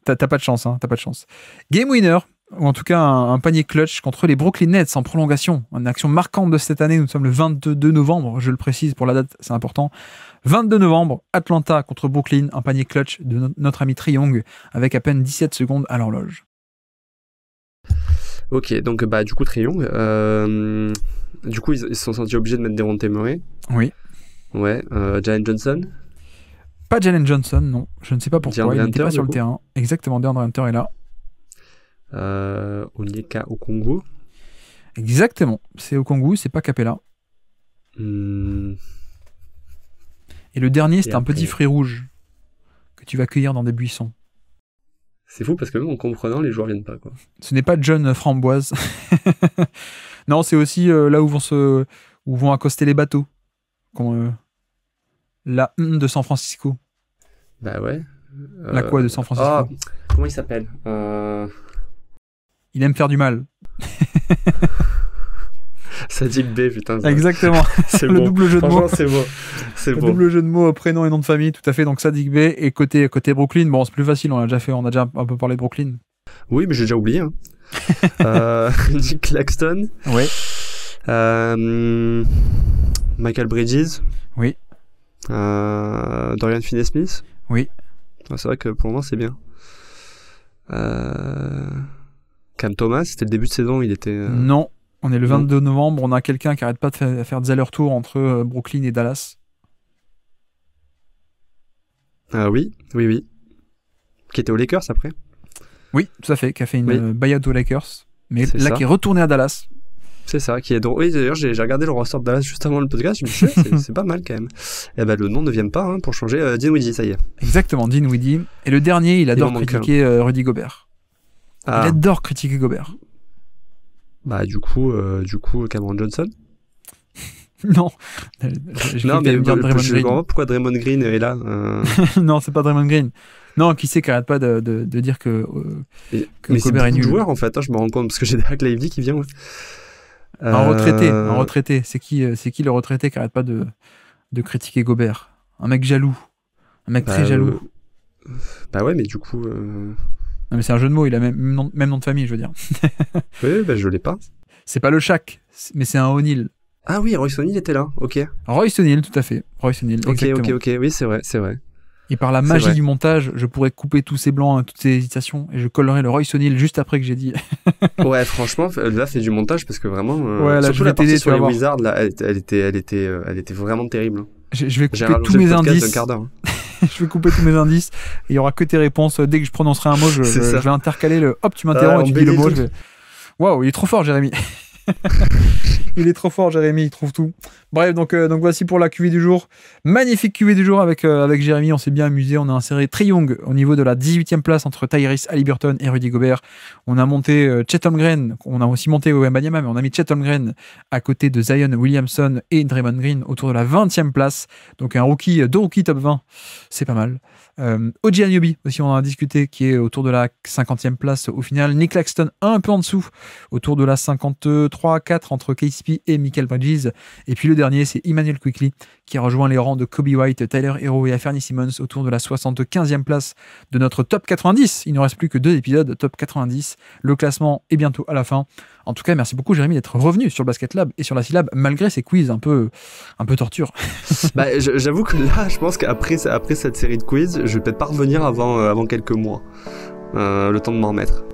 T'as pas de chance, hein, t'as pas de chance. Game winner, ou en tout cas un panier clutch contre les Brooklyn Nets en prolongation. Une action marquante de cette année. Nous sommes le 22 novembre, je le précise pour la date, c'est important. 22 novembre, Atlanta contre Brooklyn, un panier clutch de notre ami Trae Young avec à peine 17 secondes à l'horloge. Ok, donc du coup Trae Young, du coup ils se sont sentis obligés de mettre Dejounte Murray. Oui. Ouais, Jalen Johnson. Pas Jalen Johnson, non. Je ne sais pas pourquoi, il n'était pas sur le terrain. Exactement, DeAndre Hunter est là. Onyeka Okongwu. Exactement, c'est Okongwu, c'est pas Capella. Et le dernier, c'est un petit fruit rouge que tu vas cueillir dans des buissons. C'est fou parce que même en comprenant, les joueurs viennent pas, quoi. Ce n'est pas John Framboise. Non, c'est aussi là où vont accoster les bateaux. La de San Francisco. Bah ouais. La quoi de San Francisco? Ah, comment il s'appelle Il aime faire du mal. Sadik B, putain. Exactement. C'est le bon. double jeu de mots. C'est beau. C'est le beau. double jeu de mots, prénom et nom de famille, tout à fait. Donc Sadik B. Et côté Brooklyn, bon, c'est plus facile. On a déjà un peu parlé de Brooklyn. Oui, mais j'ai déjà oublié. Hein. Nick Claxton. Oui. Michael Bridges. Oui. Dorian Finney-Smith. Oui. C'est vrai que pour moi, c'est bien. Cam Thomas, c'était le début de saison, il était... Non, on est le 22 novembre, on a quelqu'un qui arrête pas de faire des allers-retours entre Brooklyn et Dallas. Oui. Qui était aux Lakers après. Oui, tout à fait, qui a fait une buyout aux Lakers, mais là qui est retourné à Dallas. C'est ça, qui est donc... Oui, d'ailleurs, j'ai regardé le roster de Dallas juste avant le podcast, je me suis dit, c'est pas mal quand même. Et le nom ne vient pas pour changer. Dinwiddie, ça y est. Exactement, Dinwiddie. Et le dernier, il adore critiquer Rudy Gobert. Il adore critiquer Gobert. Du coup, Cameron Johnson. Non. Non, mais je comprends pas pourquoi Draymond Green est là. Non, c'est pas Draymond Green. Non, qui sait qui arrête pas de dire que Gobert est nul. C'est joueur en fait, je me rends compte, parce que j'ai Derek Lively qui vient. Ouais. Un retraité. C'est qui le retraité qui arrête pas de critiquer Gobert? Un mec jaloux. Un mec très jaloux. Ouais, mais du coup... Non, mais c'est un jeu de mots, il a même nom de famille, je veux dire. Oui, je l'ai pas. C'est pas le Shaq, mais c'est un O'Neal. Ah oui, Royce O'Neal était là, ok. Royce O'Neal, tout à fait. Royce O'Neal, exactement. Ok, oui, c'est vrai. Et par la magie du montage, je pourrais couper tous ces blancs, toutes ces hésitations, et je collerai le Royce O'Neal juste après que j'ai dit. Ouais, franchement, là, fait du montage parce que vraiment, là, surtout la partie sur les Wizards, là, elle était vraiment terrible. Je vais couper tous mes indices. Je vais couper tous mes indices. Il y aura que tes réponses. Dès que je prononcerai un mot, je vais intercaler le. Hop, tu m'interromps et tu dis le mot. Waouh, il est trop fort, Jérémy. Il est trop fort, Jérémy, il trouve tout. Bref, donc voici pour la QV du jour. Magnifique QV du jour avec Jérémy, on s'est bien amusé. On a inséré Trae Young au niveau de la 18e place entre Tyrese Haliburton et Rudy Gobert. On a monté Chet Holmgren, on a aussi monté Wembanyama, mais on a mis Chet Holmgren à côté de Zion Williamson et Draymond Green autour de la 20e place. Donc deux rookies top 20, c'est pas mal. OG Anunoby aussi, on en a discuté, qui est autour de la 50e place au final. Nick Claxton un peu en dessous, autour de la 53-4 entre KCP et Michael Bridges. Et puis le dernier, c'est Immanuel Quickley qui a rejoint les rangs de Kobe White, Tyler Herro et Anfernee Simons autour de la 75e place de notre top 90. Il ne reste plus que 2 épisodes top 90. Le classement est bientôt à la fin. En tout cas, merci beaucoup Jérémy d'être revenu sur le Basket Lab et sur la Syllab malgré ces quiz un peu torture. J'avoue que là, je pense qu'après cette série de quiz, je vais peut-être pas revenir avant quelques mois. Le temps de m'en remettre.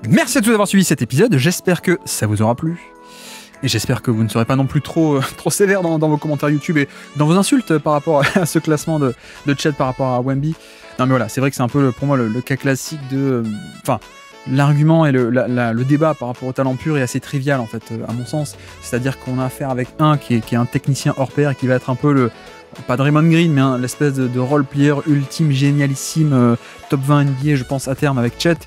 Merci à tous d'avoir suivi cet épisode. J'espère que ça vous aura plu. Et j'espère que vous ne serez pas non plus trop sévère dans vos commentaires YouTube et dans vos insultes par rapport à ce classement de Chet par rapport à Wemby. Non mais voilà, c'est vrai que c'est un peu pour moi le cas classique de... l'argument et le débat par rapport au talent pur est assez trivial en fait, à mon sens. C'est-à-dire qu'on a affaire avec un qui est un technicien hors pair et qui va être un peu pas Draymond Green, mais l'espèce de role-player ultime, génialissime, top 20 NBA je pense à terme avec Chet.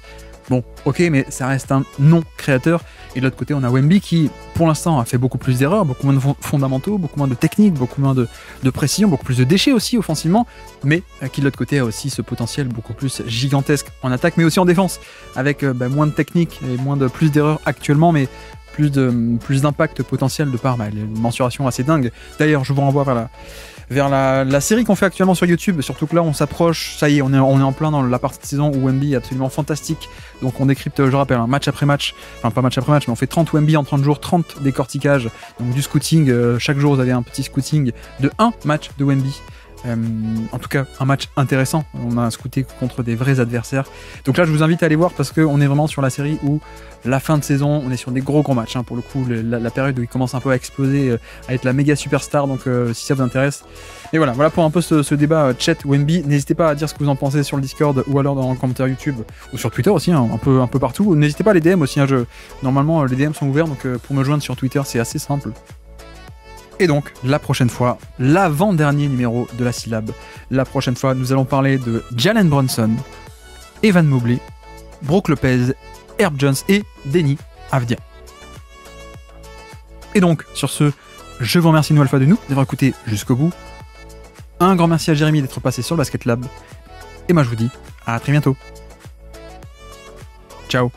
Bon, ok, mais ça reste un non-créateur. Et de l'autre côté, on a Wemby qui, pour l'instant, a fait beaucoup plus d'erreurs, beaucoup moins de fondamentaux, beaucoup moins de techniques, beaucoup moins de précision, beaucoup plus de déchets aussi offensivement, mais qui de l'autre côté a aussi ce potentiel beaucoup plus gigantesque en attaque, mais aussi en défense, avec moins de techniques et plus d'erreurs actuellement, mais plus d'impact potentiel de par une mensuration assez dingue. D'ailleurs, je vous renvoie vers la série qu'on fait actuellement sur YouTube, surtout que là on s'approche, ça y est, on est en plein dans la partie de saison où Wemby est absolument fantastique, donc on décrypte, je rappelle, match après match, enfin pas match après match, mais on fait 30 Wemby en 30 jours, 30 décortiquages, donc du scouting, chaque jour vous avez un petit scouting de un match de Wemby. En tout cas, un match intéressant. On a scouté contre des vrais adversaires. Donc là, je vous invite à aller voir parce qu'on est vraiment sur la série où la fin de saison, on est sur des gros matchs. Hein, pour le coup, la période où il commence un peu à exploser, à être la méga superstar. Donc si ça vous intéresse. Et voilà pour un peu ce débat Chet-Wemby. N'hésitez pas à dire ce que vous en pensez sur le Discord ou alors dans le commentaire YouTube ou sur Twitter aussi, hein, un peu partout. N'hésitez pas à les DM aussi. Hein, normalement, les DM sont ouverts. Donc pour me joindre sur Twitter, c'est assez simple. Et donc, la prochaine fois, l'avant-dernier numéro de la Syllab. La prochaine fois, nous allons parler de Jalen Brunson, Evan Mobley, Brook Lopez, Herb Jones et Deni Avdija. Et donc, sur ce, je vous remercie une nouvelle fois de nous d'avoir écouté jusqu'au bout. Un grand merci à Jérémy d'être passé sur le Basket Lab. Et moi, je vous dis à très bientôt. Ciao.